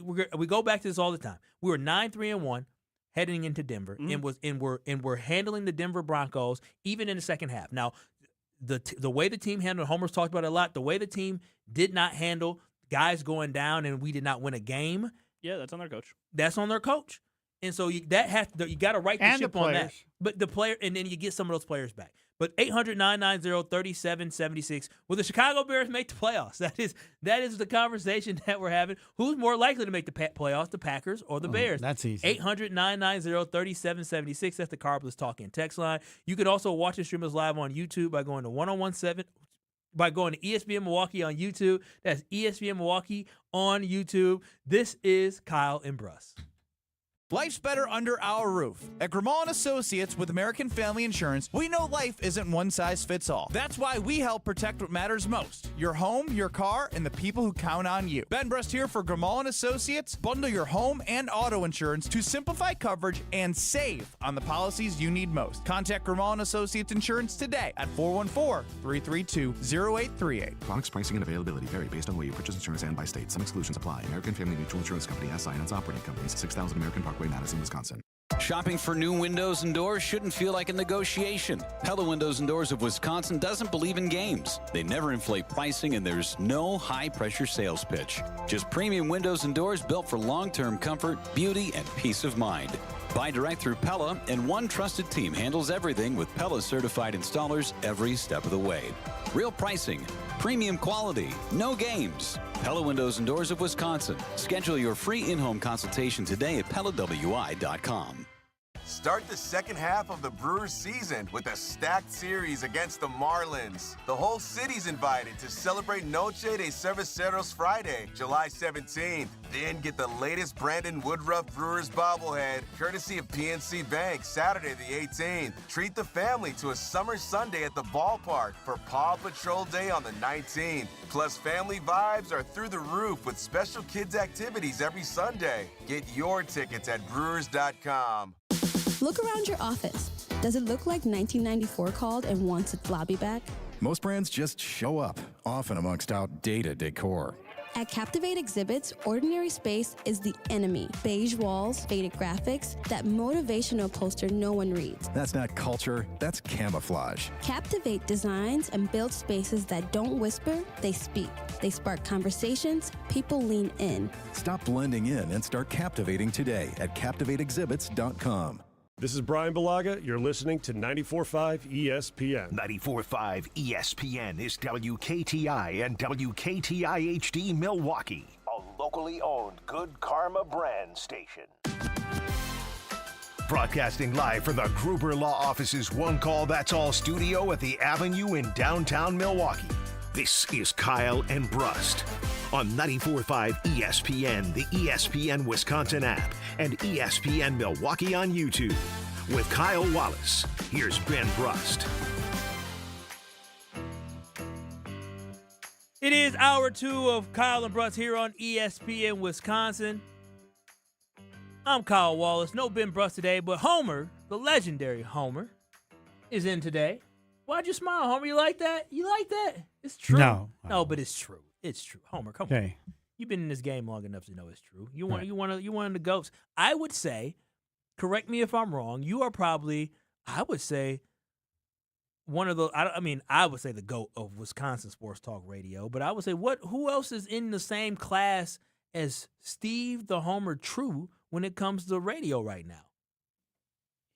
We go back to this all the time. We were 9-3-1. Heading into Denver, and we're handling the Denver Broncos even in the second half. Now, the way the team handled, Homer's talked about it a lot. The way the team did not handle guys going down, and we did not win a game. Yeah, that's on their coach. That's on their coach, and so you got to right the ship on that. But the player, and then you get some of those players back. But 800-990-3776. Will the Chicago Bears make the playoffs? That is the conversation that we're having. Who's more likely to make the playoffs, the Packers or the Bears? That's easy. 800-990-3776. That's the Carbless Talking text line. You can also watch and stream us live on YouTube by going to 1017. By going to ESPN Milwaukee on YouTube. That's ESPN Milwaukee on YouTube. This is Kyle and Brust. Life's better under our roof. At Grimaud & Associates with American Family Insurance, we know life isn't one size fits all. That's why we help protect what matters most: your home, your car, and the people who count on you. Ben Brust here for Grimaud & Associates. Bundle your home and auto insurance to simplify coverage and save on the policies you need most. Contact Grimaud & Associates Insurance today at 414-332-0838. Products, pricing, and availability vary based on the way you purchase insurance and by state. Some exclusions apply. American Family Mutual Insurance Company, SI, and its operating companies, 6000 American Parkway, Madison, Wisconsin. Shopping for new windows and doors shouldn't feel like a negotiation. Pella Windows and Doors of Wisconsin doesn't believe in games. They never inflate pricing, and there's no high-pressure sales pitch. Just premium windows and doors built for long-term comfort, beauty, and peace of mind. Buy direct through Pella, and one trusted team handles everything with Pella-certified installers every step of the way. Real pricing, premium quality, no games. Pella Windows and Doors of Wisconsin. Schedule your free in-home consultation today at PellaWI.com. Start the second half of the Brewers season with a stacked series against the Marlins. The whole city's invited to celebrate Noche de Cerveceros Friday, July 17th. Then get the latest Brandon Woodruff Brewers bobblehead, courtesy of PNC Bank, Saturday the 18th. Treat the family to a summer Sunday at the ballpark for Paw Patrol Day on the 19th. Plus, family vibes are through the roof with special kids activities every Sunday. Get your tickets at Brewers.com. Look around your office. Does it look like 1994 called and wants its lobby back? Most brands just show up, often amongst outdated decor. At Captivate Exhibits, ordinary space is the enemy. Beige walls, faded graphics, that motivational poster no one reads. That's not culture, that's camouflage. Captivate designs and builds spaces that don't whisper, they speak. They spark conversations, people lean in. Stop blending in and start captivating today at CaptivateExhibits.com. This is Brian Balaga. You're listening to 94.5 ESPN. 94.5 ESPN is WKTI and WKTI HD Milwaukee, a locally owned Good Karma brand station. Broadcasting live from the Gruber Law Office's One Call That's All studio at the Avenue in downtown Milwaukee. This is Kyle and Brust on 94.5 ESPN, the ESPN Wisconsin app, and ESPN Milwaukee on YouTube. With Kyle Wallace, here's Ben Brust. It is hour 2 of Kyle and Brust here on ESPN Wisconsin. I'm Kyle Wallace. No Ben Brust today, but Homer, the legendary Homer, is in today. Why'd you smile, Homer? You like that? You like that? It's true. No. No, but it's true. It's true. Homer, come on. Okay. You've been in this game long enough to know it's true. You're one of the GOATs. I would say, correct me if I'm wrong, you are probably, I would say, one of the, I would say the GOAT of Wisconsin sports talk radio, but I would say who else is in the same class as Steve the Homer True when it comes to radio right now?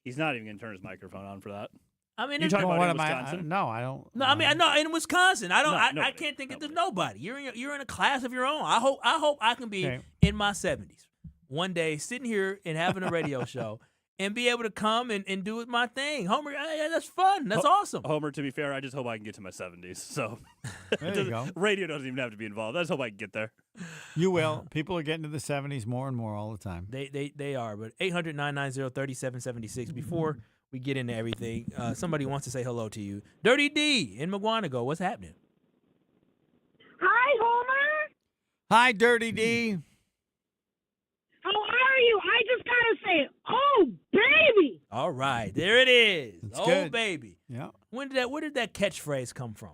He's not even going to turn his microphone on for that. I mean, you talking about in Wisconsin? No, I don't. No, I mean, no, in Wisconsin, I don't. No, I can't think of there's nobody. You're in a class of your own. I hope I can be in my 70s one day, sitting here and having a radio show and be able to come and do my thing. Homer, that's fun. That's awesome. Homer, to be fair, I just hope I can get to my 70s. So there you go. Radio doesn't even have to be involved. I just hope I can get there. You will. People are getting to the 70s more and more all the time. They are. But 800-990-3776. Before we get into everything, somebody wants to say hello to you. Dirty D in McGuanago. What's happening? Hi, Homer. Hi, Dirty D. How are you? I just got to say, oh, baby. All right. There it is. It's oh, good. baby. Yeah. Where did that catchphrase come from?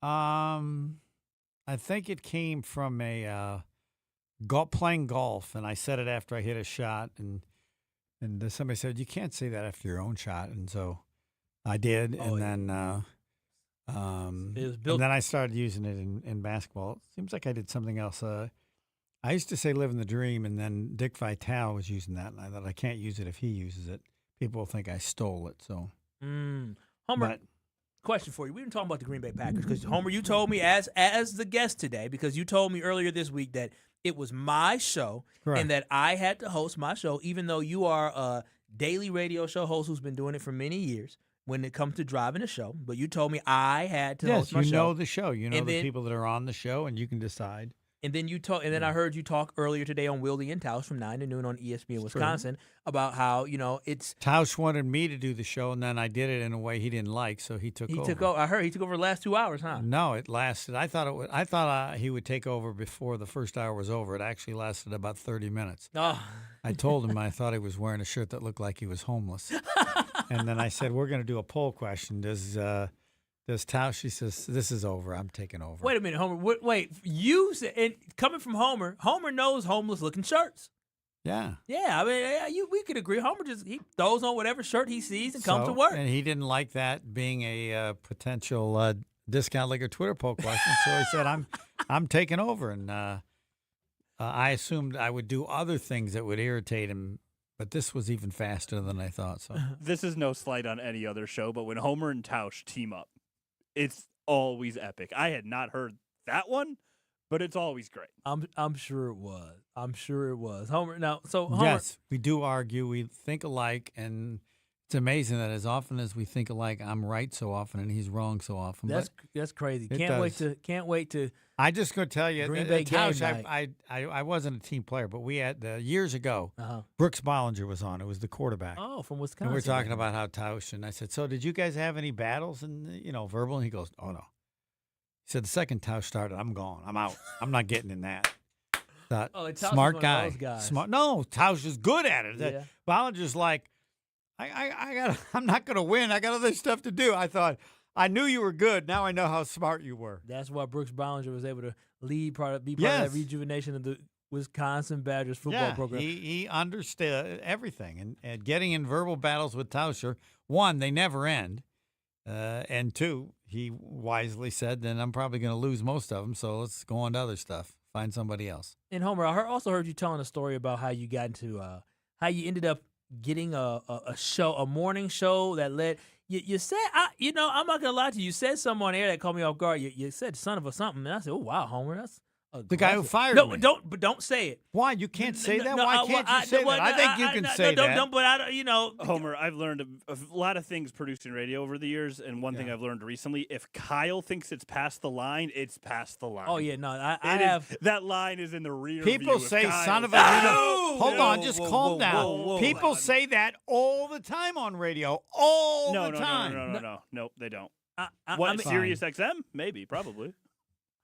I think it came from playing golf, and I said it after I hit a shot, and somebody said, you can't say that after your own shot, and so I did, and then I started using it in basketball. It seems like I did something else. I used to say living the dream, and then Dick Vitale was using that, and I thought I can't use it if he uses it. People will think I stole it. So, Homer, question for you. We've been talking about the Green Bay Packers because, Homer, you told me as the guest today, because you told me earlier this week that it was my show. Correct. And that I had to host my show, even though you are a daily radio show host who's been doing it for many years when it comes to driving a show. But you told me I had to host my show. Yes, you know the show. You know the people that are on the show, and you can decide. And then I heard you talk earlier today on Wildy and Tausch from 9 to noon on ESPN Wisconsin about how, it's Tausch wanted me to do the show, and then I did it in a way he didn't like, so he took over. I heard he took over the last 2 hours, huh? No, it lasted. I thought he would take over before the first hour was over. It actually lasted about 30 minutes. Oh. I told him I thought he was wearing a shirt that looked like he was homeless. And then I said, we're going to do a poll question. Does Tausch, she says, this is over. I'm taking over. Wait a minute, Homer. Wait, you said, and coming from Homer knows homeless-looking shirts. Yeah. Yeah, I mean, we could agree. Homer he throws on whatever shirt he sees and comes to work. And he didn't like that being a potential discount liquor Twitter poll question, so he said, I'm taking over. And I assumed I would do other things that would irritate him, but this was even faster than I thought. So this is no slight on any other show, but when Homer and Tausch team up, it's always epic. I had not heard that one, but it's always great. I'm sure it was. Homer. Yes, we do argue. We think alike, and it's amazing that as often as we think alike, I'm right so often and he's wrong so often. That's crazy. Can't wait to. I just going to tell you, Green Bay game night. I wasn't a team player, but we had years ago. Brooks Bollinger was on. It was the quarterback. Oh, from Wisconsin. And we were talking about how Tausch, and I said, so did you guys have any battles and verbal? And he goes, oh no. He said the second Tausch started, I'm gone. I'm out. I'm not getting in that. Smart guy. Smart. No, Tausch is good at it. Yeah. Bollinger's like, I'm not going to win. I got other stuff to do. I thought, I knew you were good. Now I know how smart you were. That's why Brooks Bollinger was able to be part of that rejuvenation of the Wisconsin Badgers football program. He understood everything. And getting in verbal battles with Tauscher, one, they never end. And two, he wisely said, then I'm probably going to lose most of them, so let's go on to other stuff. Find somebody else. And Homer, I also heard you telling a story about how you got into how you ended up getting a morning show that led. You said, I'm not gonna lie to you. You said something on air that caught me off guard. You said son of a something, and I said, oh wow, Homer, that's the guy who fired me. Don't say it. Why you can't say that? Why can't you say that? I think you can say that. But Homer, I've learned a lot of things producing radio over the years, and one thing I've learned recently: if Kyle thinks it's past the line, it's past the line. Oh yeah, no, I have that line is in the rear. People view say son of a. Hold on, just calm down. People say that all the time on radio, all the time. No, they don't. What Sirius XM? Maybe, probably.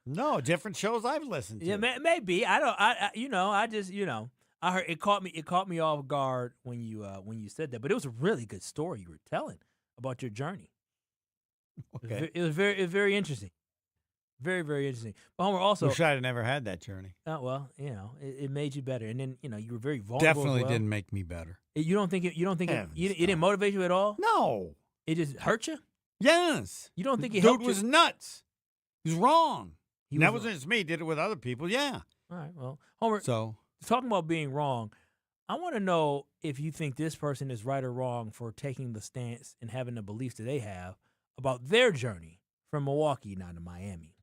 No, different shows I've listened to. Yeah, maybe. I don't. I heard it caught me off guard when you said that. But it was a really good story you were telling about your journey. Okay, it was very interesting. Very, very interesting. But Homer also. Wish I'd have never had that journey. Well, it made you better, and then you were very vulnerable. Definitely as well. didn't make me better. You don't think it? It didn't motivate you at all? No. It just hurt you? Yes. You don't think it Dude helped was you? nuts. He was wrong. He And that was wasn't just me. He did it with other people. Yeah. All right. Well, Homer. So talking about being wrong, I want to know if you think this person is right or wrong for taking the stance and having the beliefs that they have about their journey from Milwaukee now to Miami.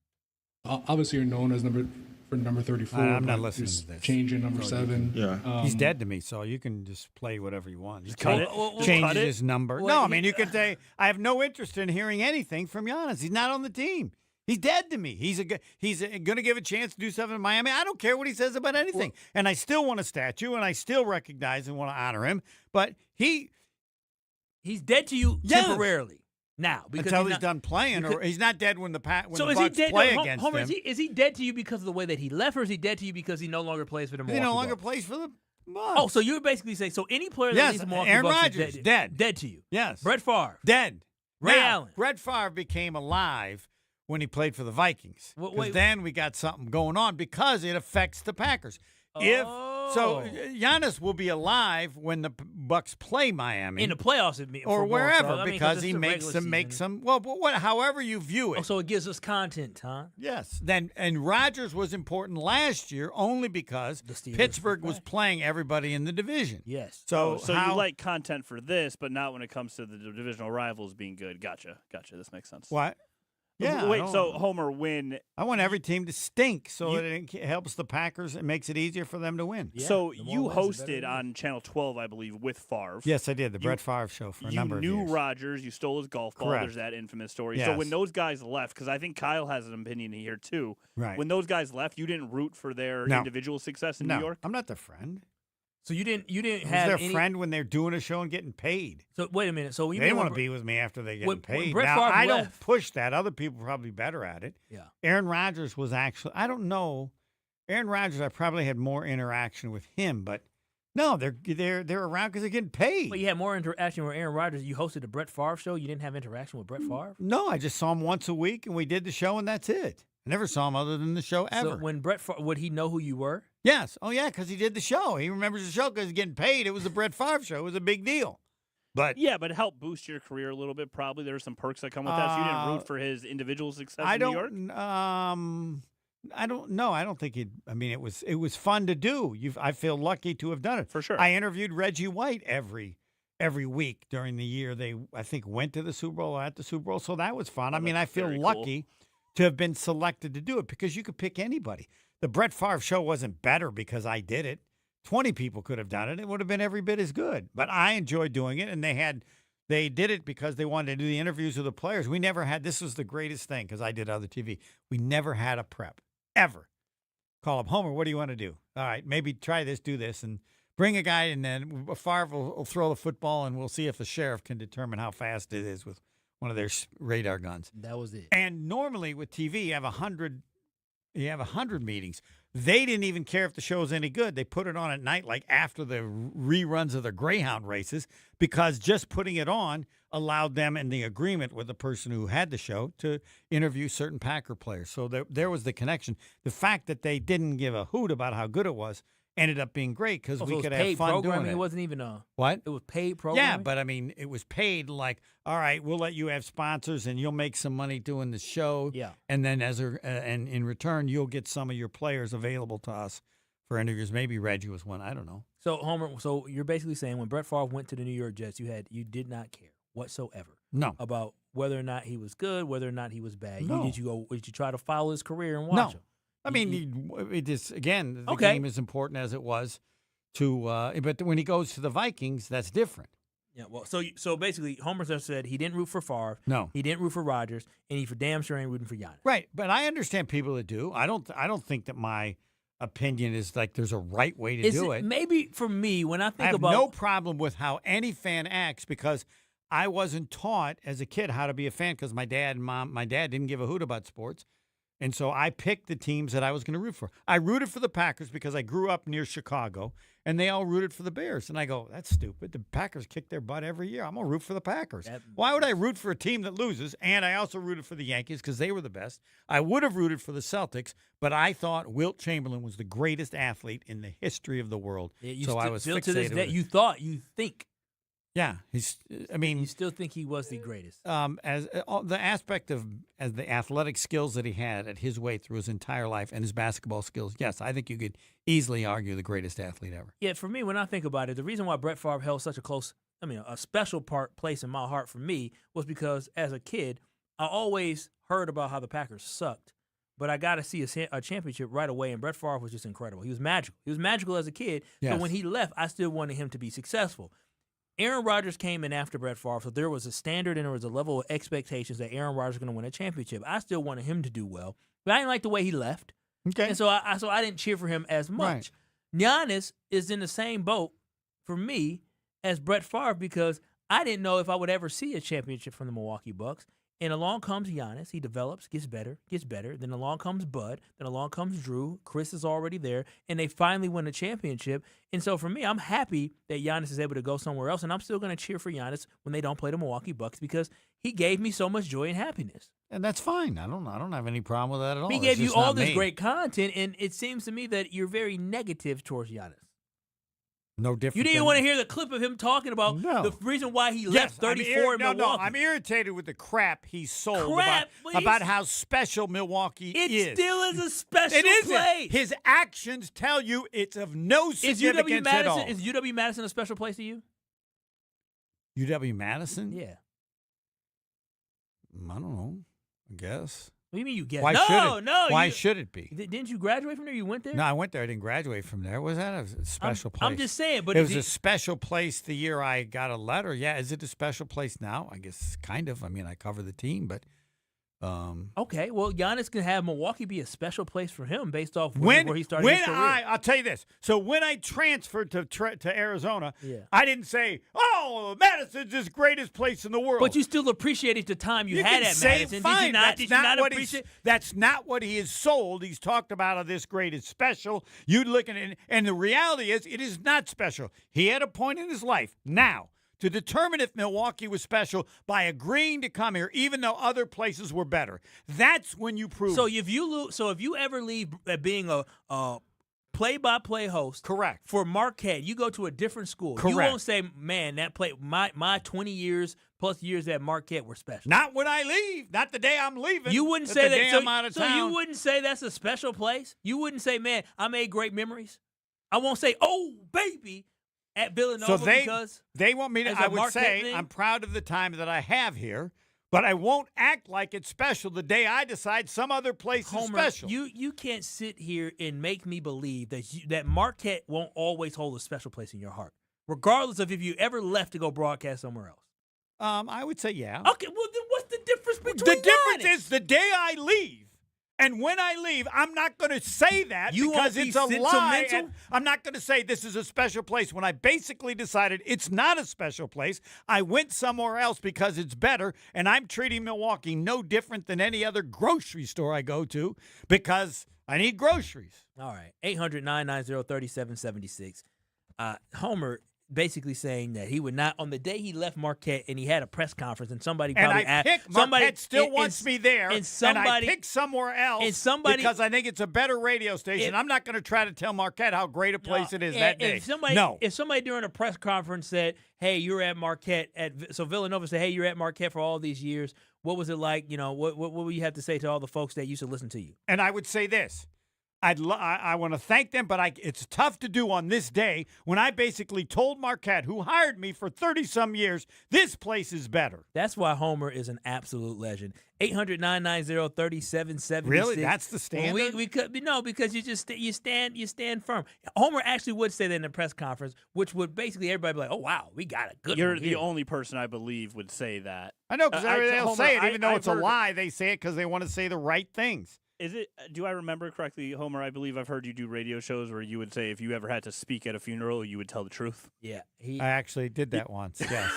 Obviously, you're known as number 34. I'm not but listening just to this. Changing number 7. Yeah. He's dead to me, so you can just play whatever you want. You cut can't it? change Cut it? his number. Well, No, I mean, you could say, I have no interest in hearing anything from Giannis. He's not on the team. He's dead to me. He's going to give a chance to do something in Miami. I don't care what he says about anything. And I still want a statue, and I still recognize and want to honor him. But he's dead to you temporarily now until he's done playing, or he's not dead when the Bucks dead, play against Homer, him. is he dead to you because of the way that he left, or is he dead to you because he no longer plays for the He Milwaukee no longer Bucks? plays for the Bucks. Oh, so you're basically saying any player that leaves the Milwaukee Aaron Bucks Rodgers, is dead. Dead to you. Yes. Brett Favre. Dead. Ray Now, Allen. Brett Favre became alive when he played for the Vikings. Wait. Because then we got something going on because it affects the Packers. So Giannis will be alive when the Bucks play Miami In the playoffs, or wherever, because he makes them them make some. Well, but however you view it. Oh, so it gives us content, huh? Yes. And Rodgers was important last year only because Pittsburgh was playing everybody in the division. Yes. So you like content for this, but not when it comes to the divisional rivals being good. Gotcha. This makes sense. What? Yeah. Wait, so Homer, when I want every team to stink so that it helps the Packers and makes it easier for them to win. Yeah, so you hosted on Channel 12, I believe, with Favre. Yes, I did. The Brett Favre show for a number of years. You knew Rodgers. You stole his golf ball. Correct. There's that infamous story. Yes. So when those guys left, because I think Kyle has an opinion here too. Right. When those guys left, you didn't root for their individual success in New York? I'm not their friend. So you didn't have their friend when they're doing a show and getting paid. So wait a minute. So they didn't want to be with me after they get paid. Brett Now Favre I left, don't push that. Other people are probably better at it. Yeah. Aaron Rodgers was actually. I don't know. Aaron Rodgers, I probably had more interaction with him, but no, they're around because they're getting paid. But you had more interaction with Aaron Rodgers. You hosted the Brett Favre show. You didn't have interaction with Brett Favre. No, I just saw him once a week, and we did the show, and that's it. I never saw him other than the show ever. So when Brett Favre, would he know who you were? Yes. Oh, yeah, because he did the show. He remembers the show because he's getting paid. It was the Brett Favre show. It was a big deal. But it helped boost your career a little bit. Probably there were some perks that come with that. So you didn't root for his individual success in New York? I don't know. I don't think it. I mean, it was fun to do. I feel lucky to have done it. For sure. I interviewed Reggie White every week during the year. They, I think, went to the Super Bowl or at the Super Bowl. So that was fun. I mean, I feel lucky to have been selected to do it because you could pick anybody. The Brett Favre show wasn't better because I did it. 20 people could have done it. It would have been every bit as good. But I enjoyed doing it, and they did it because they wanted to do the interviews with the players. We never had, this was the greatest thing because I did other TV. We never had a prep, ever. Call up, Homer, what do you want to do? All right, maybe try this, do this, and bring a guy, and then Favre will throw the football, and we'll see if the sheriff can determine how fast it is with one of their radar guns. That was it. And normally with TV, you have 100 meetings. They didn't even care if the show was any good. They put it on at night, like after the reruns of the Greyhound races, because just putting it on allowed them, in the agreement with the person who had the show, to interview certain Packer players. So there was the connection. The fact that they didn't give a hoot about how good it was ended up being great because we could have fun doing it. It wasn't even a what? It was paid programming. Yeah, but I mean, it was paid. Like, all right, we'll let you have sponsors, and you'll make some money doing the show. Yeah, and then and in return, you'll get some of your players available to us for interviews. Maybe Reggie was one. I don't know. So Homer, so you're basically saying when Brett Favre went to the New York Jets, you did not care whatsoever. No. About whether or not he was good, whether or not he was bad. No. Did you try to follow his career and watch him? I mean, it is, again, the game is important as it was to, but when he goes to the Vikings, that's different. Yeah, well, so basically, Homer just said he didn't root for Favre. No. He didn't root for Rodgers, and he for damn sure ain't rooting for Giannis. Right, but I understand people that do. I don't think that my opinion is like there's a right way to do it. Maybe for me, when I think I have about no problem with how any fan acts because I wasn't taught as a kid how to be a fan because my dad didn't give a hoot about sports. And so I picked the teams that I was going to root for. I rooted for the Packers because I grew up near Chicago, and they all rooted for the Bears. And I go, that's stupid. The Packers kick their butt every year. I'm going to root for the Packers. Why would I root for a team that loses? And I also rooted for the Yankees because they were the best. I would have rooted for the Celtics, but I thought Wilt Chamberlain was the greatest athlete in the history of the world. So I was fixated to this day, with it. you think. Yeah, you still think he was the greatest. As the aspect of as the athletic skills that he had at his way through his entire life and his basketball skills, yes, I think you could easily argue the greatest athlete ever. Yeah, for me, when I think about it, the reason why Brett Favre held such a special place in my heart for me was because as a kid, I always heard about how the Packers sucked, but I got to see a championship right away, and Brett Favre was just incredible. He was magical. He was magical as a kid, Yes. So when he left, I still wanted him to be successful. Aaron Rodgers came in after Brett Favre, so there was a standard and there was a level of expectations that Aaron Rodgers was going to win a championship. I still wanted him to do well, but I didn't like the way he left. Okay. And so I didn't cheer for him as much. Right. Giannis is in the same boat for me as Brett Favre because I didn't know if I would ever see a championship from the Milwaukee Bucks. And along comes Giannis. He develops, gets better. Then along comes Bud. Then along comes Drew. Chris is already there. And they finally win a championship. And so for me, I'm happy that Giannis is able to go somewhere else. And I'm still going to cheer for Giannis when they don't play the Milwaukee Bucks because he gave me so much joy and happiness. And that's fine. I don't have any problem with that at all. He gave you all this great content, and it seems to me that you're very negative towards Giannis. No different. You didn't even want to hear the clip of him talking about the reason why he left 34 in Milwaukee. No, I'm irritated with the crap he sold about how special Milwaukee is. It still is a special place. His actions tell you it's of no significance at all. Is UW-Madison a special place to you? UW-Madison? Yeah. I don't know. I guess. What do you mean you guess? Why should it be? Didn't you graduate from there? You went there? No, I went there. I didn't graduate from there. Was that a special place? I'm just saying. But it was a special place the year I got a letter. Yeah, is it a special place now? I guess kind of. I mean, I cover the team, but. Okay, well, Giannis can have Milwaukee be a special place for him based off where he started his career. I'll tell you this. So when I transferred to Arizona, I didn't say, "Oh, Madison's the greatest place in the world." But you still appreciated the time you had at Madison. Fine. Did you not appreciate? That's not what he has sold. He's talked about this great is special. You looking at, and the reality is, it is not special. He had a point in his life now to determine if Milwaukee was special by agreeing to come here, even though other places were better. That's when you prove. So if you ever leave being a play-by-play host, correct, for Marquette, you go to a different school. Correct. You won't say, "Man, that my 20 years plus years at Marquette were special." Not when I leave. Not the day I'm leaving. You wouldn't say that. I'm out of town. So you wouldn't say that's a special place. You wouldn't say, "Man, I made great memories." I won't say, "Oh, baby." At Villanova, so because they want me to. I would say thing? I'm proud of the time that I have here, but I won't act like it's special the day I decide some other place Homer, is special. You can't sit here and make me believe that Marquette won't always hold a special place in your heart, regardless of if you ever left to go broadcast somewhere else. I would say yeah. Okay, well then what's the difference between the difference is the day I leave. And when I leave, I'm not going to say that because it's a lie. And I'm not going to say this is a special place when I basically decided it's not a special place. I went somewhere else because it's better, and I'm treating Milwaukee no different than any other grocery store I go to because I need groceries. All right, 800-990-3776. Homer basically saying that he would not, on the day he left Marquette and he had a press conference and somebody probably asked. Marquette still wants me there, and I picked somewhere else because I think it's a better radio station. I'm not going to try to tell Marquette how great a place it is that day. If somebody during a press conference said, "Hey, you're at Marquette," so Villanova said, "Hey, you're at Marquette for all these years. What was it like? You know, what would you have to say to all the folks that used to listen to you?" And I would say this. I want to thank them, but it's tough to do on this day when I basically told Marquette, who hired me for 30-some years, this place is better. That's why Homer is an absolute legend. 800-990-3776. Really? That's the standard? We could because you stand firm. Homer actually would say that in a press conference, which would basically everybody be like, "Oh wow, we got a good." You're one the here. only person I believe would say that. I know because they'll say it, even though it's a lie. They say it because they want to say the right things. Is it? Do I remember correctly, Homer? I believe I've heard you do radio shows where you would say if you ever had to speak at a funeral, you would tell the truth. Yeah, I actually did that once. Yes.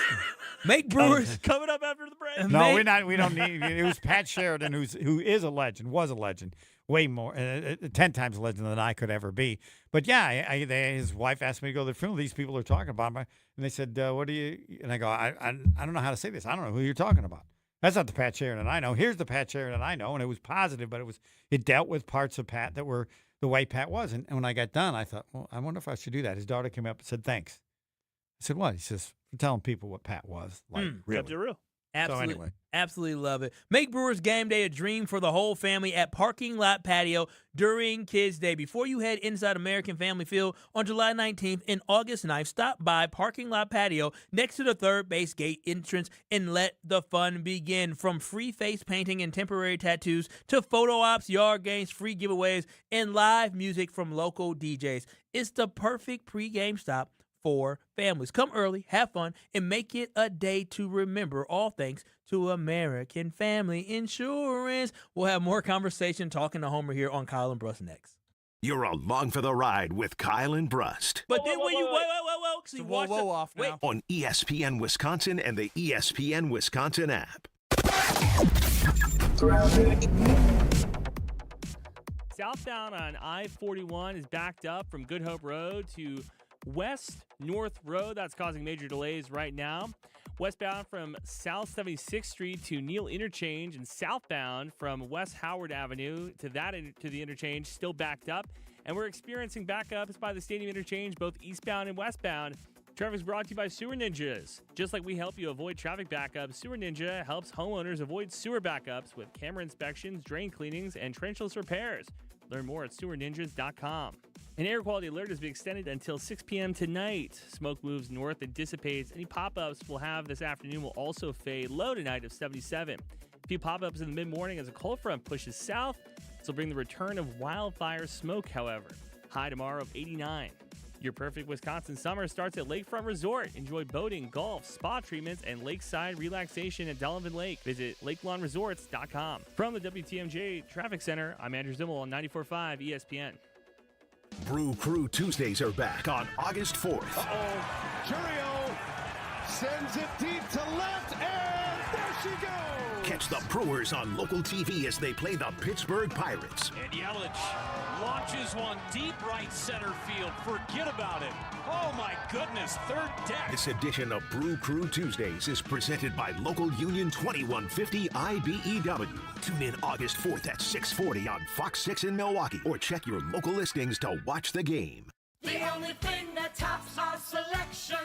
Make Brewers coming up after the break. No, we're not. We don't need. It was Pat Sheridan, who is a legend, was a legend, way more, 10 times a legend than I could ever be. But yeah, his wife asked me to go to the funeral. These people are talking about me, and they said, "What do you?" And I go, "I don't know how to say this. I don't know who you're talking about. That's not the Pat Sheridan I know. Here's the Pat Sheridan I know." And it was positive, but it dealt with parts of Pat that were the way Pat was. And when I got done, I thought, well, I wonder if I should do that. His daughter came up and said, "Thanks." I said, "What?" He says, "For telling people what Pat was like." Really? Kept it real. Absolutely, So anyway. absolutely love it. Make Brewers game day a dream for the whole family at Parking Lot Patio during Kids Day. Before you head inside American Family Field on July 19th and August 9th, stop by Parking Lot Patio next to the third base gate entrance and let the fun begin. From free face painting and temporary tattoos to photo ops, yard games, free giveaways, and live music from local DJs. It's the perfect pregame stop for families. Come early, have fun, and make it a day to remember, all thanks to American Family Insurance. We'll have more conversation talking to Homer here on Kyle and Brust next. You're along for the ride with Kyle and Brust. But then when you So whoa off now. On ESPN Wisconsin and the ESPN Wisconsin app. Southbound on I-41 is backed up from Good Hope Road to West North Road. That's causing major delays right now. Westbound from South 76th Street to Neal Interchange, and southbound from West Howard Avenue to the interchange still backed up. And we're experiencing backups by the Stadium Interchange, both eastbound and westbound. Traffic is brought to you by Sewer Ninjas. Just like we help you avoid traffic backups, Sewer Ninja helps homeowners avoid sewer backups with camera inspections, drain cleanings, and trenchless repairs. Learn more at sewerninjas.com. An air quality alert is being extended until 6 p.m. tonight. Smoke moves north and dissipates. Any pop-ups we'll have this afternoon will also fade. Low tonight of 77. A few pop-ups in the mid-morning as a cold front pushes south. This will bring the return of wildfire smoke, however. High tomorrow of 89. Your perfect Wisconsin summer starts at Lakefront Resort. Enjoy boating, golf, spa treatments, and lakeside relaxation at Delavan Lake. Visit lakelawnresorts.com. From the WTMJ Traffic Center, I'm Andrew Zimmel on 94.5 ESPN. Brew Crew Tuesdays are back on August 4th. Churio sends it deep to left, and there she goes. Catch the Brewers on local TV as they play the Pittsburgh Pirates. And Yelich launches one deep right center field. Forget about it. Oh, my goodness. Third deck. This edition of Brew Crew Tuesdays is presented by Local Union 2150 IBEW. Tune in August 4th at 6:40 on Fox 6 in Milwaukee, or check your local listings to watch the game. The only thing that tops our selection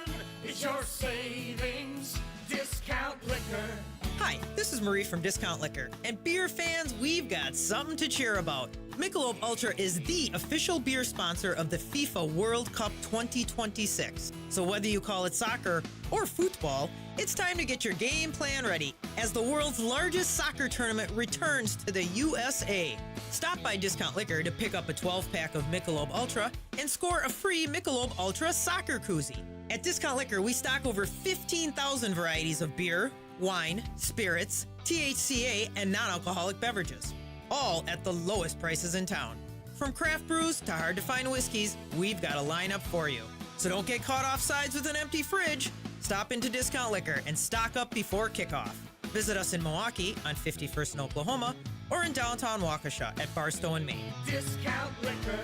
is your savings discount liquor. Hi, this is Marie from Discount Liquor, and beer fans, we've got something to cheer about. Michelob Ultra is the official beer sponsor of the FIFA World Cup 2026. So whether you call it soccer or football, it's time to get your game plan ready as the world's largest soccer tournament returns to the USA. Stop by Discount Liquor to pick up a 12-pack of Michelob Ultra and score a free Michelob Ultra soccer koozie. At Discount Liquor, we stock over 15,000 varieties of beer, wine, spirits, THCA, and non-alcoholic beverages, all at the lowest prices in town. From craft brews to hard-to-find whiskeys, we've got a lineup for you. So don't get caught off sides with an empty fridge. Stop into Discount Liquor and stock up before kickoff. Visit us in Milwaukee on 51st in Oklahoma or in downtown Waukesha at Barstow and Maine. Discount liquor.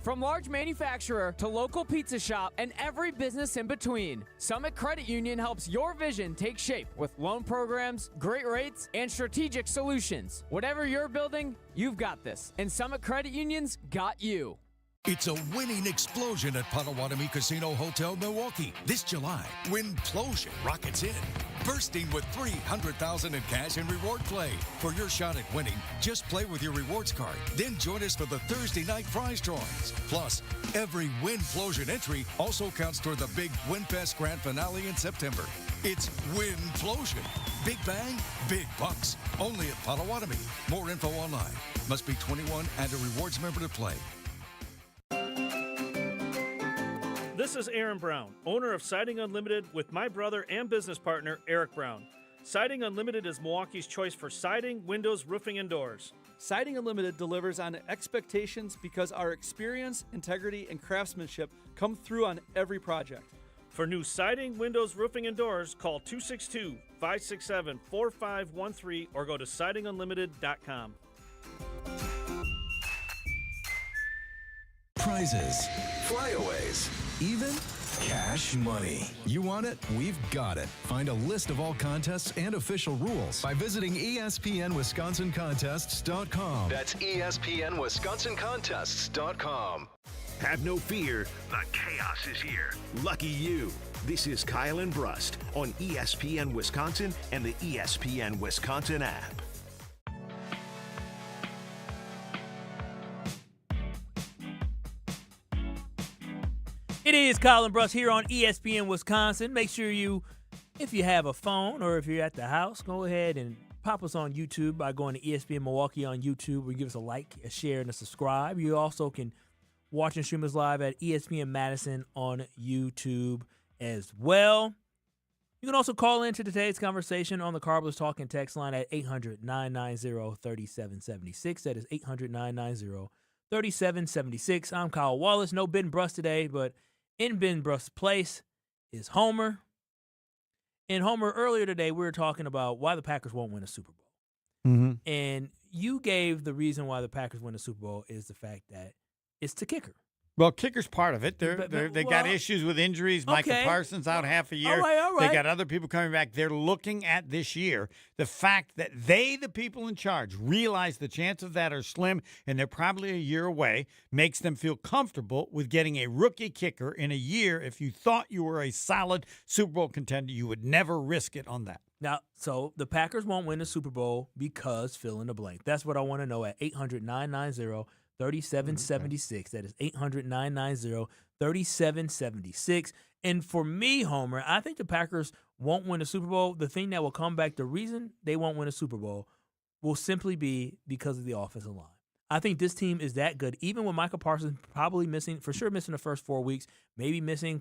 From large manufacturer to local pizza shop and every business in between, Summit Credit Union helps your vision take shape with loan programs, great rates, and strategic solutions. Whatever you're building, you've got this. And Summit Credit Union's got you. It's a winning explosion at Potawatomi Casino Hotel, Milwaukee. This July, Winplosion rockets in, bursting with $300,000 in cash and reward play. For your shot at winning, just play with your rewards card. Then join us for the Thursday night prize drawings. Plus, every Winplosion entry also counts toward the big WinFest Grand Finale in September. It's Winplosion. Big bang, big bucks. Only at Potawatomi. More info online. Must be 21 and a rewards member to play. This is Aaron Brown, owner of Siding Unlimited, with my brother and business partner, Eric Brown. Siding Unlimited is Milwaukee's choice for siding, windows, roofing, and doors. Siding Unlimited delivers on expectations because our experience, integrity, and craftsmanship come through on every project. For new siding, windows, roofing, and doors, call 262-567-4513 or go to sidingunlimited.com. Prizes, flyaways, even cash money. You want it? We've got it. Find a list of all contests and official rules by visiting ESPNWisconsinContests.com. That's ESPNWisconsinContests.com. Have no fear, the chaos is here. Lucky you. This is Kyle and Brust on ESPN Wisconsin and the ESPN Wisconsin app. It is Kyle and Brust here on ESPN Wisconsin. Make sure if you have a phone or if you're at the house, go ahead and pop us on YouTube by going to ESPN Milwaukee on YouTube, or give us a like, a share, and a subscribe. You also can watch and stream us live at ESPN Madison on YouTube as well. You can also call into today's conversation on the Carblers Talking text line at 800-990-3776. That is 800-990-3776. I'm Kyle Wallace. No Ben Brust today, but in Ben Brust's place is Homer. And Homer, earlier today, we were talking about why the Packers won't win a Super Bowl. Mm-hmm. And you gave the reason why the Packers win a Super Bowl is the fact that it's the kicker. Well, kicker's part of it. They got issues with injuries. Micah Parsons out half a year. All right. They got other people coming back. They're looking at this year. The fact that they, the people in charge, realize the chances of that are slim and they're probably a year away makes them feel comfortable with getting a rookie kicker in a year. If you thought you were a solid Super Bowl contender, you would never risk it on that. Now, so the Packers won't win the Super Bowl because fill in the blank. That's what I want to know at 800-990-3776. That is 800-990-3776. And for me, Homer, I think the Packers won't win a Super Bowl. The thing that will come back, the reason they won't win a Super Bowl will simply be because of the offensive line. I think this team is that good, even with Michael Parsons probably missing the first 4 weeks, maybe missing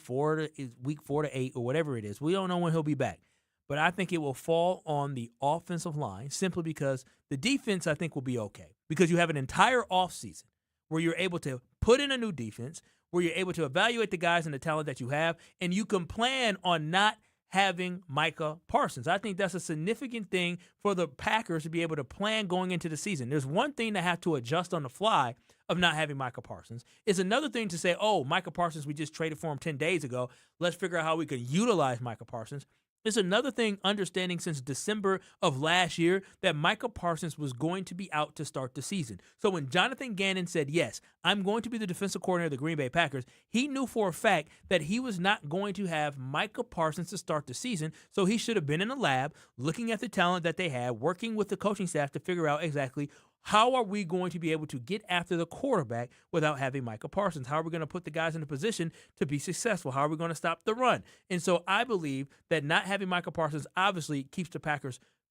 week 4 to 8 or whatever it is. We don't know when he'll be back. But I think it will fall on the offensive line simply because the defense, I think, will be okay. Because you have an entire offseason where you're able to put in a new defense, where you're able to evaluate the guys and the talent that you have, and you can plan on not having Micah Parsons. I think that's a significant thing for the Packers to be able to plan going into the season. There's one thing to have to adjust on the fly of not having Micah Parsons. It's another thing to say, oh, Micah Parsons, we just traded for him 10 days ago. Let's figure out how we can utilize Micah Parsons. It's another thing understanding since December of last year that Micah Parsons was going to be out to start the season. So when Jonathan Gannon said, yes, I'm going to be the defensive coordinator of the Green Bay Packers, he knew for a fact that he was not going to have Micah Parsons to start the season. So he should have been in the lab looking at the talent that they had, working with the coaching staff to figure out exactly how are we going to be able to get after the quarterback without having Micah Parsons? How are we going to put the guys in a position to be successful? How are we going to stop the run? And so I believe that not having Micah Parsons obviously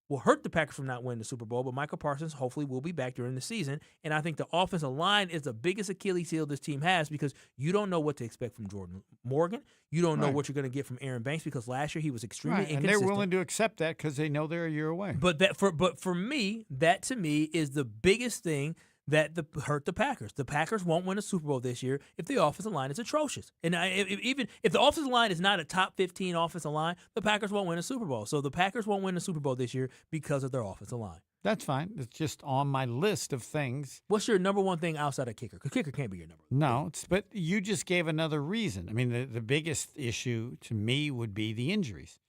will hurt the Packers from not winning the Super Bowl, but Micah Parsons hopefully will be back during the season. And I think the offensive line is the biggest Achilles heel this team has because you don't know what to expect from Jordan Morgan. You don't know what you're going to get from Aaron Banks because last year he was extremely inconsistent. And they're willing to accept that because they know they're a year away. But for me, that to me is the biggest thing that hurt the Packers. The Packers won't win a Super Bowl this year if the offensive line is atrocious. And even if the offensive line is not a top 15 offensive line, the Packers won't win a Super Bowl. So the Packers won't win a Super Bowl this year because of their offensive line. That's fine. It's just on my list of things. What's your number one thing outside of kicker? Because kicker can't be your number one. No, but you just gave another reason. I mean, the biggest issue to me would be the injuries.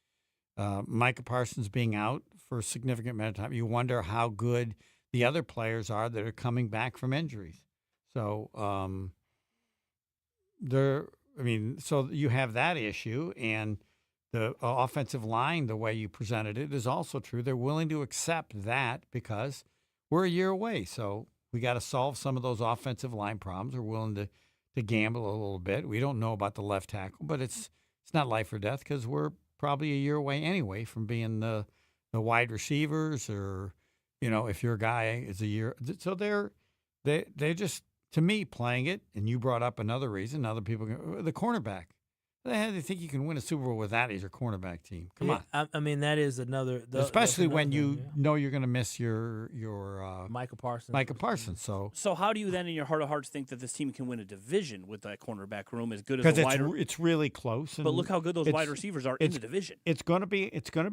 Micah Parsons being out for a significant amount of time. You wonder how good the other players are that are coming back from injuries. So so you have that issue, and the offensive line, the way you presented it, is also true. They're willing to accept that because we're a year away. So we got to solve some of those offensive line problems. We're willing to gamble a little bit. We don't know about the left tackle, but it's not life or death because we're probably a year away anyway from being the wide receivers or, if your guy is a year. So they're just, to me, playing it, and you brought up another reason, other people, the cornerback. They think you can win a Super Bowl with that as your cornerback team. Come on. I mean, that is another. Especially when you know you're going to miss your Michael Parsons. Michael Parsons. So how do you then, in your heart of hearts, think that this team can win a division with that cornerback room as good as the wide? Because it's really close. But look how good those wide receivers are in the division. It's going to be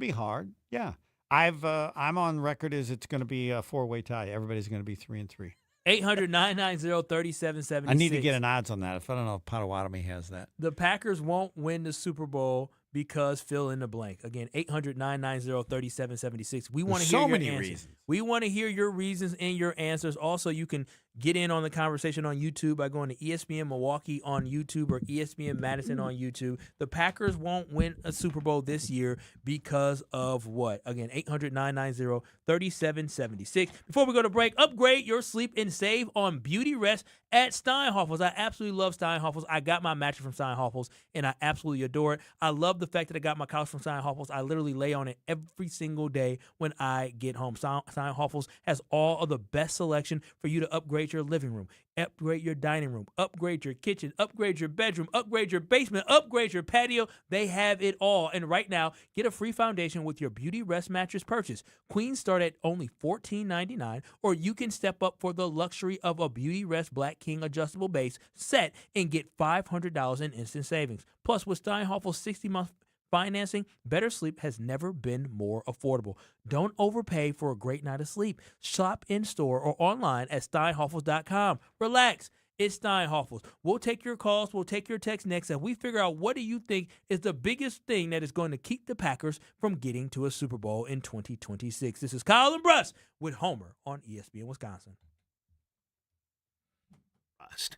hard. Yeah, I'm on record as it's going to be a 4-way tie. Everybody's going to be 3-3. 800-990-3776. I need to get an odds on that. If I don't know if Potawatomi has that. The Packers won't win the Super Bowl because fill in the blank. Again, 800-990-3776. We want to hear your answers. Reasons. We want to hear your reasons and your answers. Also, you can get in on the conversation on YouTube by going to ESPN Milwaukee on YouTube or ESPN Madison on YouTube. The Packers won't win a Super Bowl this year because of what? Again, 800-990-3776. Before we go to break, upgrade your sleep and save on beauty rest at Steinhoffels. I absolutely love Steinhoffels. I got my mattress from Steinhoffels, and I absolutely adore it. I love the fact that I got my couch from Steinhoffels. I literally lay on it every single day when I get home. Steinhoffels has all of the best selection for you to upgrade your living room, upgrade your dining room, upgrade your kitchen, upgrade your bedroom, upgrade your basement, upgrade your patio. They have it all. And right now, get a free foundation with your Beauty Rest mattress purchase. Queens start at only $14.99, or you can step up for the luxury of a Beauty Rest Black King adjustable base set and get $500 in instant savings. Plus, with Steinhoffel's 60-month financing, better sleep has never been more affordable. Don't overpay for a great night of sleep. Shop in-store or online at steinhoffels.com. Relax. It's Steinhoffels. We'll take your calls. We'll take your texts next, and we figure out what do you think is the biggest thing that is going to keep the Packers from getting to a Super Bowl in 2026. This is Kyle and Brust with Homer on ESPN Wisconsin.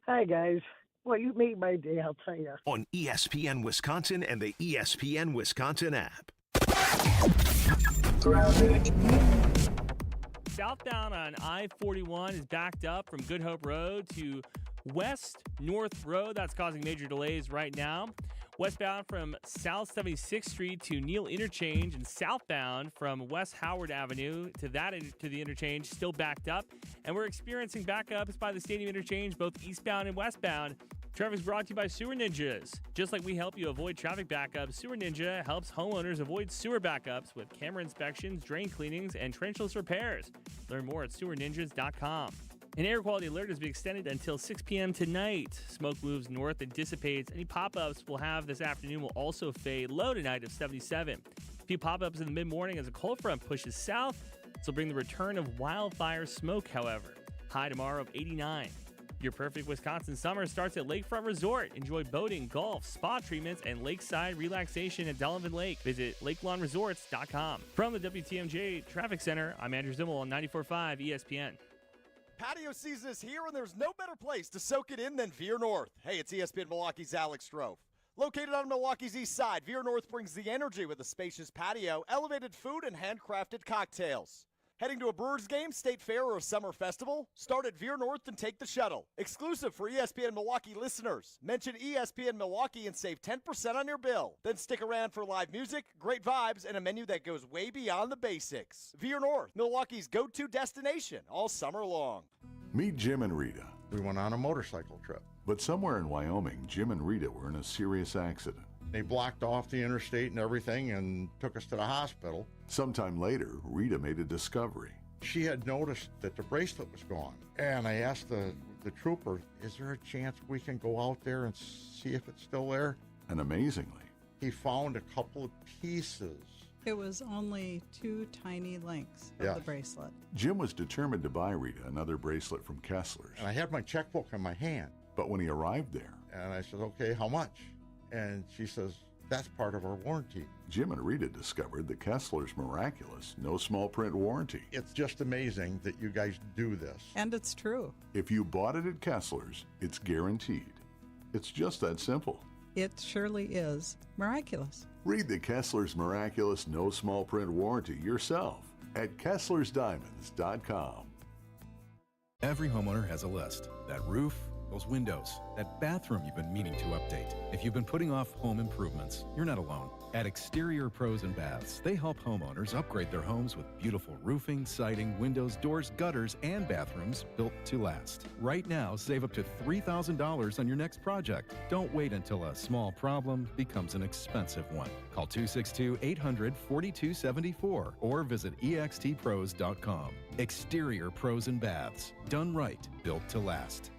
Hi, guys. Well, you made my day, I'll tell you. On ESPN Wisconsin and the ESPN Wisconsin app. Southbound on I-41 is backed up from Good Hope Road to West North Road. That's causing major delays right now. Westbound from South 76th Street to Neal Interchange, and southbound from West Howard Avenue to the interchange still backed up. And we're experiencing backups by the Stadium Interchange, both eastbound and westbound. Traffic is brought to you by Sewer Ninjas. Just like we help you avoid traffic backups, Sewer Ninja helps homeowners avoid sewer backups with camera inspections, drain cleanings, and trenchless repairs. Learn more at sewerninjas.com. An air quality alert is being extended until 6 p.m. tonight. Smoke moves north and dissipates. Any pop-ups we'll have this afternoon will also fade. Low tonight of 77. A few pop-ups in the mid-morning as a cold front pushes south. This will bring the return of wildfire smoke, however. High tomorrow of 89. Your perfect Wisconsin summer starts at Lakefront Resort. Enjoy boating, golf, spa treatments, and lakeside relaxation at Delavan Lake. Visit lakelawresorts.com. From the WTMJ Traffic Center, I'm Andrew Zimmel on 94.5 ESPN. Patio season is here, and there's no better place to soak it in than Veer North. Hey, it's ESPN Milwaukee's Alex Strofe. Located on Milwaukee's east side, Veer North brings the energy with a spacious patio, elevated food, and handcrafted cocktails. Heading to a Brewers game, state fair, or a summer festival? Start at Veer North and take the shuttle. Exclusive for ESPN Milwaukee listeners. Mention ESPN Milwaukee and save 10% on your bill. Then stick around for live music, great vibes, and a menu that goes way beyond the basics. Veer North, Milwaukee's go-to destination all summer long. Meet Jim and Rita. We went on a motorcycle trip. But somewhere in Wyoming, Jim and Rita were in a serious accident. They blocked off the interstate and everything and took us to the hospital. Sometime later, Rita made a discovery. She had noticed that the bracelet was gone. And I asked the trooper, is there a chance we can go out there and see if it's still there? And amazingly, he found a couple of pieces. It was only 2 tiny links of the bracelet. Jim was determined to buy Rita another bracelet from Kessler's. And I had my checkbook in my hand. But when he arrived there, and I said, okay, how much? And she says, that's part of our warranty. Jim and Rita discovered the Kessler's miraculous, no small print warranty. It's just amazing that you guys do this. And it's true. If you bought it at Kessler's, it's guaranteed. It's just that simple. It surely is miraculous. Read the Kessler's miraculous, no small print warranty yourself at Kessler'sDiamonds.com. Every homeowner has a list. That roof, those windows, that bathroom you've been meaning to update. If you've been putting off home improvements, you're not alone. At Exterior Pros and Baths, they help homeowners upgrade their homes with beautiful roofing, siding, windows, doors, gutters, and bathrooms built to last. Right now, save up to $3,000 on your next project. Don't wait until a small problem becomes an expensive one. Call 262-800-4274 or visit extpros.com. Exterior Pros and Baths. Done right, built to last.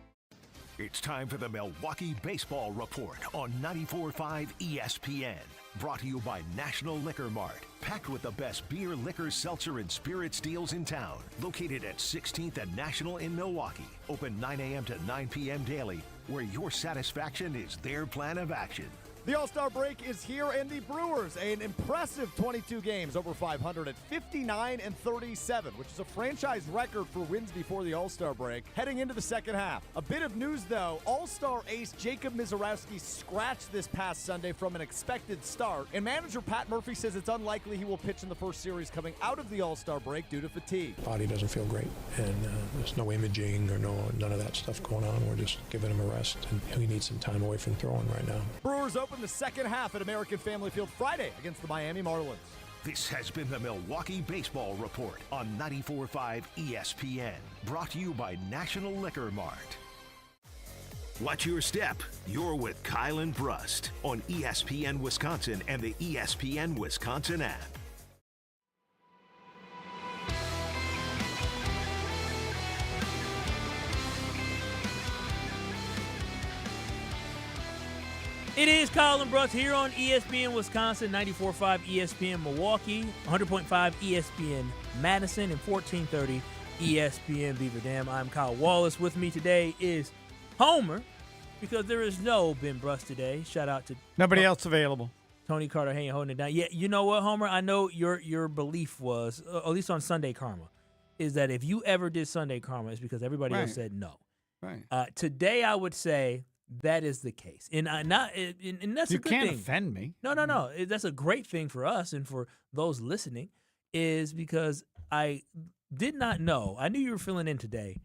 It's time for the Milwaukee Baseball Report on 94.5 ESPN. Brought to you by National Liquor Mart. Packed with the best beer, liquor, seltzer, and spirits deals in town. Located at 16th and National in Milwaukee. Open 9 a.m. to 9 p.m. daily, where your satisfaction is their plan of action. The All-Star break is here, and the Brewers, an impressive 22 games, over 500 at 59-37, which is a franchise record for wins before the All-Star break, heading into the second half. A bit of news, though. All-Star ace Jacob Misiorowski scratched this past Sunday from an expected start, and manager Pat Murphy says it's unlikely he will pitch in the first series coming out of the All-Star break due to fatigue. Body doesn't feel great, and there's no imaging or none of that stuff going on. We're just giving him a rest, and he needs some time away from throwing right now. Brewers open the second half at American Family Field Friday against the Miami Marlins. This has been the Milwaukee Baseball Report on 94.5 ESPN. Brought to you by National Liquor Mart. Watch your step. You're with Kyle and Brust on ESPN Wisconsin and the ESPN Wisconsin app. It is Kyle and Brust here on ESPN Wisconsin, 94.5 ESPN Milwaukee, 100.5 ESPN Madison, and 1430 ESPN Beaver Dam. I'm Kyle Wallace. With me today is Homer, because there is no Ben Brust today. Shout out to nobody else available. Tony Carter holding it down. Yeah, you know what, Homer? I know your belief was, at least on Sunday Karma, is that if you ever did Sunday Karma, it's because everybody else said no. Right. Today, I would say that is the case, and that's a good thing. You can't offend me. No. That's a great thing for us and for those listening, is because I did not know. I knew you were filling in today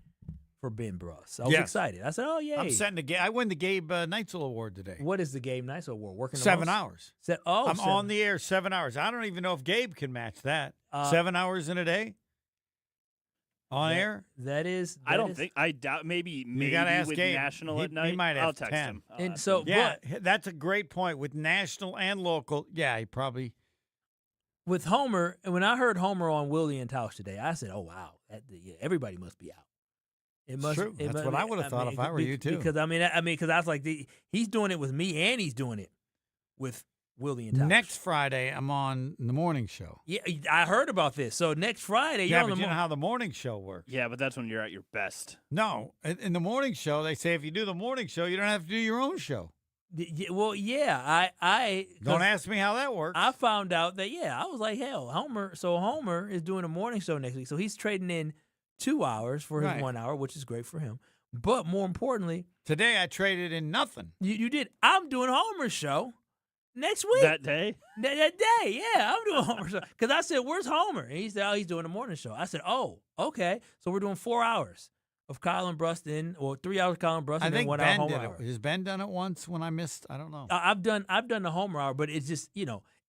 for Ben Brust. I was excited. I said, "Oh yeah, I'm setting I win the Gabe Neitzel Award today. What is the Gabe Neitzel Award? Working 7 hours. I'm 7 on the air 7 hours. I don't even know if Gabe can match that. 7 hours in a day. On air? I don't think. I doubt. Maybe you gotta ask with Gabe. National at night. He might have I'll text 10. him. And so, that's a great point with national and local. Yeah, he probably. With Homer, and when I heard Homer on Willie and Tausch today, I said, "Oh wow, everybody must be out." It must. True. That's what I would have thought if I were you too. Because I was like, he's doing it with me, and he's doing it with Willie and Tausch. Next Friday, I'm on the morning show. Yeah, I heard about this. So next Friday, you're on but you know how the morning show works. Yeah, but that's when you're at your best. No, in the morning show, they say if you do the morning show, you don't have to do your own show. Well, yeah, I don't ask me how that works. I found out that I was like, hell, Homer is doing a morning show next week, so he's trading in 2 hours for his 1 hour, which is great for him. But more importantly, today I traded in nothing. You did. I'm doing Homer's show next week. That day? That day, yeah. I'm doing Homer's show. Because I said, where's Homer? And he said, oh, he's doing a morning show. I said, oh, okay. So we're doing 4 hours of Kyle and Brust or 3 hours of Kyle and Brust and then 1 hour Homer hour. Has Ben done it once when I missed? I don't know. I've done the Homer hour, but it's just,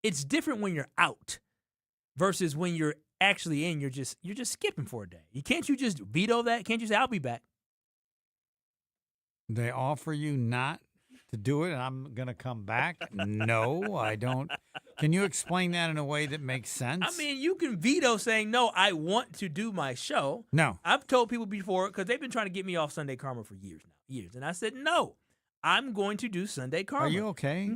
it's different when you're out versus when you're actually in. You're just skipping for a day. Can't you just veto that? Can't you say, I'll be back? They offer you not to do it, and I'm going to come back? No, I don't. Can you explain that in a way that makes sense? I mean, you can veto saying, no, I want to do my show. No. I've told people before, because they've been trying to get me off Sunday Karma for years. And I said, no, I'm going to do Sunday Karma. Are you okay?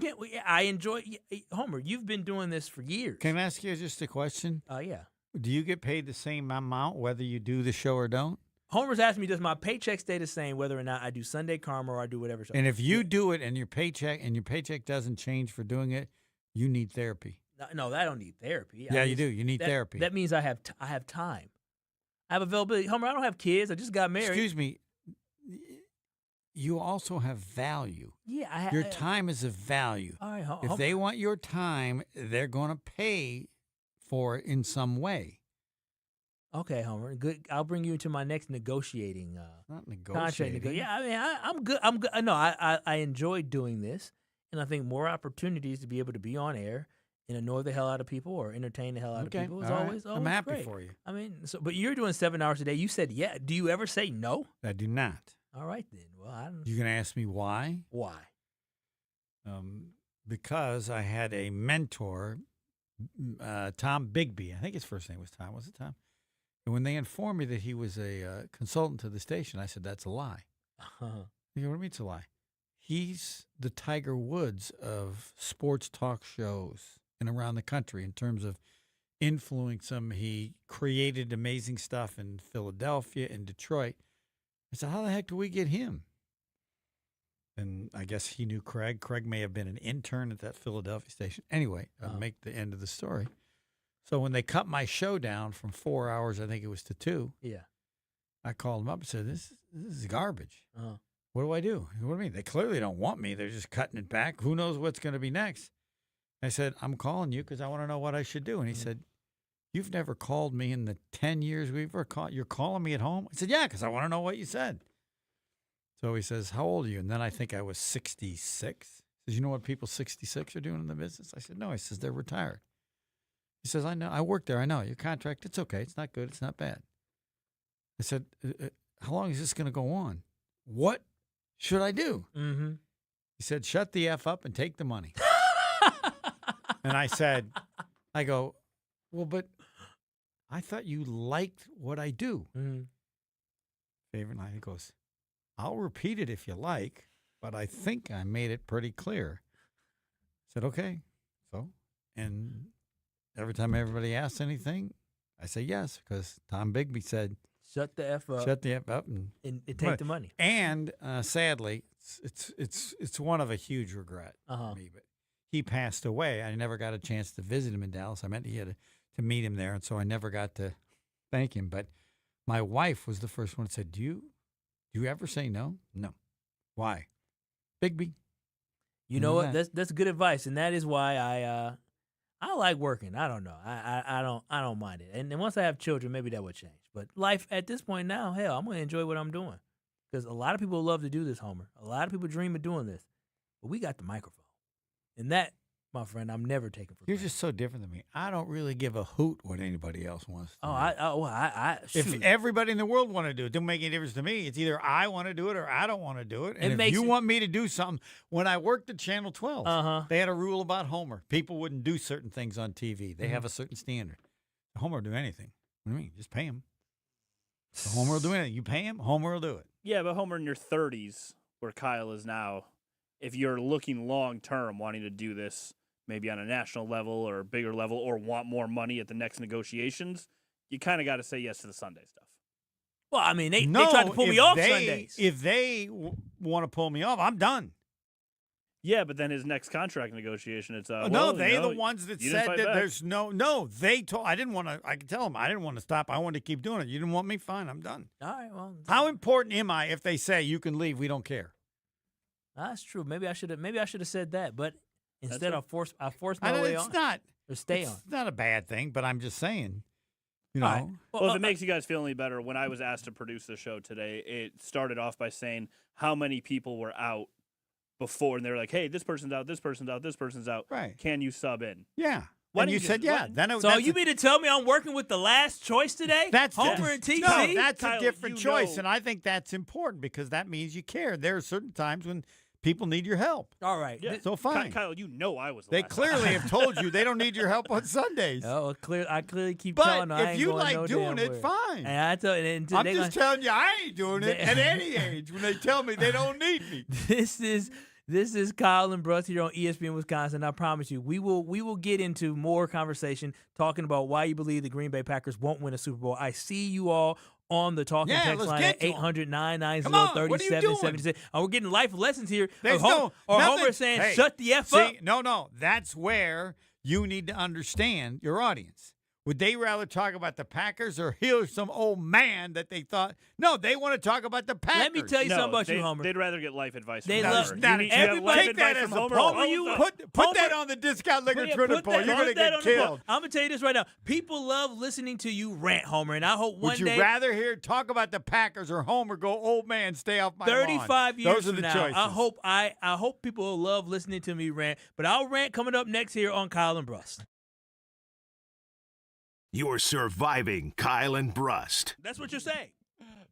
I enjoy Homer, you've been doing this for years. Can I ask you just a question? Yeah. Do you get paid the same amount whether you do the show or don't? Homer's asked me, does my paycheck stay the same whether or not I do Sunday Karma or I do whatever show? And if you do it and your paycheck doesn't change for doing it, you need therapy. No, I don't need therapy. Yeah, you do. You need therapy. That means I have time. I have availability. Homer, I don't have kids. I just got married. Excuse me. You also have value. Yeah, your time is of value. All right, if they want your time, they're going to pay for it in some way. Okay, Homer. Good. I'll bring you into my next negotiating. Not Contract negotiating. yeah, I mean, I'm good. I'm good. No, I enjoy doing this, and I think more opportunities to be able to be on air and annoy the hell out of people or entertain the hell out of people is all right. always I'm happy great. for you. I mean, but you're doing 7 hours a day. You said yeah. Do you ever say no? I do not. All right then. Well, I don't. You're going to ask me why? Why? Because I had a mentor, Tom Bigby. I think his first name was Tom. Was it Tom? And when they informed me that he was a consultant to the station, I said, that's a lie. You know, what do you mean it's a lie? He's the Tiger Woods of sports talk shows and around the country in terms of influence them. He created amazing stuff in Philadelphia and Detroit. I said, how the heck do we get him? And I guess he knew Craig. Craig may have been an intern at that Philadelphia station. Anyway, I'll make the end of the story. So when they cut my show down from 4 hours, I think it was to 2. Yeah. I called them up and said, this is garbage. Uh-huh. What do I do? What do you mean? They clearly don't want me. They're just cutting it back. Who knows what's going to be next? I said, I'm calling you because I want to know what I should do. And he said, you've never called me in the 10 years we've ever called. You're calling me at home? I said, yeah, because I want to know what you said. So he says, how old are you? And then I think I was 66. He says, you know what people 66 are doing in the business? I said, no. He says, they're retired. He says, I know. I work there. I know. Your contract, it's okay. It's not good. It's not bad. I said, how long is this going to go on? What should I do? Mm-hmm. He said, shut the F up and take the money. And I go, well, but I thought you liked what I do. Mm-hmm. Favorite line, he goes, I'll repeat it if you like, but I think I made it pretty clear. I said, okay. So, and every time everybody asks anything, I say yes, because Tom Bigby said, shut the F up. Shut the F up and take the money. And sadly, it's one of a huge regret for me. But he passed away. I never got a chance to visit him in Dallas. I meant he had to meet him there, and so I never got to thank him. But my wife was the first one that said, Do you ever say no? No. Why? Bigby. You know what? That's good advice, and that is why I like working. I don't know. I don't mind it. And once I have children, maybe that would change. But life at this point now, hell, I'm going to enjoy what I'm doing. Because a lot of people love to do this, Homer. A lot of people dream of doing this. But we got the microphone. And that, my friend, I'm never taking for granted. You're just so different than me. I don't really give a hoot what anybody else wants to do. Shoot. If everybody in the world want to do it, it don't make any difference to me. It's either I want to do it or I don't want to do it. And if you want me to do something, when I worked at Channel 12, they had a rule about Homer. People wouldn't do certain things on TV. They have a certain standard. Homer will do anything. What do you mean? Just pay him. So Homer will do anything. You pay him, Homer will do it. Yeah, but Homer in your 30s, where Kyle is now, if you're looking long-term, wanting to do this maybe on a national level or a bigger level or want more money at the next negotiations, you kind of got to say yes to the Sunday stuff. Well, I mean, they tried to pull me off Sundays. If they want to pull me off, I'm done. Yeah, but then his next contract negotiation, it's the ones that said that there's no. They told I didn't want to. I could tell them I didn't want to stop. I wanted to keep doing it. You didn't want me, fine. I'm done. All right. Well, how important am I if they say you can leave? We don't care. That's true. Maybe I should have said that, but instead I forced my way on. It's not. Or stay on. It's not a bad thing, but I'm just saying. You know. Right. Well, if it makes you guys feel any better, when I was asked to produce the show today, it started off by saying how many people were out before, and they were like, "Hey, this person's out, this person's out, this person's out. Right? Can you sub in?" Yeah. Why and you said yeah. So you mean to tell me I'm working with the last choice today? That's Homer and TC. No, that's Kyle, a different choice, and I think that's important because that means you care. There are certain times when people need your help. All right. Yeah. So fine. Kyle, you know I was. They clearly have told you they don't need your help on Sundays. Oh, I clearly keep but telling them. But if you like doing it, fine. And I'm just telling you I ain't doing it at any age when they tell me they don't need me. This is Kyle and Brust here on ESPN Wisconsin. I promise you, we will get into more conversation talking about why you believe the Green Bay Packers won't win a Super Bowl. I see you all on the talking text line at 800-990-3776. We're getting life lessons here. Homer saying, hey, shut the F up. No. That's where you need to understand your audience. Would they rather talk about the Packers or hear some old man that they thought? No, they want to talk about the Packers. Let me tell you something about you, Homer. They'd rather get life advice. They from love Homer. everybody. Take that as a put that on the discount liquor Twitter poll. You're going to get killed. I'm going to tell you this right now. People love listening to you rant, Homer, and I hope one day. Would you rather hear talk about the Packers or Homer go, old man, stay off my lawn? 35 years Those are from the now, choices. I hope people will love listening to me rant, but I'll rant coming up next here on Kyle and Brust. You're surviving Kyle and Brust. That's what you're saying.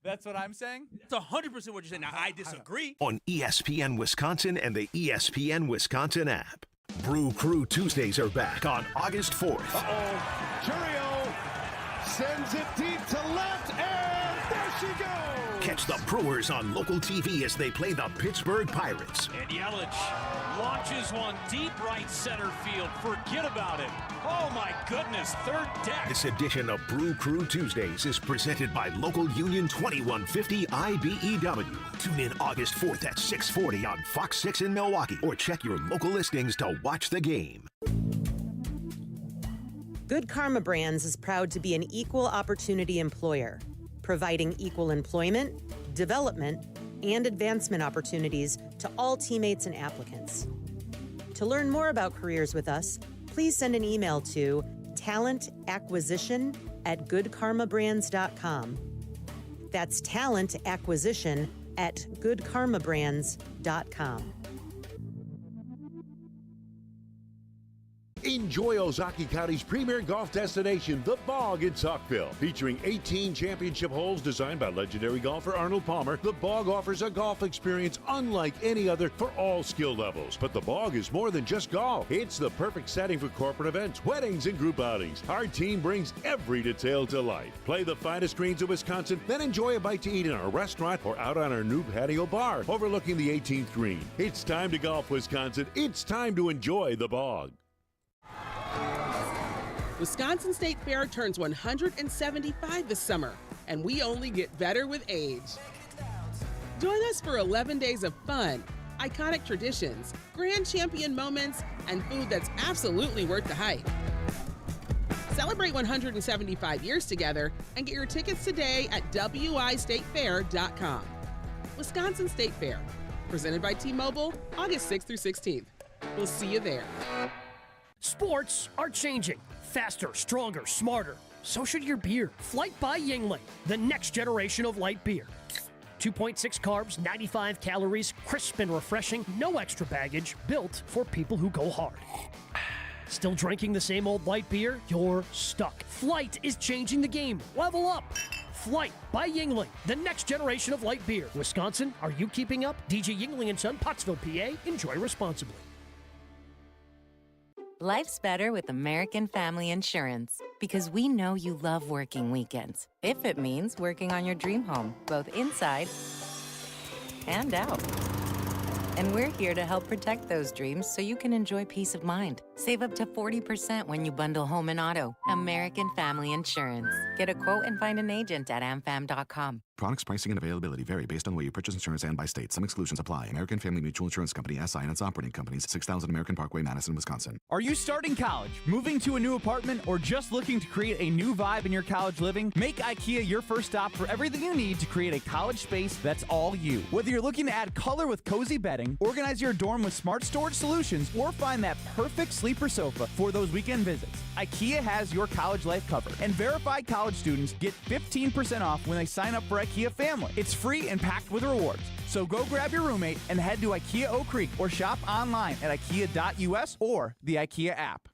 That's what I'm saying? That's 100% what you're saying. Now, I disagree. On ESPN Wisconsin and the ESPN Wisconsin app. Brew Crew Tuesdays are back on August 4th. Uh-oh. Churio sends it deep to left, and there she goes. Catch the Brewers on local TV as they play the Pittsburgh Pirates. And Yelich launches one deep right center field. Forget about it. Oh, my goodness. Third deck. This edition of Brew Crew Tuesdays is presented by Local Union 2150 IBEW. Tune in August 4th at 6:40 on Fox 6 in Milwaukee or check your local listings to watch the game. Good Karma Brands is proud to be an equal opportunity employer, providing equal employment, development, and advancement opportunities to all teammates and applicants. To learn more about careers with us, please send an email to talentacquisition@goodkarmabrands.com. That's talentacquisition@goodkarmabrands.com. Enjoy Ozaukee County's premier golf destination, The Bog in Saukville. Featuring 18 championship holes designed by legendary golfer Arnold Palmer, The Bog offers a golf experience unlike any other for all skill levels. But The Bog is more than just golf. It's the perfect setting for corporate events, weddings, and group outings. Our team brings every detail to life. Play the finest greens of Wisconsin, then enjoy a bite to eat in our restaurant or out on our new patio bar overlooking the 18th green. It's time to golf, Wisconsin. It's time to enjoy The Bog. Wisconsin State Fair turns 175 this summer, and we only get better with age. Join us for 11 days of fun, iconic traditions, grand champion moments, and food that's absolutely worth the hype. Celebrate 175 years together and get your tickets today at wistatefair.com. Wisconsin State Fair, presented by T-Mobile, August 6th through 16th. We'll see you there. Sports are changing. Faster, stronger, smarter. So should your beer. Flight by Yuengling, the next generation of light beer. 2.6 carbs, 95 calories, crisp and refreshing, no extra baggage, built for people who go hard. Still drinking the same old light beer? You're stuck. Flight is changing the game. Level up. Flight by Yuengling, the next generation of light beer. Wisconsin, are you keeping up? DJ Yuengling & Son, Pottsville, PA. Enjoy responsibly. Life's better with American Family Insurance because we know you love working weekends. If it means working on your dream home, both inside and out. And we're here to help protect those dreams so you can enjoy peace of mind. Save up to 40% when you bundle home and auto. American Family Insurance. Get a quote and find an agent at amfam.com. Products, pricing, and availability vary based on where you purchase insurance and by state. Some exclusions apply. American Family Mutual Insurance Company, SI, and its operating companies, 6000 American Parkway, Madison, Wisconsin. Are you starting college, moving to a new apartment, or just looking to create a new vibe in your college living? Make IKEA your first stop for everything you need to create a college space that's all you. Whether you're looking to add color with cozy bedding, organize your dorm with smart storage solutions, or find that perfect sleeper sofa for those weekend visits, IKEA has your college life covered. And verified college students get 15% off when they sign up for IKEA Family. It's free and packed with rewards. So go grab your roommate and head to IKEA Oak Creek or shop online at ikea.us or the IKEA app.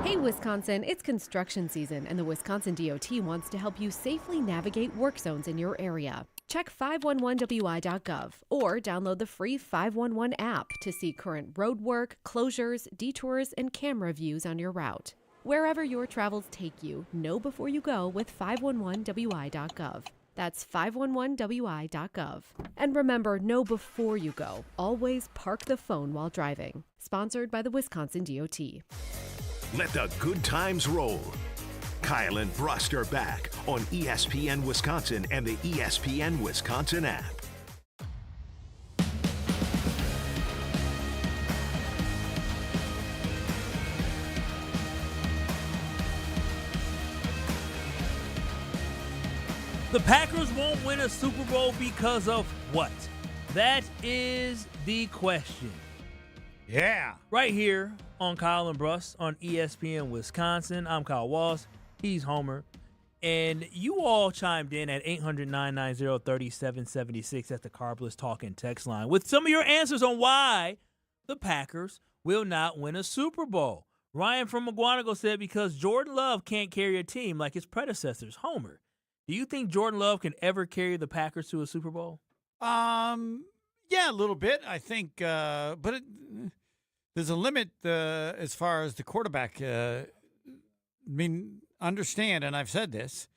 Hey Wisconsin, it's construction season and the Wisconsin DOT wants to help you safely navigate work zones in your area. Check 511wi.gov or download the free 511 app to see current road work, closures, detours, and camera views on your route. Wherever your travels take you, know before you go with 511wi.gov. That's 511wi.gov. And remember, know before you go. Always park the phone while driving. Sponsored by the Wisconsin DOT. Let the good times roll. Kyle and Brust are back on ESPN Wisconsin and the ESPN Wisconsin app. The Packers won't win a Super Bowl because of what? That is the question. Yeah. Right here on Kyle and Brust on ESPN Wisconsin. I'm Kyle Wallace. He's Homer. And you all chimed in at 800-990-3776. That's the Carbless Talking text line with some of your answers on why the Packers will not win a Super Bowl. Ryan from McGuanago said because Jordan Love can't carry a team like his predecessors. Homer, do you think Jordan Love can ever carry the Packers to a Super Bowl? Yeah, a little bit. I think, but there's a limit as far as the quarterback. Understand, and I've said this,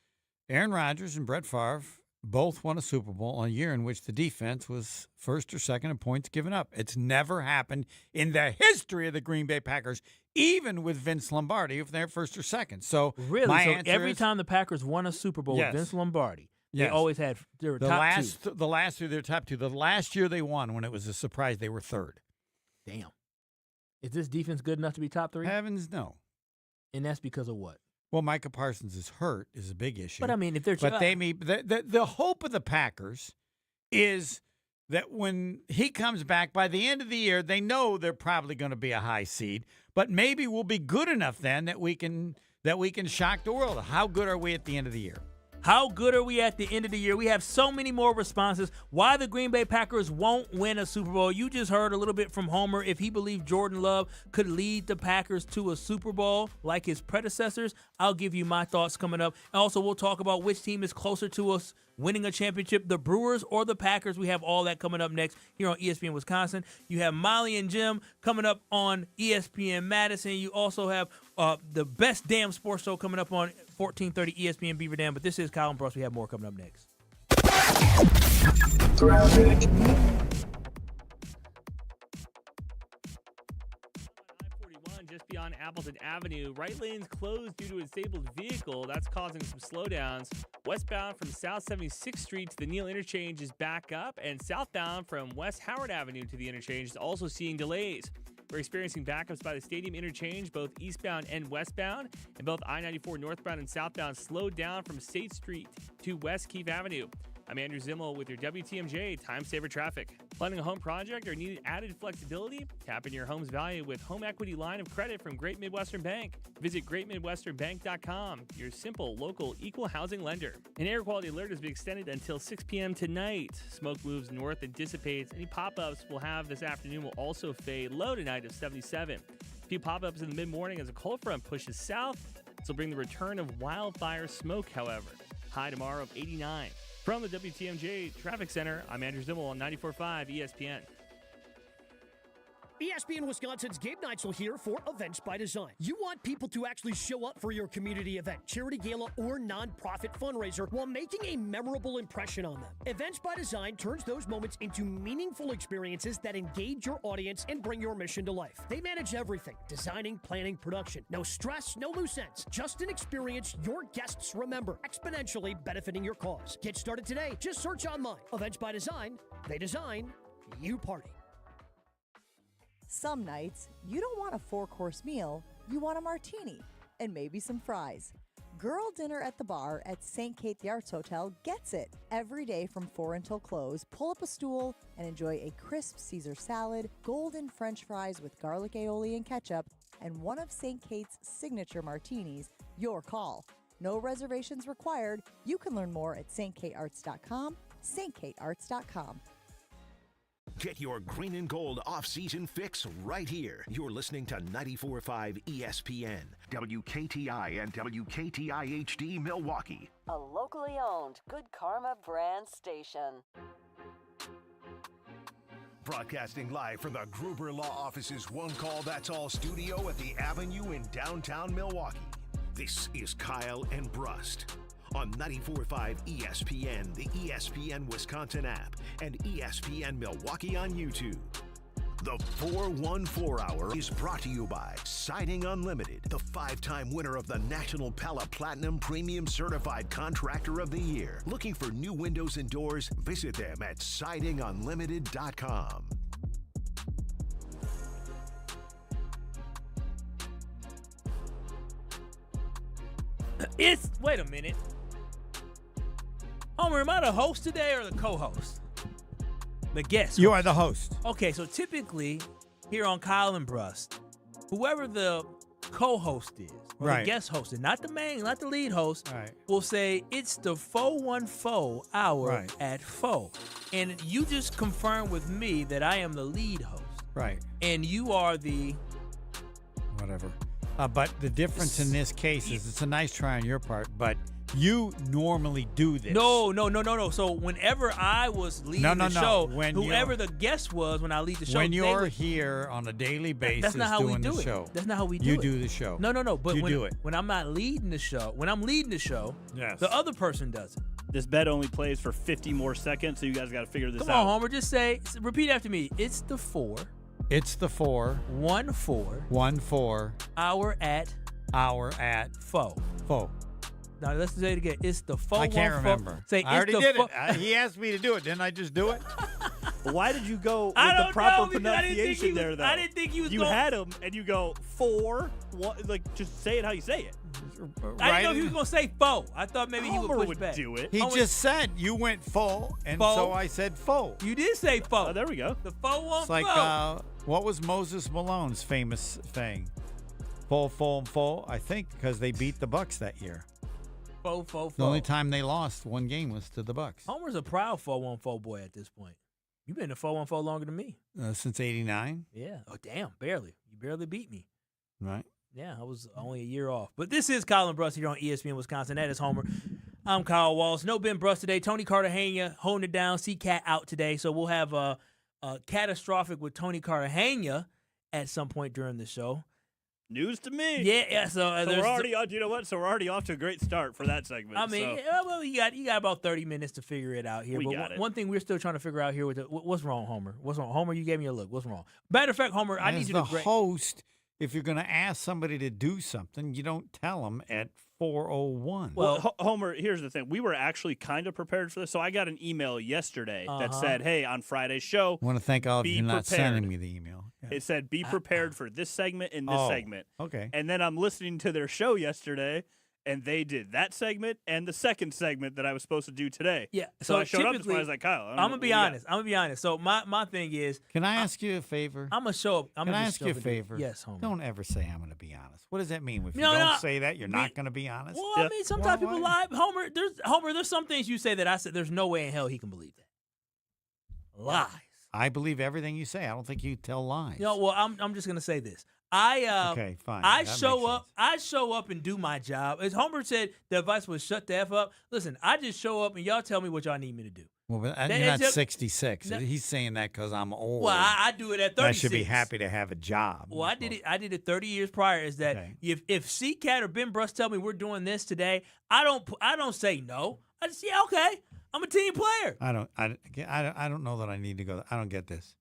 Aaron Rodgers and Brett Favre both won a Super Bowl a year in which the defense was first or second in points given up. It's never happened in the history of the Green Bay Packers, even with Vince Lombardi, if they're first or second. So really, my so answer every is, time the Packers won a Super Bowl with Vince Lombardi, they always had their top two. The last year, their top two. The last year they won, when it was a surprise, they were third. Damn. Is this defense good enough to be top three? Heavens, no. And that's because of what? Well, Micah Parsons is hurt is a big issue. But I mean, if they're the hope of the Packers is that when he comes back by the end of the year, they know they're probably going to be a high seed, but maybe we'll be good enough then that we can shock the world. How good are we at the end of the year? How good are we at the end of the year? We have so many more responses. Why the Green Bay Packers won't win a Super Bowl. You just heard a little bit from Homer. If he believed Jordan Love could lead the Packers to a Super Bowl like his predecessors, I'll give you my thoughts coming up. Also, we'll talk about which team is closer to us winning a championship, the Brewers or the Packers. We have all that coming up next here on ESPN Wisconsin. You have Molly and Jim coming up on ESPN Madison. You also have the best damn sports show coming up on 1430 ESPN Beaver Dam. But this is Kyle and Brust. We have more coming up next. Just beyond Appleton Avenue. Right lane's closed due to a disabled vehicle. That's causing some slowdowns. Westbound from South 76th Street to the Neal Interchange is back up, and southbound from West Howard Avenue to the interchange is also seeing delays. We're experiencing backups by the Stadium Interchange, both eastbound and westbound, and both I-94 northbound and southbound slowed down from State Street to West Keefe Avenue. I'm Andrew Zimmel with your WTMJ Time Saver Traffic. Planning a home project or need added flexibility? Tap into your home's value with Home Equity Line of Credit from Great Midwestern Bank. Visit greatmidwesternbank.com, your simple, local, equal housing lender. An air quality alert has been extended until 6 p.m. tonight. Smoke moves north and dissipates. Any pop-ups we'll have this afternoon will also fade. Low tonight of 77. A few pop-ups in the mid-morning as a cold front pushes south. This will bring the return of wildfire smoke, however. High tomorrow of 89. From the WTMJ Traffic Center, I'm Andrew Zimmel on 94.5 ESPN. ESPN Wisconsin's Gabe Neitzel here for Events by Design. You want people to actually show up for your community event, charity gala, or nonprofit fundraiser while making a memorable impression on them. Events by Design turns those moments into meaningful experiences that engage your audience and bring your mission to life. They manage everything: designing, planning, production. No stress, no loose ends. Just an experience your guests remember, exponentially benefiting your cause. Get started today. Just search online. Events by Design. They design, you party. Some nights, you don't want a 4-course meal, you want a martini and maybe some fries. Girl Dinner at the Bar at St. Kate the Arts Hotel gets it. Every day from 4 until close, pull up a stool and enjoy a crisp Caesar salad, golden French fries with garlic aioli and ketchup, and one of St. Kate's signature martinis. Your call. No reservations required. You can learn more at stkatearts.com, stkatearts.com. Get your green and gold off-season fix right here. You're listening to 94.5 ESPN, WKTI and WKTI HD Milwaukee. A locally owned Good Karma brand station. Broadcasting live from the Gruber Law Office's One Call That's All studio at the Avenue in downtown Milwaukee. This is Kyle and Brust on 94.5 ESPN, the ESPN Wisconsin app, and ESPN Milwaukee on YouTube. The 414 Hour is brought to you by Siding Unlimited, the 5-time winner of the National Pella Platinum Premium Certified Contractor of the Year. Looking for new windows and doors? Visit them at sidingunlimited.com. Wait a minute. Homer, am I the host today or the co-host? The guest. You are the host. Okay, so typically here on Kyle and Brust, whoever the co-host is, or the guest host is, not the main, not the lead host, will say it's the 414 hour at 4. And you just confirmed with me that I am the lead host. Right. And you are the... Whatever. But the difference in this case is it's a nice try on your part, but you normally do this. No. So whenever I was leading the show, whoever the guest was when I lead the show, when you're here on a daily basis that's not how doing we do the it. show. That's not how we do you it. You do the show. No. But you do it. When I'm not leading the show, when I'm leading the show, the other person does it. This bet only plays for 50 more seconds, so you guys got to figure this out. Come on, Homer. Just repeat after me. It's the 4. It's the 4. 1-4. Hour at 4. 4. Now let's say it again. It's the 4. I can't remember. Say I already did it. He asked me to do it. Didn't I just do it? Why did you go with the proper pronunciation there, though? I didn't think he was. You had him, and you go 4. Just say it how you say it. I didn't know if he was going to say 4. I thought maybe he Homer would push back. do it. He just said you went 4, and so I said 4. You did say 4. Oh, there we go. The 4-1-4. It's like what was Moses Malone's famous thing? 4-4-4. I think because they beat the Bucks that year. 4-4-4. The only time they lost one game was to the Bucks. Homer's a proud 4-1-4 boy at this point. You've been a 4-1-4 longer than me. Since '89. Yeah. Oh, damn. Barely. You barely beat me. Right. Yeah, I was only a year off. But this is Kyle and Brust here on ESPN Wisconsin. That is Homer. I'm Kyle Wallace. No Ben Brust today. Tony Cartagena holding it down. C-Cat out today. So we'll have a catastrophic with Tony Cartagena at some point during the show. News to me. Yeah. So we're already on. You know what? So we're already off to a great start for that segment. I mean, well, you got about 30 minutes to figure it out here. We but got it. One thing we're still trying to figure out here with what's wrong, Homer? What's wrong, Homer? You gave me a look. What's wrong? Matter of fact, Homer, I need you to the host. If you're going to ask somebody to do something, you don't tell them at 4:01. Well, Homer, here's the thing. We were actually kind of prepared for this. So I got an email yesterday that said, hey, on Friday's show, I want to thank all of you not prepared. sending me the email. Yeah. It said, be prepared for this segment and this segment. Okay. And then I'm listening to their show yesterday, and they did that segment and the second segment that I was supposed to do today. Yeah. So I showed up this morning. I was like, Kyle, I'm gonna be honest. So my thing is, can I ask you a favor? I'm gonna show up. Can I ask you a favor? Yes, Homer. Don't ever say I'm gonna be honest. What does that mean? If you don't say that, you're not gonna be honest. Well, I mean, sometimes people lie. Homer, there's some things you say that I said there's no way in hell he can believe that. Lies. I believe everything you say. I don't think you tell lies. Well, I'm just gonna say this. Okay, fine. I show up and do my job. As Homer said, the advice was shut the F up. Listen, I just show up and y'all tell me what y'all need me to do. Well, but you're not 66. He's saying that because I'm old. Well, I do it at 36. I should be happy to have a job. Well, I did it 30 years prior. Is that if C-Cat or Ben Brust tell me we're doing this today, I don't say no. I just okay. I'm a team player. I don't know that I need to go. I don't get this.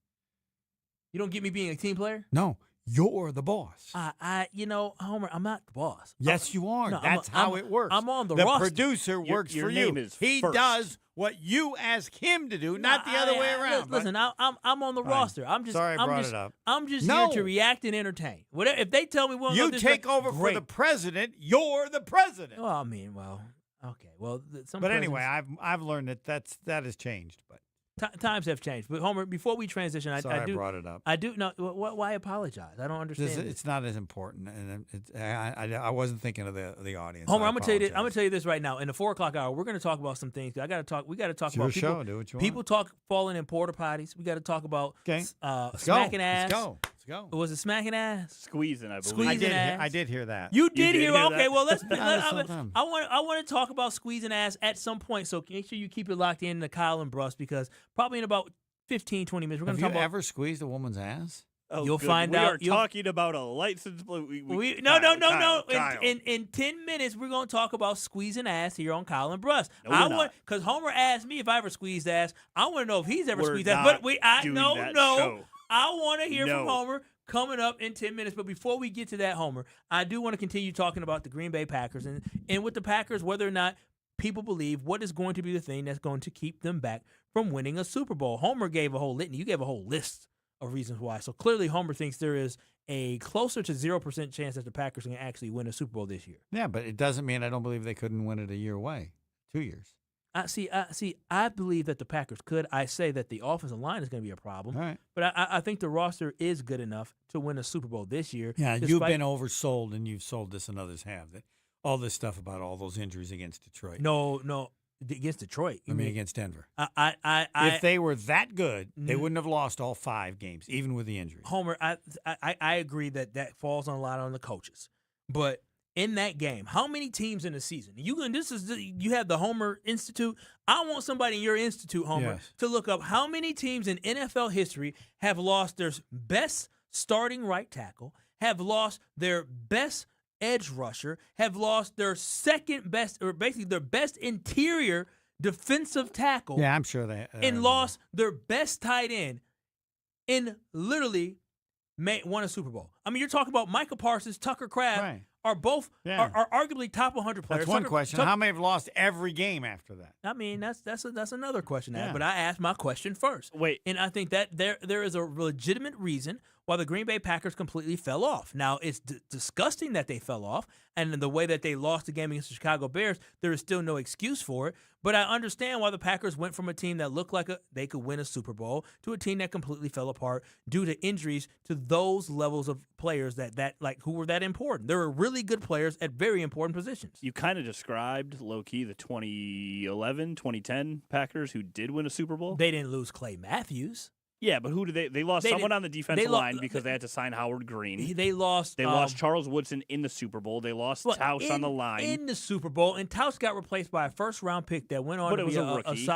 You don't get me being a team player? No. You're the boss. Homer, I'm not the boss. Yes, you are. No, That's how it works. I'm on the roster. The producer works your for name you. Is he first. Does what you ask him to do, not the other way around. Listen, I'm on the roster. I'm just sorry I brought it up. I'm just here to react and entertain. Whatever. If they tell me you take over for the president, you're the president. Well, I mean, okay. Well, but anyway, I've learned that has changed, but. Times have changed. But, Homer, before we transition, I brought it up. I do not. Why apologize? I don't understand. It's not as important, and I wasn't thinking of the audience. Homer, I'm gonna tell you this. I'm gonna tell you this right now. In the 4 o'clock hour, we're gonna talk about some things. We got to talk it's about your people. Show. Do what you people want. talk falling in porta potties. We got to talk about smacking ass. Let's go. Was it smacking ass? Squeezing, I believe. Squeezing ass. I did hear that. You did hear? That? Okay, well let's. I want to talk about squeezing ass at some point. So make sure you keep it locked in to Kyle and Brust because probably in about 15, 20 minutes. We're going to talk about. Have you ever squeezed a woman's ass? Oh, you'll find out. We are talking about a license plate. No. In 10 minutes, we're going to talk about squeezing ass here on Kyle and Brust. Because Homer asked me if I ever squeezed ass. I want to know if he's ever squeezed ass. But I want to hear from Homer coming up in 10 minutes. But before we get to that, Homer, I do want to continue talking about the Green Bay Packers and with the Packers, whether or not people believe what is going to be the thing that's going to keep them back from winning a Super Bowl. Homer gave a whole litany. You gave a whole list of reasons why. So clearly Homer thinks there is a closer to 0% chance that the Packers can actually win a Super Bowl this year. Yeah, but it doesn't mean I don't believe they couldn't win it a year away. 2 years. I believe that the Packers could. I say that the offensive line is going to be a problem. All right. But I think the roster is good enough to win a Super Bowl this year. Yeah, you've been oversold, and you've sold this, and others have. That all this stuff about all those injuries against Detroit. No, against Detroit. I mean, against Denver. If they were that good, they wouldn't have lost all 5 games, even with the injury. Homer, I agree that falls on a lot on the coaches. But in that game, how many teams in the season? You have the Homer Institute. I want somebody in your institute, Homer, to look up how many teams in NFL history have lost their best starting right tackle, have lost their best edge rusher, have lost their second best, or basically their best interior defensive tackle. Yeah, I'm sure they and lost their best tight end, and literally won a Super Bowl. I mean, you're talking about Micah Parsons, Tucker Kraft are both are arguably top 100 players. That's one question. How many have lost every game after that? I mean, that's another question. But I asked my question first. Wait, and I think that there is a legitimate reason why the Green Bay Packers completely fell off. Now, it's disgusting that they fell off, and the way that they lost the game against the Chicago Bears, there is still no excuse for it. But I understand why the Packers went from a team that looked like they could win a Super Bowl to a team that completely fell apart due to injuries to those levels of players that who were that important. There were really good players at very important positions. You kind of described, low-key, the 2011, 2010 Packers who did win a Super Bowl. They didn't lose Clay Matthews. Yeah, but who did they lost someone on the defensive line because they had to sign Howard Green. They lost Charles Woodson in the Super Bowl. They lost Tausch on the line. In the Super Bowl, and Tausch got replaced by a first-round pick that went on but to it was be a rookie.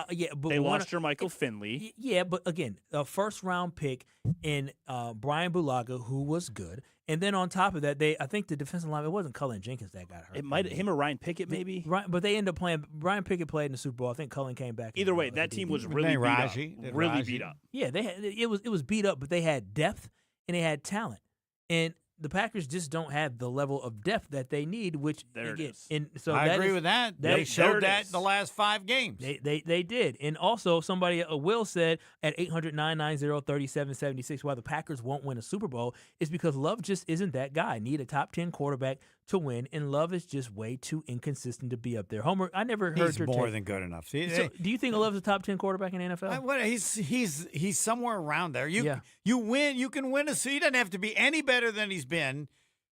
They lost Jermichael Finley. Yeah, but again, a first-round pick in Brian Bulaga, who was good. And then on top of that, I think the defensive line, it wasn't Cullen Jenkins that got hurt. It might him or Ryan Pickett maybe. Right, but they ended up playing. Brian Pickett played in the Super Bowl. I think Cullen came back. Either way, that team was really beat up. Really beat up. Yeah, it was beat up, but they had depth and they had talent. And the Packers just don't have the level of depth that they need, which there it is. And so I agree with that. They showed that the last 5 games. They did. And also somebody, Will said at 800-990-3776 why the Packers won't win a Super Bowl is because Love just isn't that guy. Need a top 10 quarterback to win, and Love is just way too inconsistent to be up there. Homer, I never heard he's more than good enough. See, so, do you think Love's a top 10 quarterback in the NFL? He's somewhere around there. You win. You can win he doesn't have to be any better than he's been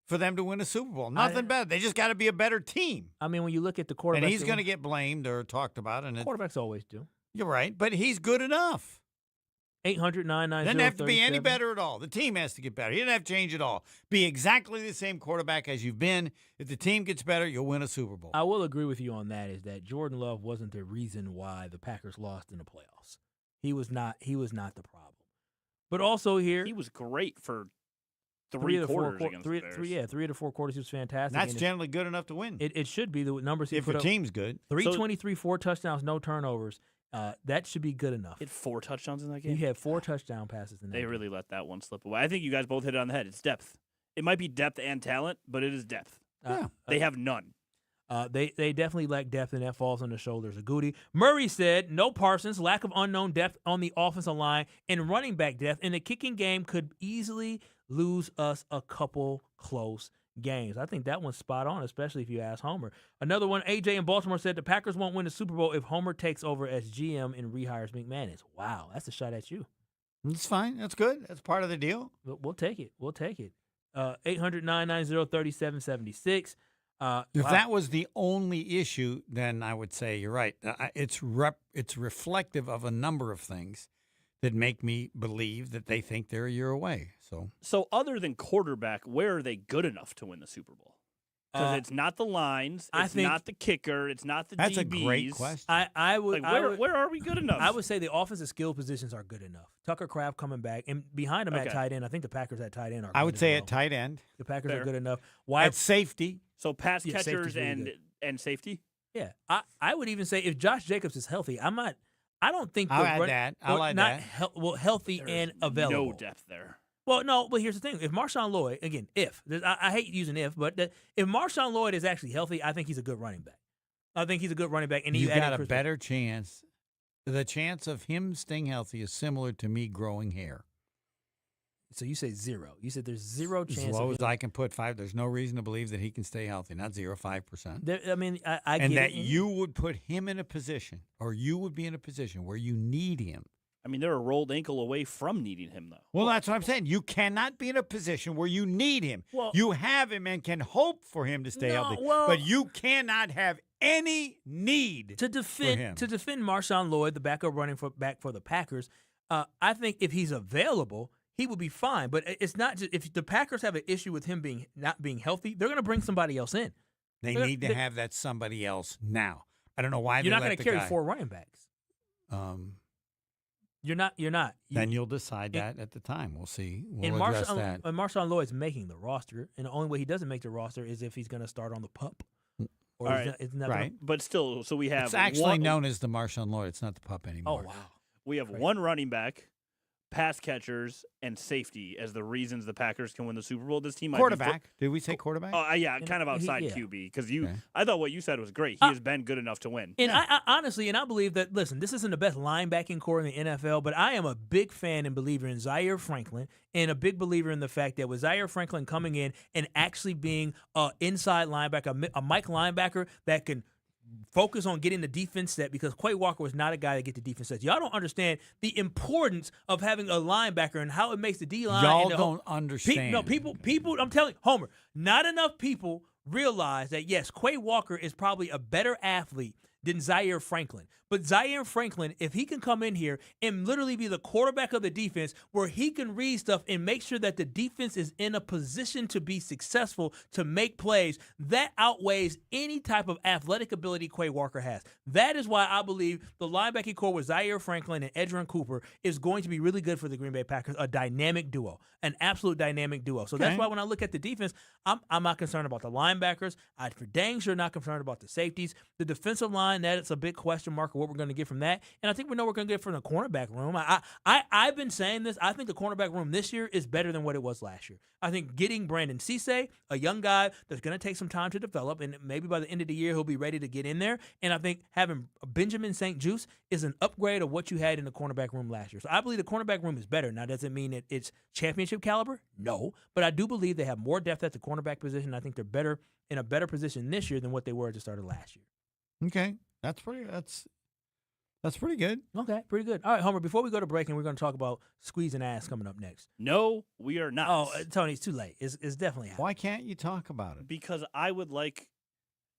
for them to win a Super Bowl. Nothing better. They just got to be a better team. I mean, when you look at the quarterback, and he's going to get blamed or talked about. And quarterbacks always do. You're right, but he's good enough. 800-990-3776. Doesn't have to be any better at all. The team has to get better. He doesn't have to change at all. Be exactly the same quarterback as you've been. If the team gets better, you'll win a Super Bowl. I will agree with you on that, is that Jordan Love wasn't the reason why the Packers lost in the playoffs. He was not the problem. But also here, he was great for three quarters against the Bears. 3 of the 4 quarters. He was fantastic. And that's generally good enough to win. It should be the numbers he if put your up. Team's good. 323, 4 touchdowns, no turnovers. That should be good enough. He had 4 touchdowns in that game? He had 4 touchdown passes in that game. They really let that one slip away. I think you guys both hit it on the head. It's depth. It might be depth and talent, but it is depth. They have none. They definitely lack depth, and that falls on the shoulders of Goody. Murray said, no Parsons, lack of unknown depth on the offensive line, and running back depth in the kicking game could easily lose us a couple close games. I think that one's spot on, especially if you ask Homer. Another one, AJ in Baltimore said the Packers won't win the Super Bowl if Homer takes over as GM and rehires McManus. Wow, that's a shot at you. That's fine. That's good. That's part of the deal. We'll take it. 800-990-3776. If that was the only issue, then I would say you're right. It's reflective of a number of things that make me believe that they think they're a year away. So other than quarterback, where are they good enough to win the Super Bowl? Because it's not the lines, it's not the kicker, it's not the DBs. That's a great question. Where are we good enough? I would say the offensive skill positions are good enough. Tucker Kraft coming back, and behind him at tight end, I think the Packers at tight end are good. I would say well. at tight end. The Packers are good enough. At safety. So pass catchers and safety? Yeah. I would even say if Josh Jacobs is healthy, I don't think I'll add that. I'll add that. Healthy and available. No depth there. Well, no, but here's the thing. If Marshawn Lloyd, again, I hate using if Marshawn Lloyd is actually healthy, I think he's a good running back. I think he's a good running back. And you got a better chance. The chance of him staying healthy is similar to me growing hair. So you say 0. You said there's 0 chance. As low of as I can put 5. There's no reason to believe that he can stay healthy. Not 0, 5%. I mean, I and get that it. you would put him in a position, or you would be in a position where you need him. I mean, they're a rolled ankle away from needing him, though. Well, that's what I'm saying. You cannot be in a position where you need him. Well, you have him and can hope for him to stay healthy, but you cannot have any need to defend Marshawn Lloyd, the backup running back for the Packers. I think if he's available, he will be fine. But it's not just if the Packers have an issue with him not being healthy, they're going to bring somebody else in. They need to have that somebody else now. I don't know why you're they not going to carry 4 running backs. You're not. Then you'll decide that at the time. We'll see. We'll address that. And Marshawn Lloyd's making the roster, and the only way he doesn't make the roster is if he's going to start on the pup. Or right. But still, so we have. It's actually known as the Marshawn Lloyd. It's not the pup anymore. Oh, wow. We have one running back, pass catchers, and safety as the reasons the Packers can win the Super Bowl. This team quarterback. Did we say quarterback? Yeah, kind of outside QB because I thought what you said was great. He has been good enough to win. And I honestly, I believe that. Listen, this isn't the best linebacking core in the NFL, but I am a big fan and believer in Zaire Franklin, and a big believer in the fact that with Zaire Franklin coming in and actually being an inside linebacker, a Mike linebacker that can focus on getting the defense set, because Quay Walker was not a guy that get the defense set. Y'all don't understand the importance of having a linebacker and how it makes the D-line. Y'all don't understand. People, I'm telling you, Homer, not enough people realize that, yes, Quay Walker is probably a better athlete than Zaire Franklin. But Zaire Franklin, if he can come in here and literally be the quarterback of the defense, where he can read stuff and make sure that the defense is in a position to be successful, to make plays, that outweighs any type of athletic ability Quay Walker has. That is why I believe the linebacking core with Zaire Franklin and Edgerrin Cooper is going to be really good for the Green Bay Packers, a dynamic duo, an absolute dynamic duo. So that's why when I look at the defense, I'm not concerned about the linebackers. I'm for dang sure not concerned about the safeties. The defensive line, that it's a big question mark of what we're going to get from that. And I think we know we're going to get from the cornerback room. I've been saying this. I think the cornerback room this year is better than what it was last year. I think getting Brandon Cisse, a young guy that's going to take some time to develop, and maybe by the end of the year he'll be ready to get in there. And I think having Benjamin St. Juste is an upgrade of what you had in the cornerback room last year. So I believe the cornerback room is better. Now, does it mean that it's championship caliber? No. But I do believe they have more depth at the cornerback position. I think they're better in a better position this year than what they were at the start of last year. Okay. That's pretty good. Okay, pretty good. All right, Homer, before we go to break, and we're going to talk about squeezing ass coming up next. No, we are not. Oh, Tony, it's too late. It's definitely happening. Why can't you talk about it? Because I would like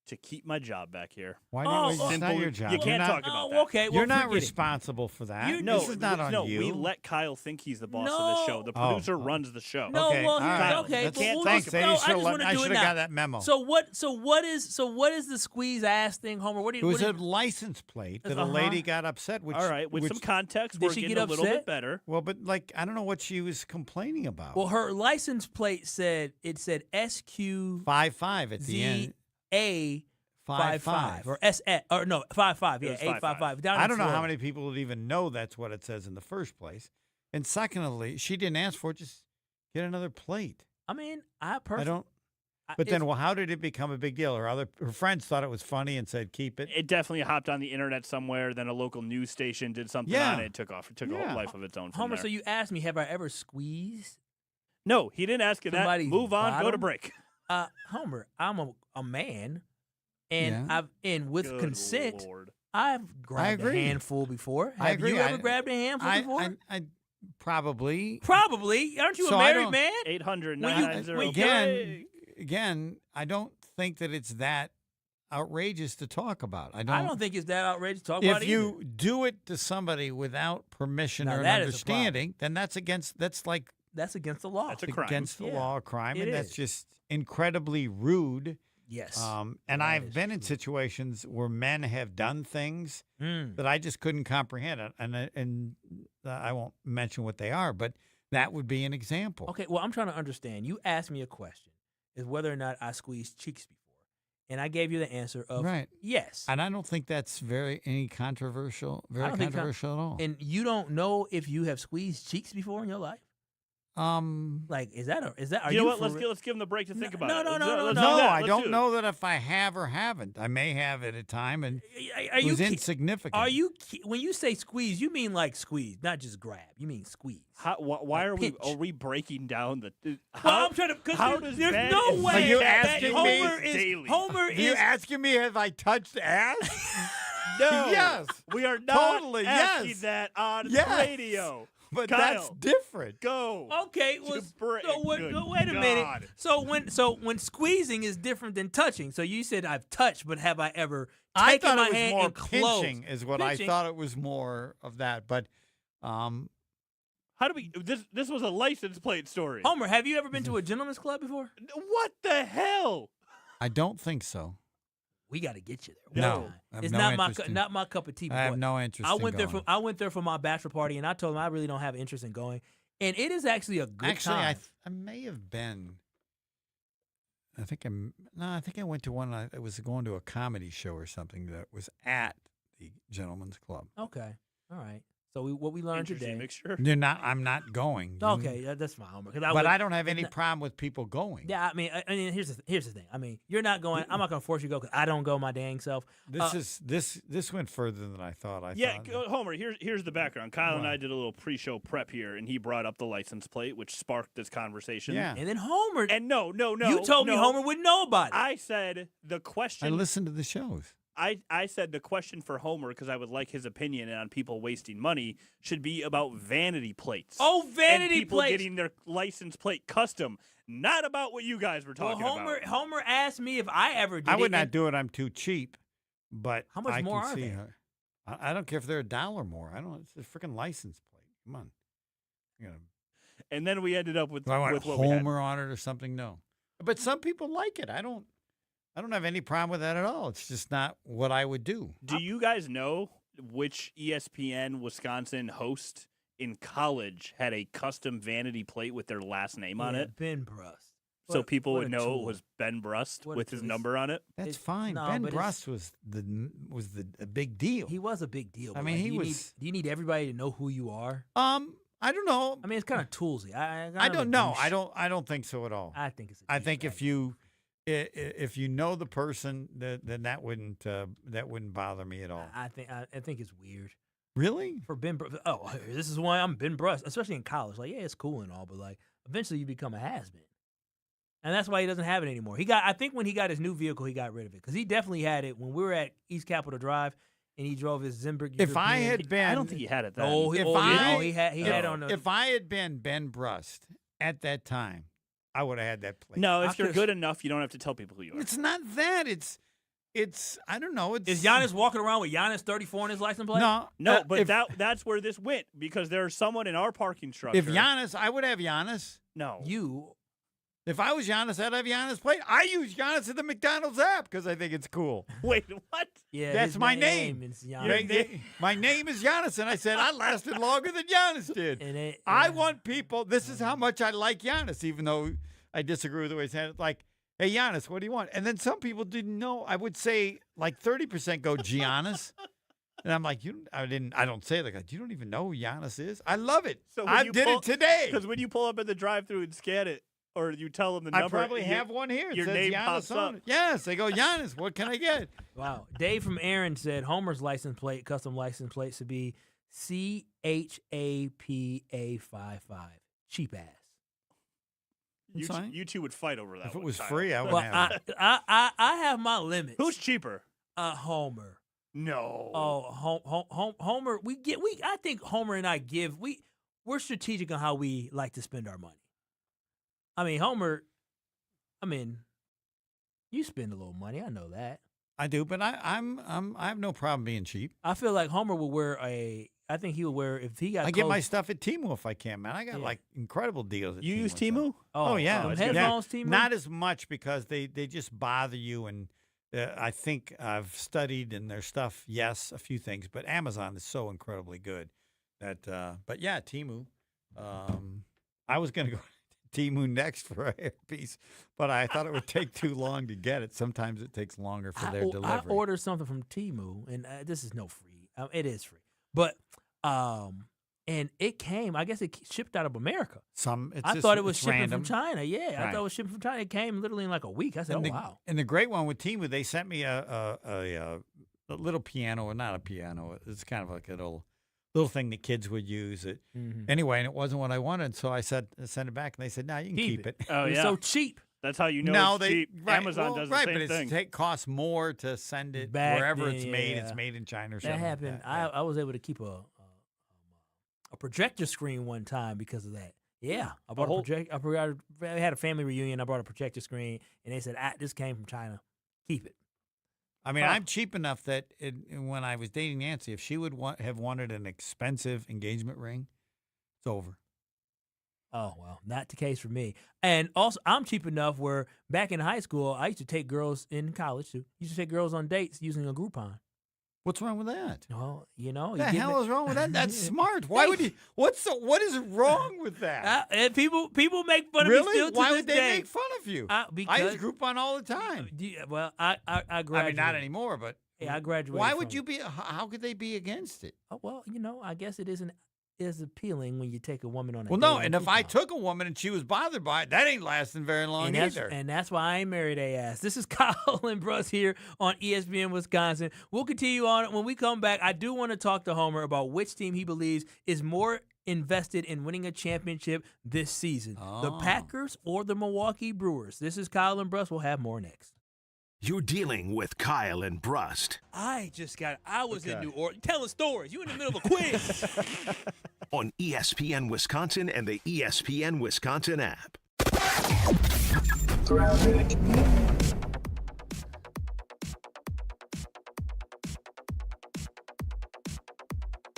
to keep my job back here. Why not? It's not your job. You can't talk about that. Okay, you're not responsible for that. This is not on you. We let Kyle think he's the boss of the show. The producer runs the show. No, okay. well, Kyle, okay. Thanks. I should have got that memo. So what is the squeeze ass thing, Homer? It was a license plate that a lady got upset with. All right, with some context, we're getting a little bit better. Well, but I don't know what she was complaining about. Well, her license plate said SQ 55 at the end. A 55 or S or no 55, yeah, 855. I don't know how many people would even know that's what it says in the first place. And secondly, she didn't ask for it. Just get another plate. I mean, I don't. But then, how did it become a big deal? Her friends thought it was funny and said, "Keep it." It definitely hopped on the internet somewhere. Then a local news station did something on it. It took off. It took a life of its own. Homer, so you asked me, have I ever squeezed? No, he didn't ask you that. Move on. Bottom? Go to break. Homer, I'm a man. And with Good consent, Lord. I've grabbed a handful before. Have you ever grabbed a handful before? I probably. Probably. Aren't you a married man? 800-990. Again, I don't think that it's that outrageous to talk about. I don't think it's that outrageous to talk about. If you do it to somebody without permission or understanding, then that's against the law. That's a crime. Against the law, a crime, and that's just incredibly rude. Yes. And I've been in situations where men have done things that I just couldn't comprehend. And I won't mention what they are, but that would be an example. Okay, well, I'm trying to understand. You asked me a question, is whether or not I squeezed cheeks before. And I gave you the answer of yes. And I don't think that's very controversial at all. And you don't know if you have squeezed cheeks before in your life? Like, is that? Are you know you what? for Let's give them the break to think about no, it. no, Let's no, do- no, let's no. do No, that. I Let's don't do it. know that if I have or haven't. I may have at a time, and Are it you was ki- insignificant. Are you when you say squeeze, you mean like squeeze, not just grab. You mean squeeze. Why Like are pinch. we breaking down the? Well, I'm trying to. Because how does there's Ben no and way Are you that asking Homer me? is Daily. Homer Are you is. asking me have I touched ass? No. Yes. We are not Totally, asking yes. that on Yes. radio. But Kyle, that's different. Go. Okay, well, break. so what, Good wait a minute. God. So when squeezing is different than touching. So you said I've touched, but have I ever I taken thought my it was hand more and closed? pinching is what Pinching. I thought it was more of that. But How do we? This was a license plate story. Homer, have you ever been to a gentleman's club before? What the hell? I don't think so. We got to get you there. No, one time. I have It's no not my interest in- not my cup of tea. I have boy. no interest I in went there going. for I went there for my bachelor party, and I told them I really don't have interest in going. And it is actually a good Actually, time. I may have been. I think I went to one. I was going to a comedy show or something that was at the Gentleman's Club. Okay, all right. So what we learned Interesting today. mixture. You're not. I'm not going. Okay, that's fine, Homer. But I don't have any problem with people going. Yeah, I mean, here's the thing. I mean, you're not going. I'm not going to force you to go because I don't go my dang self. This went further than I thought. Homer. Here's the background. Kyle and What? I did a little pre-show prep here, and he brought up the license plate, which sparked this conversation. Yeah. And then Homer. And no. You told me Homer wouldn't know about it. I said the I question. listened to the shows. I said the question for Homer, because I would like his opinion on people wasting money, should be about vanity plates. Oh, vanity and people plates. getting their license plate custom, not about what you guys were talking about. Homer asked me if I ever did I it. would not and- do it. I'm too cheap. But How much I more can are see they? her. I don't care if they're $1 more. I don't. It's a freaking license plate. Come on. You know, And then we ended up with, do I want with what we had. Homer on it or something? No. But some people like it. I don't have any problem with that at all. It's just not what I would do. Do you guys know which ESPN Wisconsin host in college had a custom vanity plate with their last name on Yeah, it? Ben Brust. So What- people what would a know tool. it was Ben Brust What a with his tool. number on it. That's It's- fine. no, Ben but it's- Brust was a big deal. He was a big deal. I but, mean, like, he do you was- do you need everybody to know who you are? I don't know. I mean, it's kind of toolsy. I don't know. I don't think so at all. I think it's. I think if you know the person, then that wouldn't bother me at all. I think it's weird. Really? For Ben Brust. Oh, this is why I'm Ben Brust, especially in college. Like, yeah, it's cool and all, but like, eventually you become a has-been. And that's why he doesn't have it anymore. I think when he got his new vehicle, he got rid of it because he definitely had it when we were at East Capitol Drive and he drove his Zimbrick. If I European. had been, I don't think he had it then. Oh, he had it on. If I had been Ben Brust at that time, I would have had that plate. No, if you're good enough, you don't have to tell people who you are. It's not that. It's I don't know. Is Giannis walking around with Giannis 34 on his license plate? No, but that's where this went because there's someone in our parking structure. If Giannis, I would have Giannis. No. If I was Giannis, I'd have Giannis plate. I use Giannis in the McDonald's app because I think it's cool. Wait, what? Yeah, that's his my name name. is Giannis. My name is Giannis, and I said I lasted longer than Giannis did. I want people. This is how much I like Giannis, even though I disagree with the way he said it. Like, hey, Giannis, what do you want? And then some people didn't know. I would say like 30% go Giannis. And I'm like, I don't say it like that. You don't even know who Giannis is? I love it. So I did it today. Because when you pull up at the drive-thru and scan it, or you tell them the number. I probably have one here. It Your says name Giannis pops on up. it. Yes, they go, Giannis, what can I get? Wow. Dave from Aaron said Homer's license plate, custom license plate, should be CHAPA55. Cheap ass. You two would fight over that. If it one, was Kyle. free, I would Well, have it. I have my limits. Who's cheaper? Homer. No. Oh, Homer. I think Homer and I we're strategic on how we like to spend our money. I mean, Homer. You spend a little money. I know that. I do, but I have no problem being cheap. I feel like Homer will wear I think he would wear if he got. I get my clothes- stuff at Temu if I can, man. I got like incredible deals. At You Temu use and Temu? stuff. Oh yeah, some headphones, Temu? Not as much because they just bother you, and I think I've studied in their stuff. Yes, a few things, but Amazon is so incredibly good that. But yeah, Temu. I was gonna go to Temu next for a hairpiece, but I thought it would take too long to get it. Sometimes it takes longer for their delivery. I ordered something from Temu, and this is no free. It is free, but And it came. I guess it shipped out of America. I thought it was shipping random. from China. Yeah, Right. I thought it was shipping from China. It came literally in like a week. I said, wow. And the great one with Timu, they sent me a little piano, or not a piano. It's kind of like a little thing that kids would use. Anyway, and it wasn't what I wanted, so I sent it back, and they said, "No, you can keep it." Oh, It's yeah. so cheap. That's how you know it's cheap. Right, Amazon does the right, same but thing. it costs more to send it Back wherever then, it's made. yeah. It's made in China or That something. like happened. that. I was able to keep a projector screen one time because of that. Yeah, I bought a projector. I had a family reunion. I brought a projector screen, and they said, "This came from China. Keep it." I mean, I'm cheap enough that when I was dating Nancy, if she would have wanted an expensive engagement ring, it's over. Oh, well, not the case for me. And also, I'm cheap enough where back in high school, I used to take girls in college, too. Used to take girls on dates using a Groupon. What's wrong with that? Well, you know. The hell is wrong with that? That's smart. Why would you? What is wrong with that? And people make fun of me still to Why this would they day. make fun of you? Because, I use Groupon all the time. Well, I graduated. I mean, not anymore, but Yeah, I graduated. Why would you be? How could they be against it? Oh, well, I guess it isn't as appealing when you take a woman on a Well, date no, on and if Groupon. I took a woman and she was bothered by it, that ain't lasting very long either. And that's why I ain't married ass. This is Kyle and Brust here on ESPN Wisconsin. We'll continue on. When we come back, I do want to talk to Homer about which team he believes is more invested in winning a championship this season, the Packers or the Milwaukee Brewers. This is Kyle and Brust. We'll have more next. You're dealing with Kyle and Brust I was in New Orleans telling stories. You in the middle of a quiz. on ESPN Wisconsin and the ESPN Wisconsin app.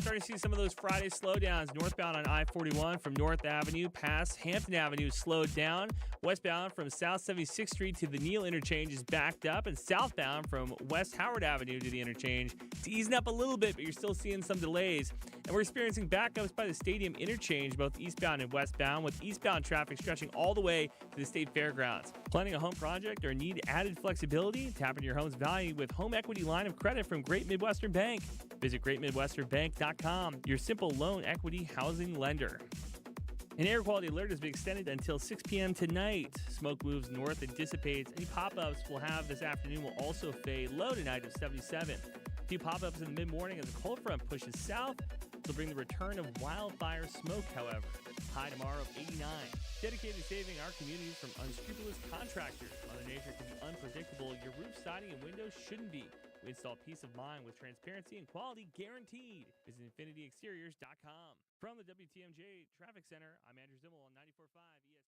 Starting to see some of those Friday slowdowns. Northbound on I-41 from North Avenue past Hampton Avenue slowed down. Westbound from South 76th Street to the Neal interchange is backed up. And southbound from West Howard Avenue to the interchange, it's easing up a little bit, but you're still seeing some delays. And we're experiencing backups by the stadium interchange, both eastbound and westbound, with eastbound traffic stretching all the way to the state fairgrounds. Planning a home project or need added flexibility? Tap into your home's value with home equity line of credit from Great Midwestern Bank. Visit greatmidwesternbank.com, your simple loan equity housing lender. An air quality alert has been extended until 6 p.m. tonight. Smoke moves north and dissipates. Any pop-ups we'll have this afternoon will also fade. Low tonight of 77. A few pop-ups in the mid-morning as a cold front pushes south. This will bring the return of wildfire smoke, however. High tomorrow of 89. Dedicated to saving our communities from unscrupulous contractors. Mother Nature can be unpredictable. Your roof, siding, and windows shouldn't be. We install peace of mind with transparency and quality guaranteed. Visit infinityexteriors.com. From the WTMJ Traffic Center, I'm Andrew Zimmel on 94.5 ESPN.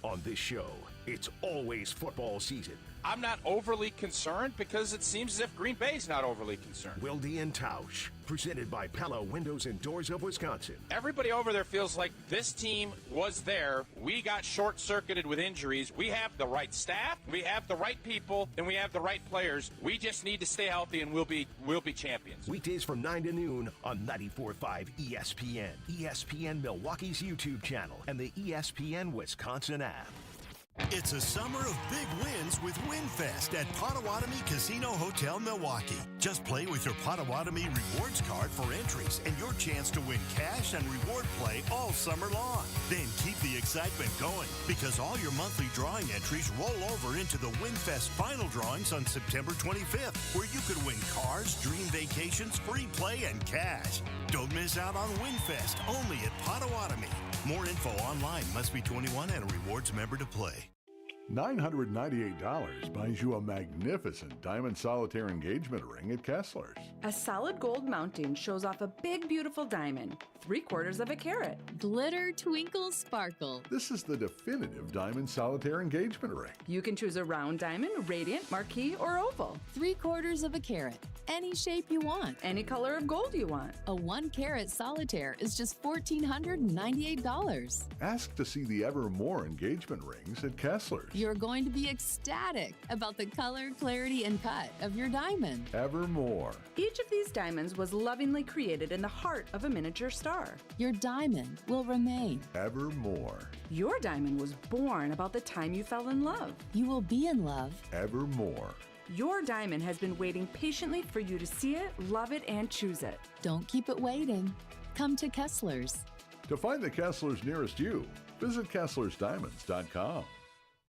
On this show, it's always football season. I'm not overly concerned because it seems as if Green Bay's not overly concerned. Wilde and Tausch, presented by Pella Windows and Doors of Wisconsin. Everybody over there feels like this team was there. We got short-circuited with injuries. We have the right staff, we have the right people, and we have the right players. We just need to stay healthy, and we'll be champions. Weekdays from 9 to noon on 94.5 ESPN, ESPN Milwaukee's YouTube channel, and the ESPN Wisconsin app. It's a summer of big wins with WinFest at Potawatomi Casino Hotel Milwaukee. Just play with your Potawatomi Rewards card for entries and your chance to win cash and reward play all summer long. Then keep the excitement going because all your monthly drawing entries roll over into the WinFest final drawings on September 25th, where you could win cars, dream vacations, free play, and cash. Don't miss out on WinFest, only at Potawatomi. More info online. Must be 21 and a rewards member to play. $998 buys you a magnificent diamond solitaire engagement ring at Kessler's. A solid gold mounting shows off a big, beautiful diamond, 3/4 of a carat. Glitter, twinkle, sparkle. This is the definitive diamond solitaire engagement ring. You can choose a round diamond, radiant, marquise, or oval. 3/4 of a carat. Any shape you want. Any color of gold you want. A 1-carat solitaire is just $1,498. Ask to see the Evermore engagement rings at Kessler's. You're going to be ecstatic about the color, clarity, and cut of your diamond. Evermore. Each of these diamonds was lovingly created in the heart of a miniature star. Your diamond will remain. Evermore. Your diamond was born about the time you fell in love. You will be in love. Evermore. Your diamond has been waiting patiently for you to see it, love it, and choose it. Don't keep it waiting. come to Kessler's. To find the Kesslers nearest you, visit KesslersDiamonds.com.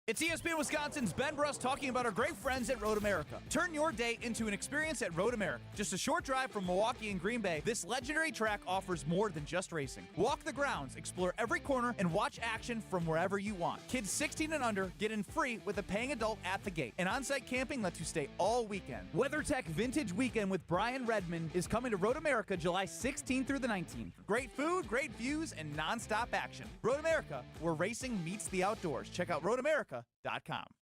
It's ESPN Wisconsin's Ben Brust talking about our great friends at Road America. Turn your day into an experience at Road America. Just a short drive from Milwaukee and Green Bay, this legendary track offers more than just racing. Walk the grounds, explore every corner, and watch action from wherever you want. Kids 16 and under get in free with a paying adult at the gate. And on-site camping lets you stay all weekend. WeatherTech Vintage Weekend with Brian Redmond is coming to Road America July 16th through the 19th. Great food, great views, and non-stop action. Road America, where racing meets the outdoors. Check out roadamerica.com.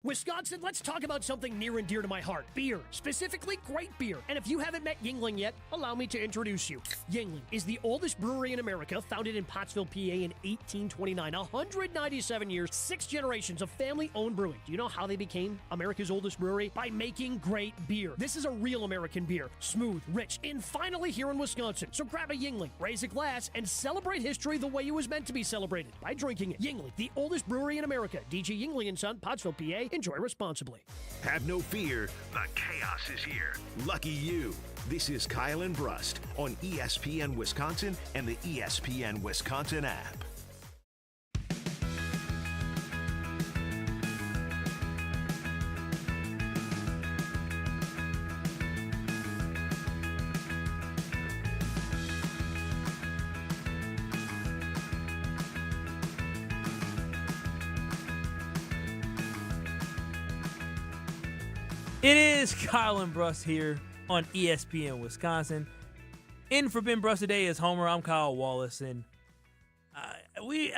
Wisconsin, let's talk about something near and dear to my heart. Beer. Specifically, great beer. And if you haven't met Yuengling yet, allow me to introduce you. Yuengling is the oldest brewery in America, founded in Pottsville, PA in 1829. 197 years, 6 generations of family-owned brewing. Do you know how they became America's oldest brewery? By making great beer. This is a real American beer. Smooth, rich, and finally here in Wisconsin. So grab a Yuengling, raise a glass, and celebrate history the way it was meant to be celebrated, by drinking it. Yuengling, the oldest brewery in America. DG Yuengling & Son, Pottsville, PA. Enjoy responsibly. Have no fear, the chaos is here. Lucky you. This is Kyle and Brust on ESPN Wisconsin and the ESPN Wisconsin app. It is Kyle and Brust here on ESPN Wisconsin. In for Ben Brust today is Homer. I'm Kyle Wallace, and we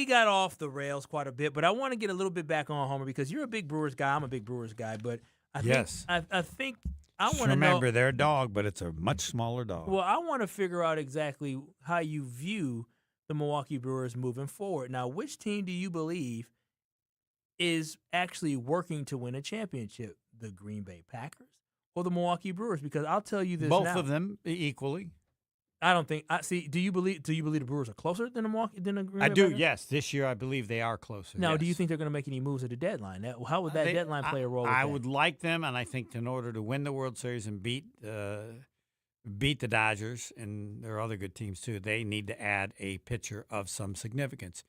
got off the rails quite a bit, but I want to get a little bit back on Homer because you're a big Brewers guy. I'm a big Brewers guy, but I think I want to know. Remember, they're a dog, but it's a much smaller dog. Well, I want to figure out exactly how you view the Milwaukee Brewers moving forward. Now, which team do you believe is actually working to win a championship? The Green Bay Packers or the Milwaukee Brewers? Because I'll tell you this both now. of them equally. I don't think. Do you believe the Brewers are closer than the Milwaukee than the Green Bay I do. Packers? Yes, this year I believe they are closer. Now, yes. do you think they're going to make any moves at the deadline? How would that deadline play a role? I would like them, and I think in order to win the World Series and beat the Dodgers, and there are other good teams too, they need to add a pitcher of some significance.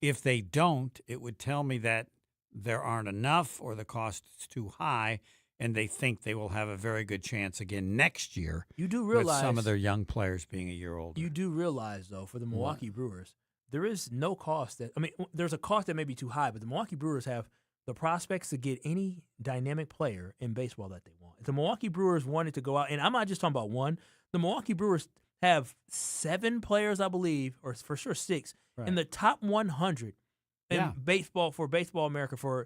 If they don't, it would tell me that there aren't enough or the cost is too high, and they think they will have a very good chance again next year. You do realize with some of their young players being a year older. You do realize, though, for the Milwaukee Brewers, there is no cost there's a cost that may be too high, but the Milwaukee Brewers have the prospects to get any dynamic player in baseball that they want. If the Milwaukee Brewers wanted to go out, and I'm not just talking about one, the Milwaukee Brewers have 7 players, I believe, or for sure 6, in the top 100 in baseball for Baseball America for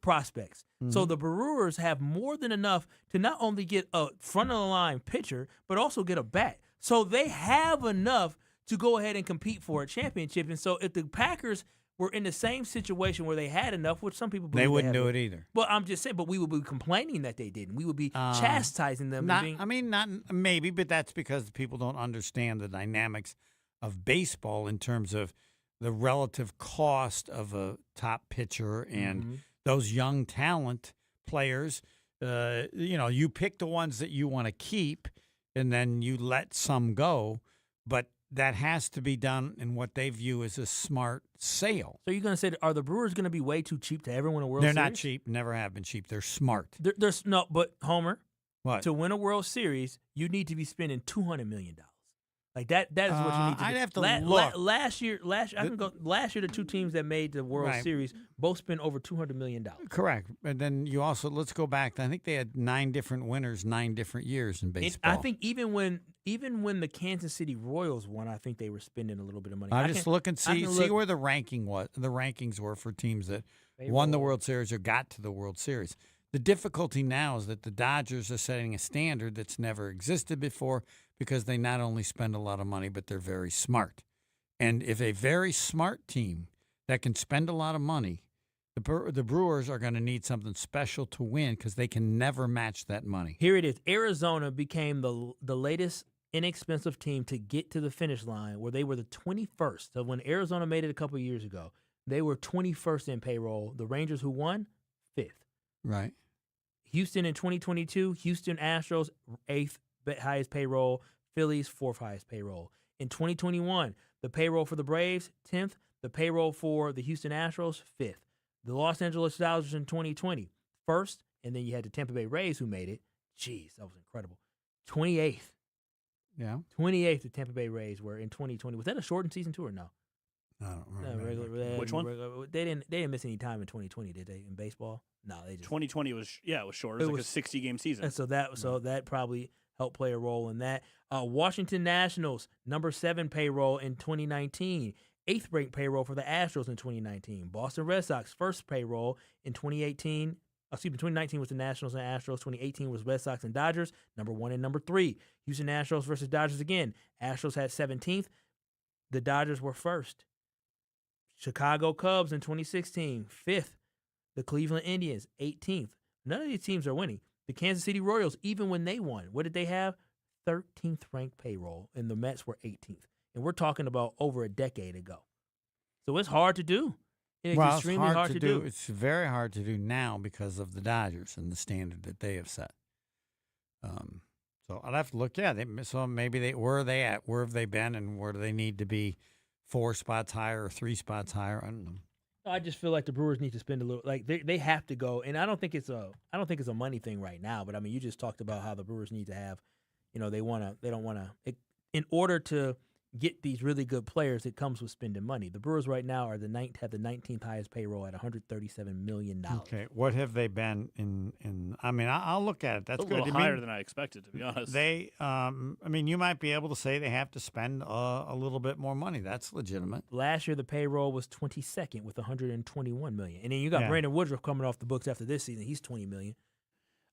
prospects. Mm-hmm. So the Brewers have more than enough to not only get a front-of-the-line pitcher, but also get a bat. So they have enough to go ahead and compete for a championship. And so if the Packers were in the same situation where they had enough, which some people believe they wouldn't do it either. Well, I'm just saying, but we would be complaining that they didn't. We would be chastising them. Not maybe, but that's because people don't understand the dynamics of baseball in terms of the relative cost of a top pitcher and those young talent players. You pick the ones that you want to keep, and then you let some go. But that has to be done in what they view as a smart sale. So you're going to say, are the Brewers going to be way too cheap to ever win a World Series? They're not cheap. Never have been cheap. They're smart. But Homer, what? To win a World Series, you need to be spending $200 million. Like that is what you need to do. I'd have to look. Last year, the 2 teams that made the World Series both spent over $200 million. Correct. And then you also, let's go back. I think they had 9 different winners, 9 different years in baseball. I think even when the Kansas City Royals won, I think they were spending a little bit of money. I just look and see where the rankings were for teams that won the World Series or got to the World Series. The difficulty now is that the Dodgers are setting a standard that's never existed before because they not only spend a lot of money, but they're very smart. And if a very smart team that can spend a lot of money, the Brewers are going to need something special to win because they can never match that money. Here it is. Arizona became the latest inexpensive team to get to the finish line where they were the 21st. So when Arizona made it a couple of years ago, they were 21st in payroll. The Rangers, who won, 5th. Right. Houston in 2022, Houston Astros, 8th highest payroll. Phillies, 4th highest payroll. In 2021, the payroll for the Braves, 10th. The payroll for the Houston Astros, 5th. The Los Angeles Dodgers in 2020, 1st. And then you had the Tampa Bay Rays who made it. Jeez, that was incredible. 28th. Yeah. 28th, the Tampa Bay Rays were in 2020. Was that a shortened season too or no? I don't remember. Which one? They didn't miss any time in 2020, did they? In baseball, no, they just 2020 was it was short. It was like a 60-game season. And so that probably helped play a role in that. Washington Nationals '7 payroll in 2019, 8th ranked payroll for the Astros in 2019. Boston Red Sox first payroll in 2018. 2019 was the Nationals and Astros. 2018 was Red Sox and Dodgers, number 1 and number 3. Houston Astros versus Dodgers again. Astros had 17th. The Dodgers were first. Chicago Cubs in 2016, 5th. The Cleveland Indians, 18th. None of these teams are winning. The Kansas City Royals, even when they won, what did they have? 13th ranked payroll, and the Mets were 18th. And we're talking about over a decade ago. So it's hard to do. It's extremely hard to do. It's very hard to do now because of the Dodgers and the standard that they have set. So I'd have to look. Yeah, so maybe where are they at? Where have they been, and where do they need to be? 4 spots higher or 3 spots higher? I don't know. I just feel like the Brewers need to spend a little. Like they have to go, and I don't think it's a money thing right now. But I mean, you just talked about how the Brewers need to have, they don't want to. In order to get these really good players, it comes with spending money. The Brewers right now have the 19th highest payroll at $137 million. Okay, what have they been in? I mean, I'll look at it. That's a little higher than I expected, to be honest. They, you might be able to say they have to spend a little bit more money. That's legitimate. Last year, the payroll was 22nd with $121 million, and then you got Brandon Woodruff coming off the books after this season. He's $20 million.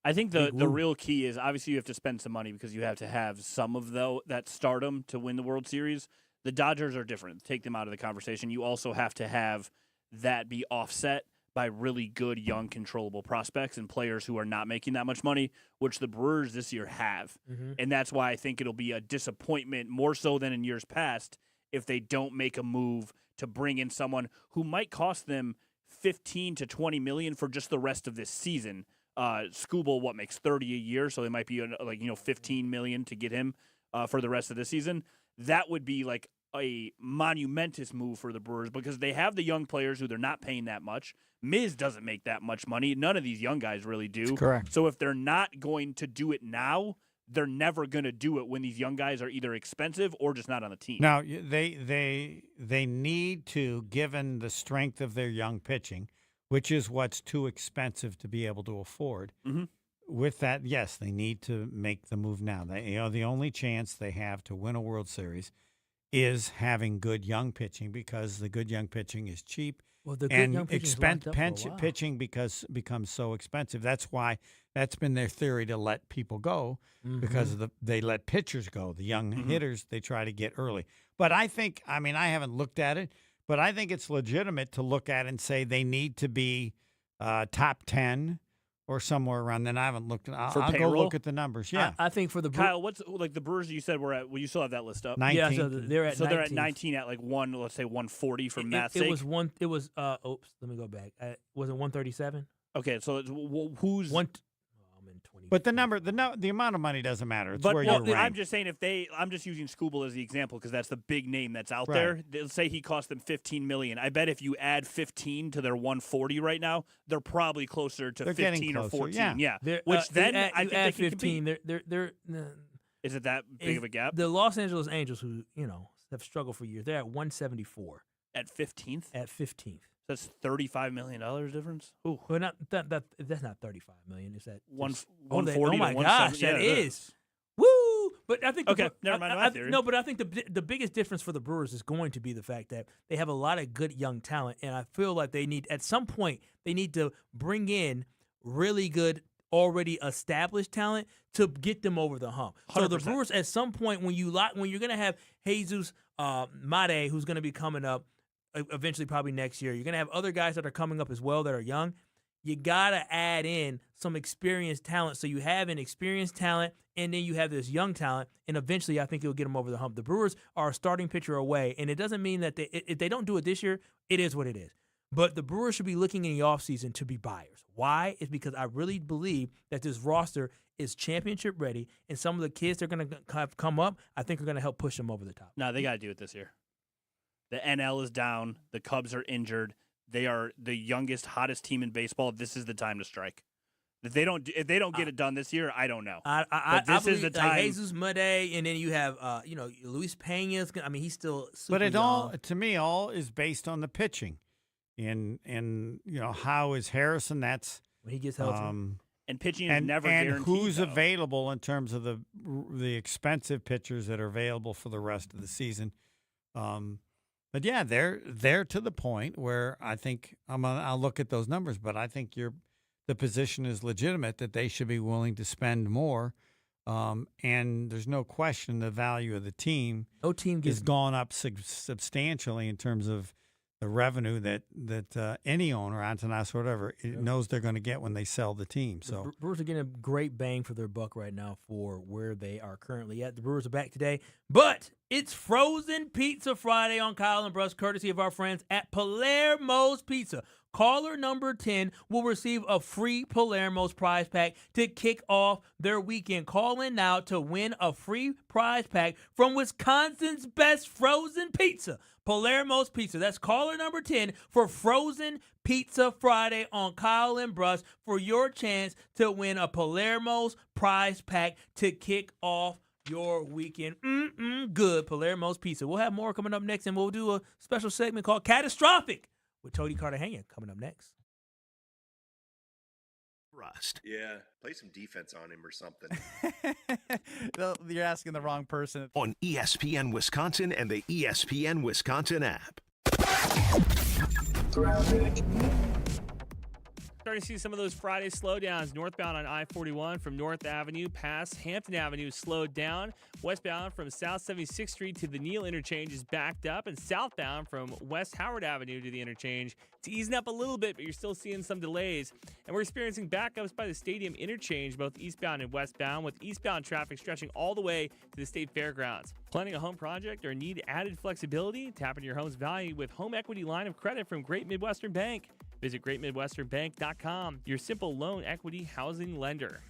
I think the real key is obviously you have to spend some money because you have to have some of that stardom to win the World Series. The Dodgers are different. Take them out of the conversation. You also have to have that be offset by really good young controllable prospects and players who are not making that much money, which the Brewers this year have. Mm-hmm. And that's why I think it'll be a disappointment more so than in years past if they don't make a move to bring in someone who might cost them $15 to $20 million for just the rest of this season. Skubal, makes $30 a year, so they might be $15 million to get him for the rest of the season. That would be like a monumentous move for the Brewers because they have the young players who they're not paying that much. Miz doesn't make that much money. None of these young guys really do. That's correct. So if they're not going to do it now, they're never going to do it when these young guys are either expensive or just not on the team. Now, they need to, given the strength of their young pitching, which is what's too expensive to be able to afford. Mm-hmm. With that, yes, they need to make the move now. The only chance they have to win a World Series is having good young pitching because the good young pitching is cheap. Well, the good young pitching becomes so expensive. That's why that's been their theory to let people go because they let pitchers go. The young hitters they try to get early. But I think, I haven't looked at it, but I think it's legitimate to look at and say they need to be top 10 or somewhere around. Then I haven't looked. I'll go look at the numbers. Yeah, I think for the Kyle, what's like the Brewers you said were at? Well, you still have that list up. 19. Yeah, so they're at 19. They're at 19 at like let's say 140 for math's sake. It was one. It was. Oops. Let me go back. Was it 137? Okay, so it's, who's one? I'm in 20. But the amount of money doesn't matter. It's where you're ranked. I'm just saying I'm just using Skubal as the example because that's the big name that's out there. Let's say he cost them $15 million. I bet if you add 15 to their 140 right now, they're probably closer to 15 or 14. Yeah. Which then I think add they can 15. compete. They're Is it that big of a gap? The Los Angeles Angels, who have struggled for years, they're at 174. At 15th. At 15th. That's $35 million difference. Ooh, well, that's not $35 million. Is that 140? Oh my gosh, that is. Woo! But I think never mind my theory. No, but I think the biggest difference for the Brewers is going to be the fact that they have a lot of good young talent, and I feel like they need at some point they need to bring in really good, already established talent to get them over the hump. 100%. So the Brewers at some point when you're going to have Jesus Made, who's going to be coming up. Eventually, probably next year. You're going to have other guys that are coming up as well that are young. You got to add in some experienced talent. So you have an experienced talent, and then you have this young talent, and eventually I think it'll get them over the hump. The Brewers are a starting pitcher away, and it doesn't mean that if they don't do it this year, it is what it is. But the Brewers should be looking in the offseason to be buyers. Why? It's because I really believe that this roster is championship ready, and some of the kids they're going to have come up, I think are going to help push them over the top. No, they got to do it this year. The NL is down. The Cubs are injured. They are the youngest, hottest team in baseball. This is the time to strike. If they don't get it done this year, I don't know. But this is the time. Like Jesus Mudé, and then you have Luis Peña's. I mean, he's still super But it young. all, to me, all is based on the pitching, and how is Harrison? That's when he gets healthy. And pitching is never guaranteed. And who's though. available in terms of the expensive pitchers that are available for the rest of the season. But yeah, they're to the point where I think I'll look at those numbers, but I think the position is legitimate that they should be willing to spend more. And there's no question the value of the team. No team has gone up substantially in terms of the revenue that any owner, Antonas or whatever, knows they're going to get when they sell the team. So the Brewers are getting a great bang for their buck right now for where they are currently at. The Brewers are back today, but it's Frozen Pizza Friday on Kyle and Brust, courtesy of our friends at Palermo's Pizza. Caller number 10 will receive a free Palermo's prize pack to kick off their weekend. Call in now to win a free prize pack from Wisconsin's best frozen pizza, Palermo's Pizza. That's caller number 10 for Frozen Pizza Friday on Kyle and Brust for your chance to win a Palermo's prize pack to kick off your weekend. Good, Palermo's Pizza. We'll have more coming up next, and we'll do a special segment called Catastrophic with Tony Cartagena coming up next. Rust. Yeah, play some defense on him or something. You're asking the wrong person. On ESPN Wisconsin and the ESPN Wisconsin app. Starting to see some of those Friday slowdowns. Northbound on I-41 from North Avenue past Hampton Avenue slowed down. Westbound from South 76th Street to the Neal interchange is backed up. And southbound from West Howard Avenue to the interchange, it's easing up a little bit, but you're still seeing some delays. And we're experiencing backups by the stadium interchange, both eastbound and westbound, with eastbound traffic stretching all the way to the state fairgrounds. Planning a home project or need added flexibility? Tap into your home's value with home equity line of credit from Great Midwestern Bank. Visit greatmidwesternbank.com, your simple loan equity housing lender.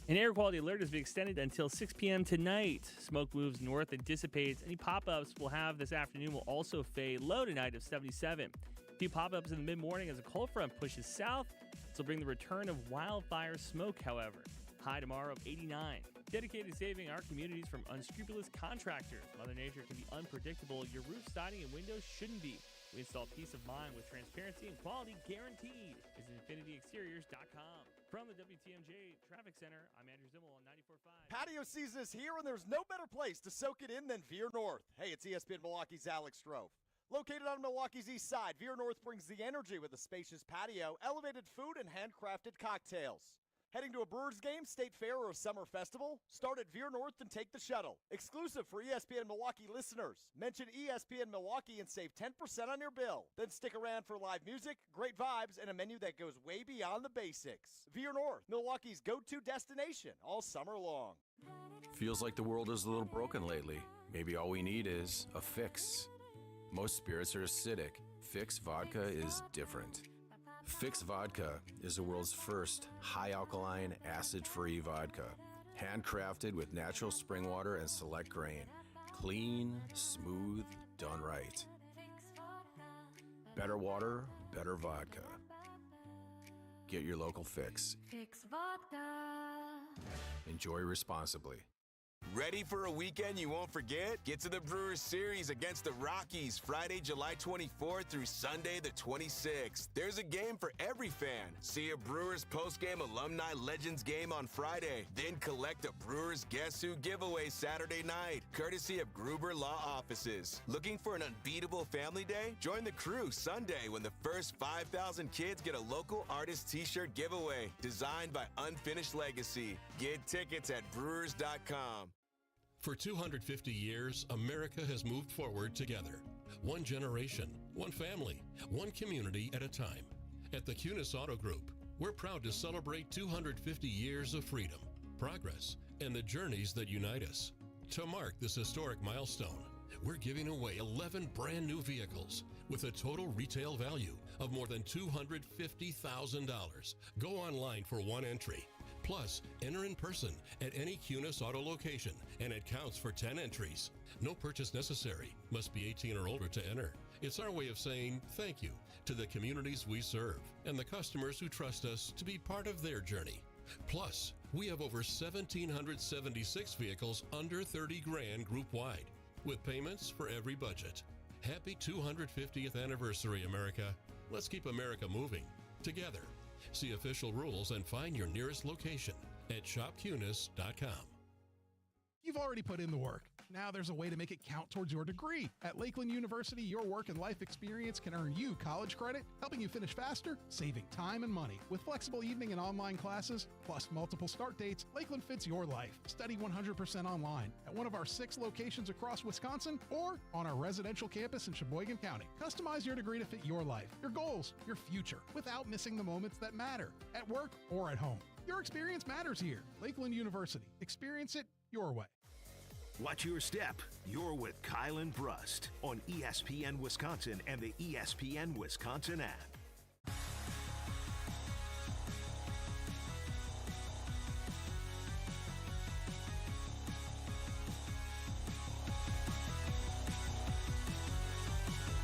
An air quality alert has been extended until 6 p.m. tonight. Smoke moves north and dissipates. Any pop-ups we'll have this afternoon will also fade. Low tonight of 77. A few pop-ups in the mid-morning as a cold front pushes south. This will bring the return of wildfire smoke, however. High tomorrow of 89. Dedicated to saving our communities from unscrupulous contractors. Mother Nature can be unpredictable. Your roof, siding, and windows shouldn't be. We install peace of mind with transparency and quality guaranteed. Visit infinityexteriors.com. From the WTMJ Traffic Center, I'm Andrew Zimmel on 94.5. Patio season is here, and there's no better place to soak it in than Veer North. Hey, it's ESPN Milwaukee's Alex Strofe. Located on Milwaukee's east side, Veer North brings the energy with a spacious patio, elevated food, and handcrafted cocktails. Heading to a Brewers game, state fair, or a summer festival? Start at Veer North and take the shuttle. Exclusive for ESPN Milwaukee listeners. Mention ESPN Milwaukee and save 10% on your bill. Then stick around for live music, great vibes, and a menu that goes way beyond the basics. Veer North, Milwaukee's go-to destination all summer long. Feels like the world is a little broken lately. Maybe all we need is a fix. Most spirits are acidic. Fix Vodka is different. Fix Vodka is the world's first high-alkaline, acid-free vodka. Handcrafted with natural spring water and select grain. Clean, smooth, done right. Better water, better vodka. Get your local Fix. Fix Vodka. Enjoy responsibly. Ready for a weekend you won't forget? Get to the Brewers series against the Rockies Friday, July 24th through Sunday the 26th. There's a game for every fan. See a Brewers post-game alumni legends game on Friday. Then collect a Brewers Guess Who giveaway Saturday night, courtesy of Gruber Law Offices. Looking for an unbeatable family day? Join the crew Sunday when the first 5,000 kids get a local artist t-shirt giveaway designed by Unfinished Legacy. Get tickets at brewers.com. For 250 years, America has moved forward together. One generation, one family, one community at a time. At the Kunis Auto Group, we're proud to celebrate 250 years of freedom, progress, and the journeys that unite us. To mark this historic milestone, we're giving away 11 brand new vehicles with a total retail value of more than $250,000. Go online for one entry. Plus, enter in person at any Cunis Auto location, and it counts for 10 entries. No purchase necessary. Must be 18 or older to enter. It's our way of saying thank you to the communities we serve and the customers who trust us to be part of their journey. Plus, we have over 1,776 vehicles under 30 grand group-wide, with payments for every budget. Happy 250th anniversary, America. Let's keep America moving together. See official rules and find your nearest location at shopcunis.com. You've already put in the work. Now there's a way to make it count towards your degree. At Lakeland University, your work and life experience can earn you college credit, helping you finish faster, saving time and money. With flexible evening and online classes, plus multiple start dates, Lakeland fits your life. Study 100% online at one of our 6 locations across Wisconsin or on our residential campus in Sheboygan County. Customize your degree to fit your life, your goals, your future, without missing the moments that matter, at work or at home. Your experience matters here. Lakeland University. Experience it your way. Watch your step. You're with Kyle and Brust on ESPN Wisconsin and the ESPN Wisconsin app.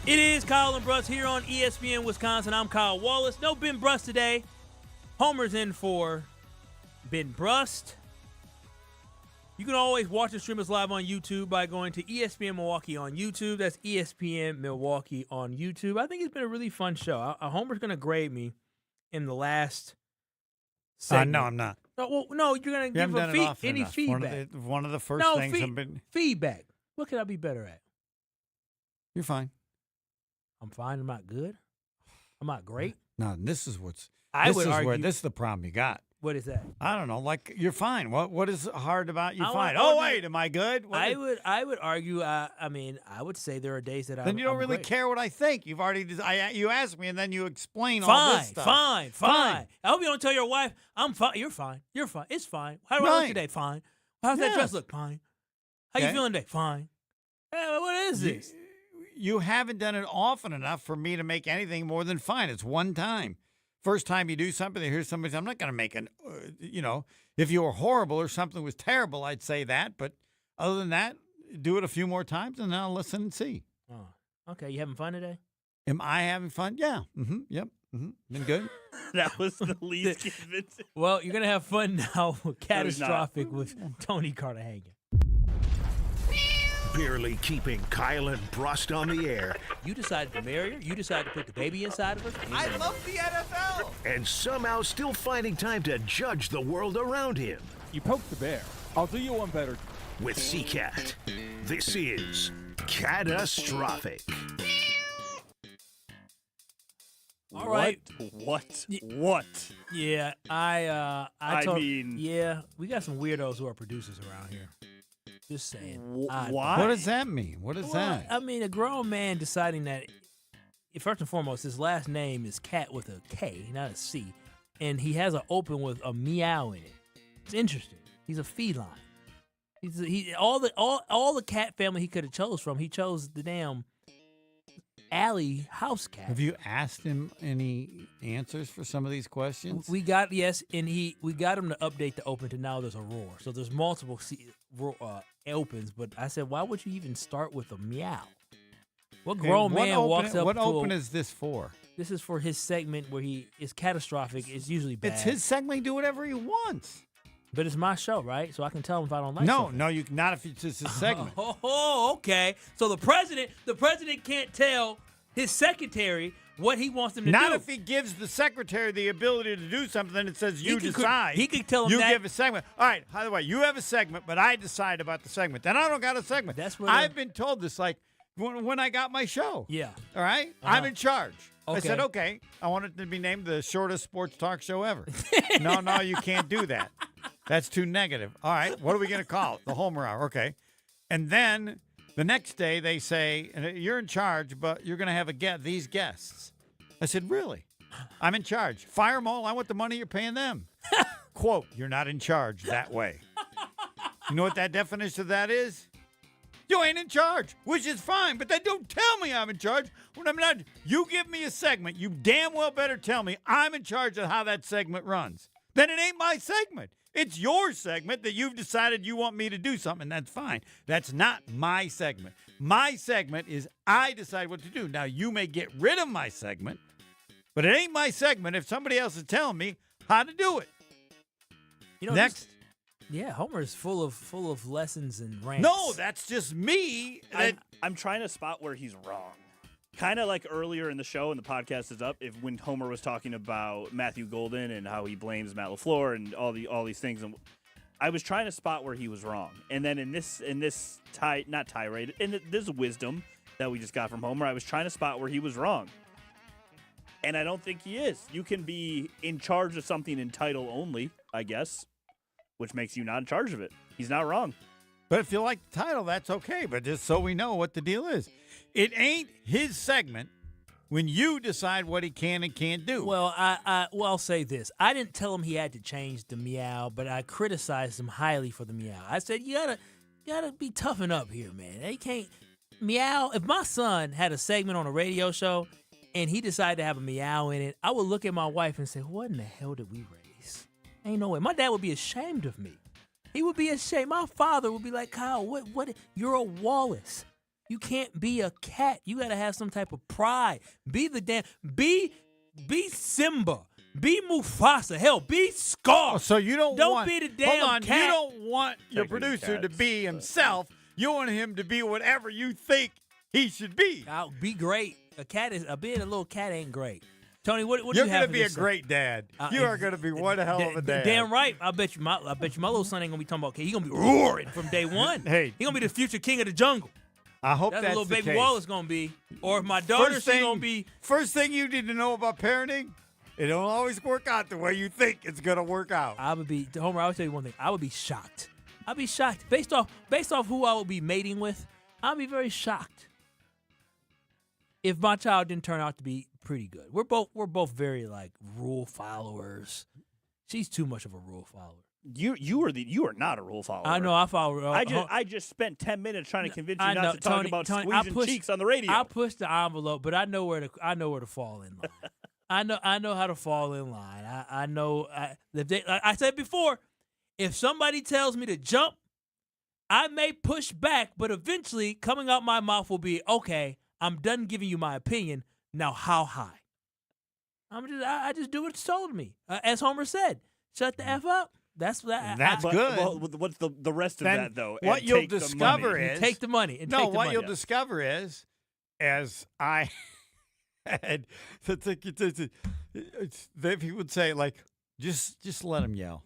It is Kyle and Brust here on ESPN Wisconsin. I'm Kyle Wallace. No Ben Brust today. Homer's in for Ben Brust. You can always watch and stream us live on YouTube by going to ESPN Milwaukee on YouTube. That's ESPN Milwaukee on YouTube. I think it's been a really fun show. Homer's going to grade me in the last segment. No, I'm not. No, you're going to give any feedback. One of the first things I've been... Feedback. What could I be better at? You're fine. I'm fine. I'm not good. I'm not great. No, this is what's... This is the problem you got. What is that? I don't know. Like, you're fine. What is hard about you fine? Wait, am I good? I would argue. I would say there are days that then you don't really care what I think. You've already you asked me and then you explain fine, all this stuff. Fine. I hope you don't tell your wife I'm fine. You're fine. You're fine. It's fine. How do I look today? Fine. How's that dress look? Fine. How you feeling today? Fine. Hey, what is this? You haven't done it often enough for me to make anything more than fine. It's one time. First time you do something, here's somebody say, I'm not going to make an, if you were horrible or something was terrible, I'd say that. But other than that, do it a few more times and then I'll listen and see. Oh, okay. You having fun today? Am I having fun? Yeah. Mm-hmm. Yep. Mm-hmm. Been good. That was the least convincing. Well, you're going to have fun now with Catastrophic with Tony Cartagena. Barely keeping Kyle and Brust on the air. You decided to marry her. You decided to put the baby inside of her. I love the NFL. And somehow still finding time to judge the world around him. You poked the bear. I'll do you one better. With CCAT, this is Catastrophic. All right. What? Yeah, yeah, we got some weirdos who are producers around here. Just saying. Why? What does that mean? What is that? I mean, a grown man deciding that, first and foremost, his last name is Cat with a K, not a C, and he has an open with a meow in it. It's interesting. He's a feline. All the cat family he could have chose from. He chose the damn alley house cat. Have you asked him any answers for some of these questions? We got we got him to update the open to now there's a roar. So there's multiple opens, but I said, why would you even start with a meow? What grown man walks up? What open is this for? This is for his segment where he is catastrophic. It's usually bad. It's his segment. He do whatever he wants. But it's my show, right? So I can tell him if I don't like something. No, you not if it's his segment. Oh, okay. So the president can't tell his secretary what he wants them to do. Not if he gives the secretary the ability to do something, then it says you decide. He could tell him you that. Give a segment. All right, by the way, you have a segment, but I decide about the segment. Then I don't got a segment. That's what I've been told this, like when I got my show. Yeah. All right? I'm in charge. Okay. I said, okay, I want it to be named the shortest sports talk show ever. No, you can't do that. That's too negative. All right, what are we going to call it? The Homer Hour. Okay. And then the next day they say, you're in charge, but you're going to have these guests. I said, really? I'm in charge. Fire them all. I want the money you're paying them. Quote, you're not in charge that way. You know what that definition of that is? You ain't in charge, which is fine, but then don't tell me I'm in charge when I'm not. You give me a segment, you damn well better tell me I'm in charge of how that segment runs. then it ain't my segment. It's your segment that you've decided you want me to do something. That's fine. That's not my segment. My segment is I decide what to do. Now, you may get rid of my segment, but it ain't my segment if somebody else is telling me how to do it. Next. Yeah, Homer is full of lessons and rants. No, that's just me. I'm trying to spot where he's wrong. Kind of like earlier in the show, and the podcast is up, when Homer was talking about Matthew Golden and how he blames Matt LaFleur and all these things, and I was trying to spot where he was wrong. And then in this not tirade, in this wisdom that we just got from Homer, I was trying to spot where he was wrong. And I don't think he is. You can be in charge of something in title only, I guess, which makes you not in charge of it. He's not wrong. But if you like the title, that's okay. But just so we know what the deal is. It ain't his segment when you decide what he can and can't do. Well, I'll say this. I didn't tell him he had to change the meow, but I criticized him highly for the meow. I said, you gotta be toughen up here, man. They can't meow. If my son had a segment on a radio show and he decided to have a meow in it, I would look at my wife and say, what in the hell did we raise? Ain't no way. My dad would be ashamed of me. He would be ashamed. My father would be like, Kyle, what? You're a Wallace. You can't be a cat. You got to have some type of pride. Be Simba. Be Mufasa. Hell, be Scar. Oh, so you don't be the damn cat. You don't want your producer to be himself. You want him to be whatever you think he should be. I'll be great. Being a little cat ain't great. Tony, what do you have? You're going to be a great dad. You are going to be one hell of a dad. Damn right. I bet you my little son ain't going to be talking about, okay, he's going to be roaring from day one. Hey. He's going to be the future king of the jungle. I hope that's the little baby case. Wallace going to be. Or if my daughter, she's going to be. First thing you need to know about parenting, it don't always work out the way you think it's going to work out. Homer, I would tell you one thing. I would be shocked. I'd be shocked. Based off who I would be mating with, I'd be very shocked if my child didn't turn out to be pretty good. We're both very like rule followers. She's too much of a rule follower. You are not a rule follower. I know. I follow. I just spent 10 minutes trying to convince you not to talk about squeezing cheeks on the radio. I pushed the envelope, but I know where to fall in line. I know how to fall in line. I know. I said before, if somebody tells me to jump, I may push back, but eventually, coming out my mouth will be, okay, I'm done giving you my opinion. Now, how high? I just do what's told me. As Homer said, shut the F up. That's good. Well, what's the rest of that, though? What you'll discover is... Take the money. What you'll discover is, as I had... People would say, like, just let him yell.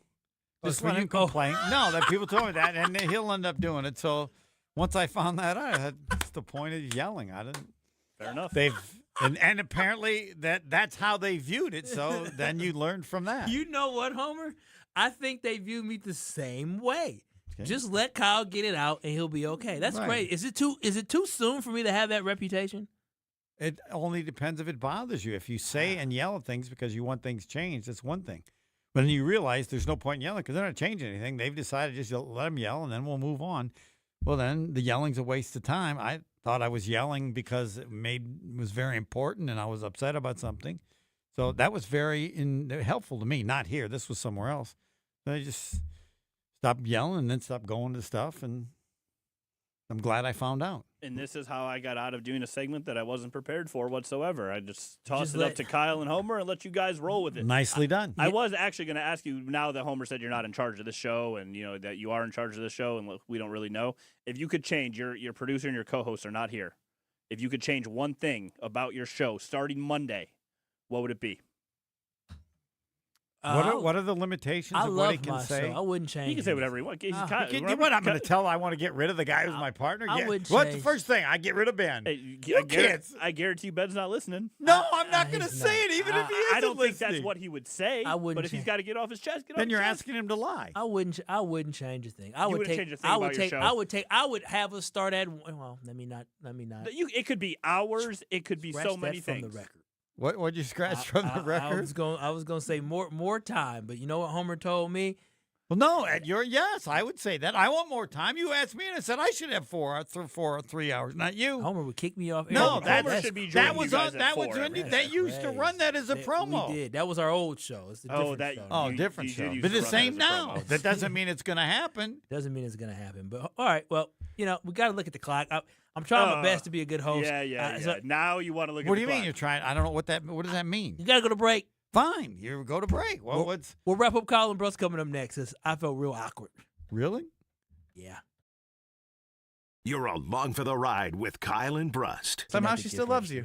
Just let him complain. No, that people told me that, and he'll end up doing it. So once I found that out, that's the point of yelling. I didn't... Fair enough. And apparently that's how they viewed it. So then you learned from that. You know what, Homer? I think they view me the same way. Okay. Just let Kyle get it out, and he'll be okay. That's great. Is it too soon for me to have that reputation? It only depends if it bothers you. If you say and yell at things because you want things changed, that's one thing. But then you realize there's no point in yelling because they're not changing anything. They've decided just let them yell, and then we'll move on. Well, then the yelling's a waste of time. I thought I was yelling because it was very important, and I was upset about something. So that was very helpful to me. Not here. This was somewhere else. So I just stopped yelling and then stopped going to stuff, and I'm glad I found out. And this is how I got out of doing a segment that I wasn't prepared for whatsoever. I just tossed it up to Kyle and Homer and let you guys roll with it. Nicely done. I was actually going to ask you, now that Homer said you're not in charge of the show and that you are in charge of the show and we don't really know, if you could change, your producer and your co-host are not here. If you could change one thing about your show starting Monday, what would it be? What are the limitations of what he can say? Show. I wouldn't change. He can say whatever he wants. What I'm going to tell? I want to get rid of the guy who's my partner. What's the first thing? I get rid of Ben. Hey, I guarantee you Ben's not listening. No, I'm not going to say it, even if he isn't I don't think listening. that's what he would say. I wouldn't. But if he's got to get off his chest, then you're asking him to lie. I wouldn't change a thing. I would change a thing about your show. I would have us start at. Well, let me not. It could be hours. It could be so many things. From the record. What'd you scratch from the record? I was going to say more time, but you know what Homer told me? Well, no, yes, I would say that. I want more time. You asked me, and I said I should have 3 hours, not you. Homer would kick me off. No, Homer should be joining you guys at 4 every They used to run that as a promo. We did. That was our old show. It's a different show. Different you show. used But to the run same that as a now. promo. That doesn't mean it's going to happen. Doesn't mean it's going to happen. But all right, well, we got to look at the clock. I'm trying my best to be a good host. Yeah. So Now you want to look at What the do you mean clock. you're trying? I don't know what does that mean? you got to go to break. Fine, you go to break. Well, We'll wrap up Kyle and Brust coming up next. 'Cause I felt real awkward. Really? Yeah. You're along for the ride with Kyle and Brust. Somehow she still loves you.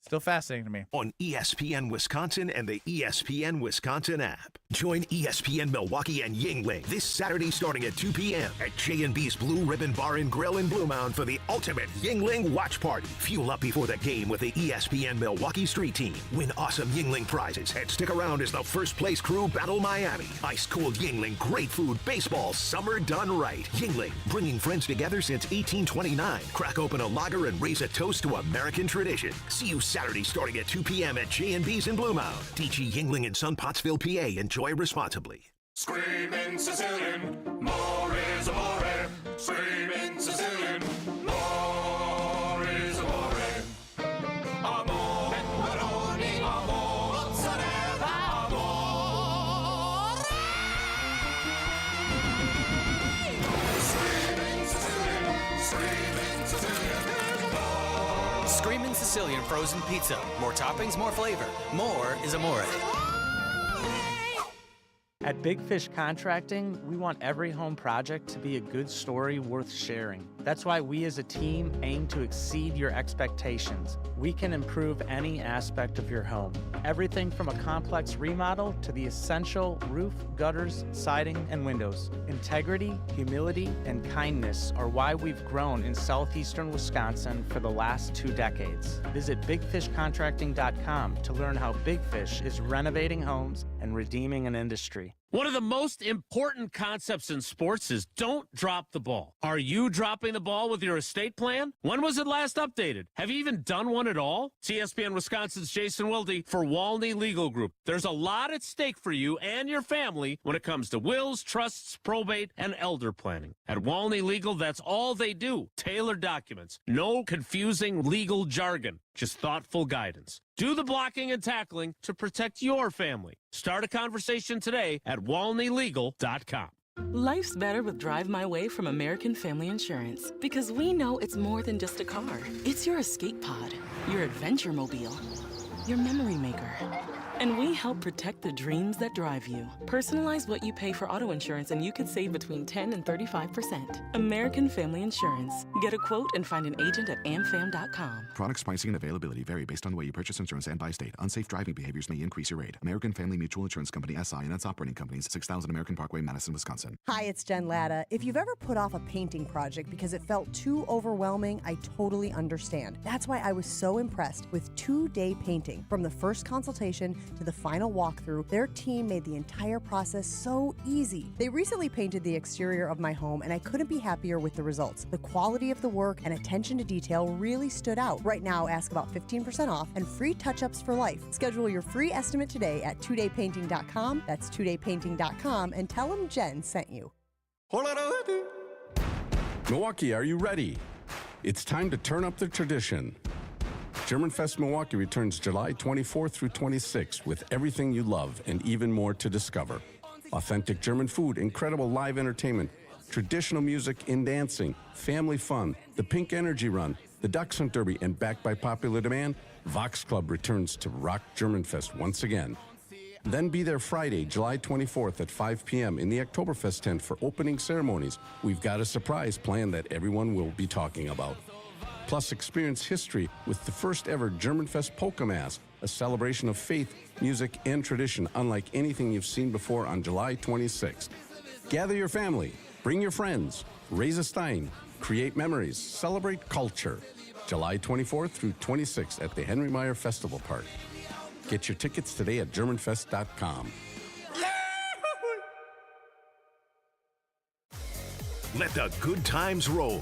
Still fascinating to me. On ESPN Wisconsin and the ESPN Wisconsin app. Join ESPN Milwaukee and Yingling this Saturday starting at 2 p.m. at J&B's Blue Ribbon Bar and Grill in Blue Mound for the ultimate Yingling watch party. Fuel up before the game with the ESPN Milwaukee Street Team. Win awesome Yingling prizes and stick around as the first place crew battle Miami. Ice cold Yingling, great food, baseball, summer done right. Yingling, bringing friends together since 1829. Crack open a lager and raise a toast to American tradition. See you Saturday starting at 2 p.m. at J&B's in Blue Mound. DG Yingling in Sun Pottsville, PA. Enjoy responsibly. Screaming Sicilian, more is amore. Screaming Sicilian, more is amore. Amore, pepperoni, amore, mozzarella, amore. Screaming Sicilian, screaming Sicilian, more. Screamin' Sicilian frozen pizza. More toppings, more flavor. More is amore. At Big Fish Contracting, we want every home project to be a good story worth sharing. That's why we as a team aim to exceed your expectations. We can improve any aspect of your home. Everything from a complex remodel to the essential roof, gutters, siding, and windows. Integrity, humility, and kindness are why we've grown in southeastern Wisconsin for the last 2 decades. Visit bigfishcontracting.com to learn how Big Fish is renovating homes and redeeming an industry. One of the most important concepts in sports is don't drop the ball. Are you dropping the ball with your estate plan? When was it last updated? Have you even done one at all? It's ESPN Wisconsin's Jason Wilde for Walney Legal Group. There's a lot at stake for you and your family when it comes to wills, trusts, probate, and elder planning. At Walney Legal, that's all they do. Tailored documents. No confusing legal jargon. Just thoughtful guidance. Do the blocking and tackling to protect your family. Start a conversation today at walneylegal.com. Life's better with Drive My Way from American Family Insurance because we know it's more than just a car. It's your escape pod, your adventure mobile, your memory maker. And we help protect the dreams that drive you. Personalize what you pay for auto insurance and you could save between 10 and 35%. American Family Insurance. Get a quote and find an agent at amfam.com. Products, pricing, and availability vary based on the way you purchase insurance and by state. Unsafe driving behaviors may increase your rate. American Family Mutual Insurance Company, SI, and its operating companies, 6000 American Parkway, Madison, Wisconsin. Hi, it's Jen Latta. If you've ever put off a painting project because it felt too overwhelming, I totally understand. That's why I was so impressed with 2-Day Painting. From the first consultation to the final walkthrough, their team made the entire process so easy. They recently painted the exterior of my home, and I couldn't be happier with the results. The quality of the work and attention to detail really stood out. Right now, ask about 15% off and free touch-ups for life. Schedule your free estimate today at 2daypainting.com. That's 2daypainting.com, and tell them Jen sent you. Milwaukee, are you ready? It's time to turn up the tradition. Germanfest Milwaukee returns July 24th through 26th with everything you love and even more to discover. Authentic German food, incredible live entertainment, traditional music and dancing, family fun, the Pink Energy Run, the Ducks Hunt Derby, and backed by popular demand, Vox Club returns to rock Germanfest once again. Then be there Friday, July 24th at 5 p.m. in the Oktoberfest tent for opening ceremonies. We've got a surprise planned that everyone will be talking about. Plus, experience history with the first ever Germanfest Polka Mass, a celebration of faith, music, and tradition unlike anything you've seen before on July 26th. Gather your family, bring your friends, raise a stein, create memories, celebrate culture. July 24th through 26th at the Henry Meyer Festival Park. Get your tickets today at Germanfest.com. Let the good times roll.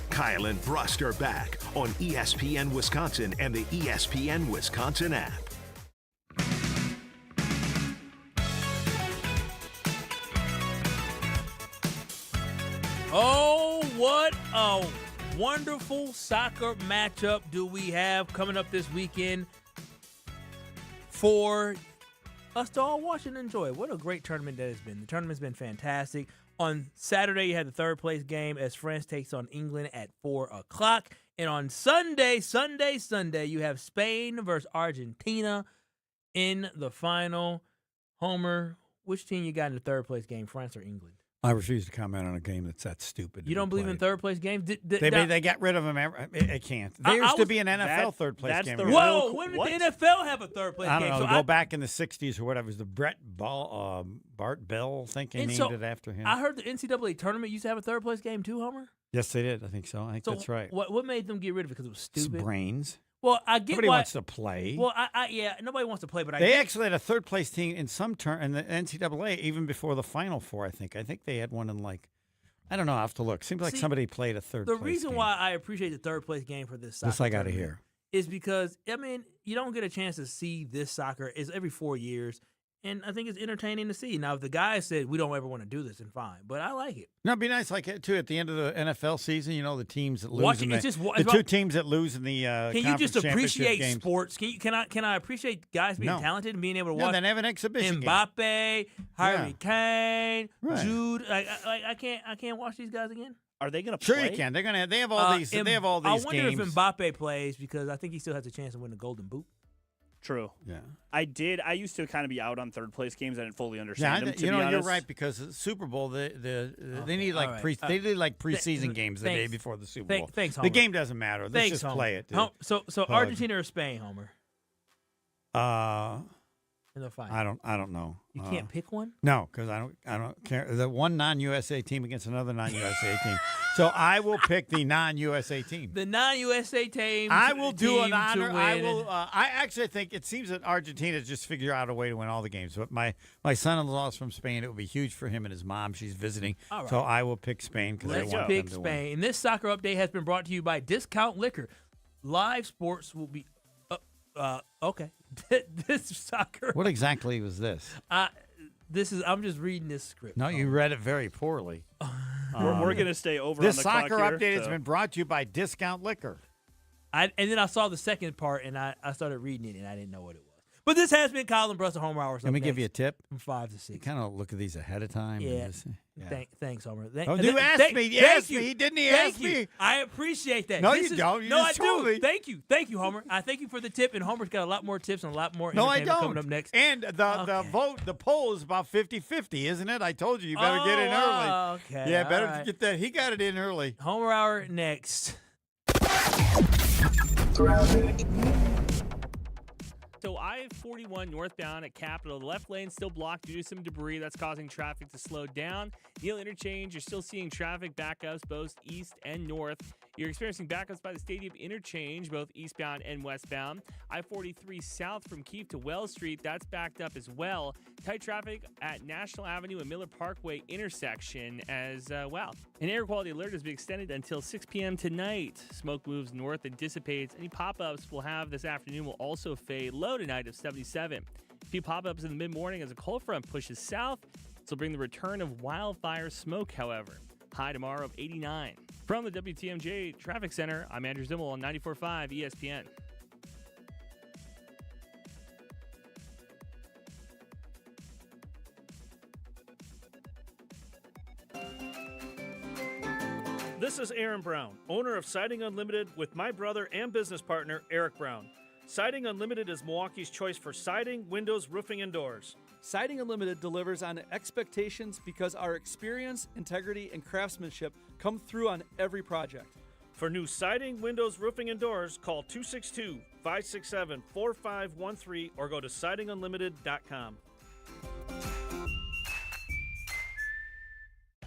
Kyle and Brust are back on ESPN Wisconsin and the ESPN Wisconsin app. a wonderful soccer matchup do we have coming up this weekend for us to all watch and enjoy. What a great tournament that has been. The tournament's been fantastic. On Saturday, you had the third-place game as France takes on England at 4 o'clock. And on Sunday, you have Spain versus Argentina in the final. Homer, which team you got in the third-place game, France or England? I refuse to comment on a game that's that stupid. You don't believe in third-place games? They got rid of them. I can't. There used to be an NFL third-place game. Whoa, when did the NFL have a third-place game? I don't know. Go back in the 60s or whatever. It was the Bart Bell, I think they named it after him. I heard the NCAA tournament used to have a third-place game too, Homer? Yes, they did. I think so. I think that's right. What made them get rid of it? Because it was stupid? It's brains. Well, I get Nobody wants to play. Well, yeah, nobody wants to play, but they actually had a third place team in some turn in the NCAA even before the Final Four. I think they had one in I don't know. I have to look. Seems like somebody played a third. The reason why I appreciate the third place game for this soccer I got to hear is because you don't get a chance to see this soccer. It's every 4 years. And I think it's entertaining to see. Now, if the guy said, we don't ever want to do this, then fine. But I like it. No, it'd be nice, too, at the end of the NFL season, the teams that lose. The two teams that lose in the Can you just appreciate games. Sports? Can I appreciate guys being talented and being able to watch? Then have an exhibition Mbappe, game. Harry Kane, right. Jude. I can't watch these guys again. Are they going to play? play? Sure you can. They have all these. They have all these games. I wonder if Mbappe plays because I think he still has a chance to win the Golden Boot. True. Yeah. I used to kind of be out on third place games. I didn't fully understand them. To be you're honest. right because the Super Bowl they need they need preseason games the day before the Super Bowl. Thanks, Homer. The game doesn't matter. Let's just play it. Dude. So Argentina or Spain, Homer? In the final. I don't know. You can't pick one? No, because I don't care. The one non-USA team against another non-USA team. So I will pick the non-USA team. The non-USA team. I will do an honor. I will. I actually think it seems that Argentina just figure out a way to win all the games. But my son-in-law is from Spain. It will be huge for him and his mom. She's visiting. All right. So I will pick Spain because I want them to win. And this soccer update has been brought to you by Discount Liquor. Live sports will be. Okay. This soccer. What exactly was this? I'm just reading this script. No, you read it very poorly. We're going to stay over this on the clock soccer here, update has been brought to you by Discount Liquor. And then I saw the second part, and I started reading it, and I didn't know what it was. But this has been Kyle Brust, Homer Hour. Let me give you a tip. From 5 to 6. You kind of look at these ahead of time. Yeah. Thanks, Homer. You asked me. You asked me. He didn't ask me. I appreciate that. No, you don't. You just told me. Thank you, Homer. I thank you for the tip, and Homer's got a lot more tips and a lot more entertainment coming up next. And the poll is about 50-50, isn't it? I told you better get in early. Okay. Yeah, better get that. He got it in early. Homer Hour next. So I-41 northbound at Capitol, the left lane still blocked due to some debris that's causing traffic to slow down. Neal Interchange, you're still seeing traffic backups both east and north. You're experiencing backups by the Stadium Interchange, both eastbound and westbound. I-43 south from Keefe to Wells Street, that's backed up as well. Tight traffic at National Avenue and Miller Parkway intersection as well. An air quality alert has been extended until 6 p.m. tonight. Smoke moves north and dissipates. Any pop-ups we'll have this afternoon will also fade. Low tonight of 77. A few pop-ups in the mid-morning as a cold front pushes south. This will bring the return of wildfire smoke, however. High tomorrow of 89. From the WTMJ Traffic Center, I'm Andrew Zimmel on 94.5 ESPN. This is Aaron Brown, owner of Siding Unlimited with my brother and business partner, Eric Brown. Siding Unlimited is Milwaukee's choice for siding, windows, roofing, and doors. Siding Unlimited delivers on expectations because our experience, integrity, and craftsmanship come through on every project. For new siding, windows, roofing, and doors, call 262-567-4513 or go to sidingunlimited.com.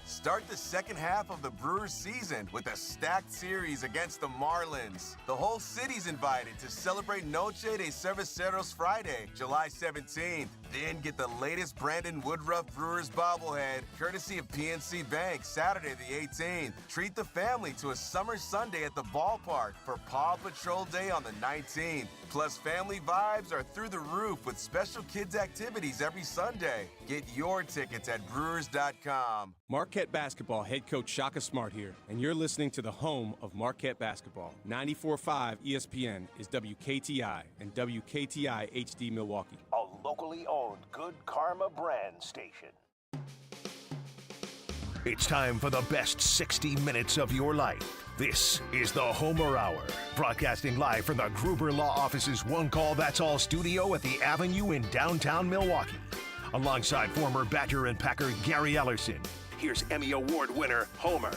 Start the second half of the Brewers season with a stacked series against the Marlins. The whole city's invited to celebrate Noche de Cerveceros Friday, July 17th. Then get the latest Brandon Woodruff Brewers bobblehead, courtesy of PNC Bank, Saturday the 18th. Treat the family to a summer Sunday at the ballpark for Paw Patrol Day on the 19th. Plus, family vibes are through the roof with special kids activities every Sunday. Get your tickets at Brewers.com. Marquette Basketball head coach Shaka Smart here, and you're listening to the home of Marquette Basketball. 94.5 ESPN is WKTI and WKTI HD Milwaukee. A locally owned Good Karma brand station. It's time for the best 60 minutes of your life. This is the Homer Hour, broadcasting live from the Gruber Law Office's One Call That's All studio at the Avenue in downtown Milwaukee. Alongside former Badger and Packer Gary Ellerson, here's Emmy Award winner Homer.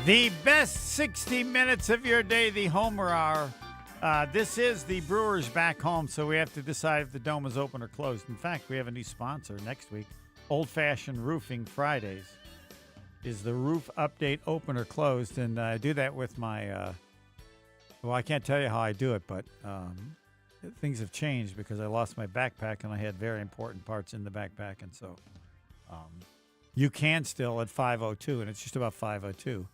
The best 60 minutes of your day, the Homer Hour. This is the Brewers back home, so we have to decide if the dome is open or closed. In fact, we have a new sponsor next week. Old Fashioned Roofing Fridays. Is the roof update open or closed? And I do that with my, well, I can't tell you how I do it, but things have changed because I lost my backpack and I had very important parts in the backpack. And so you can still at 5:02, and it's just about 5:02.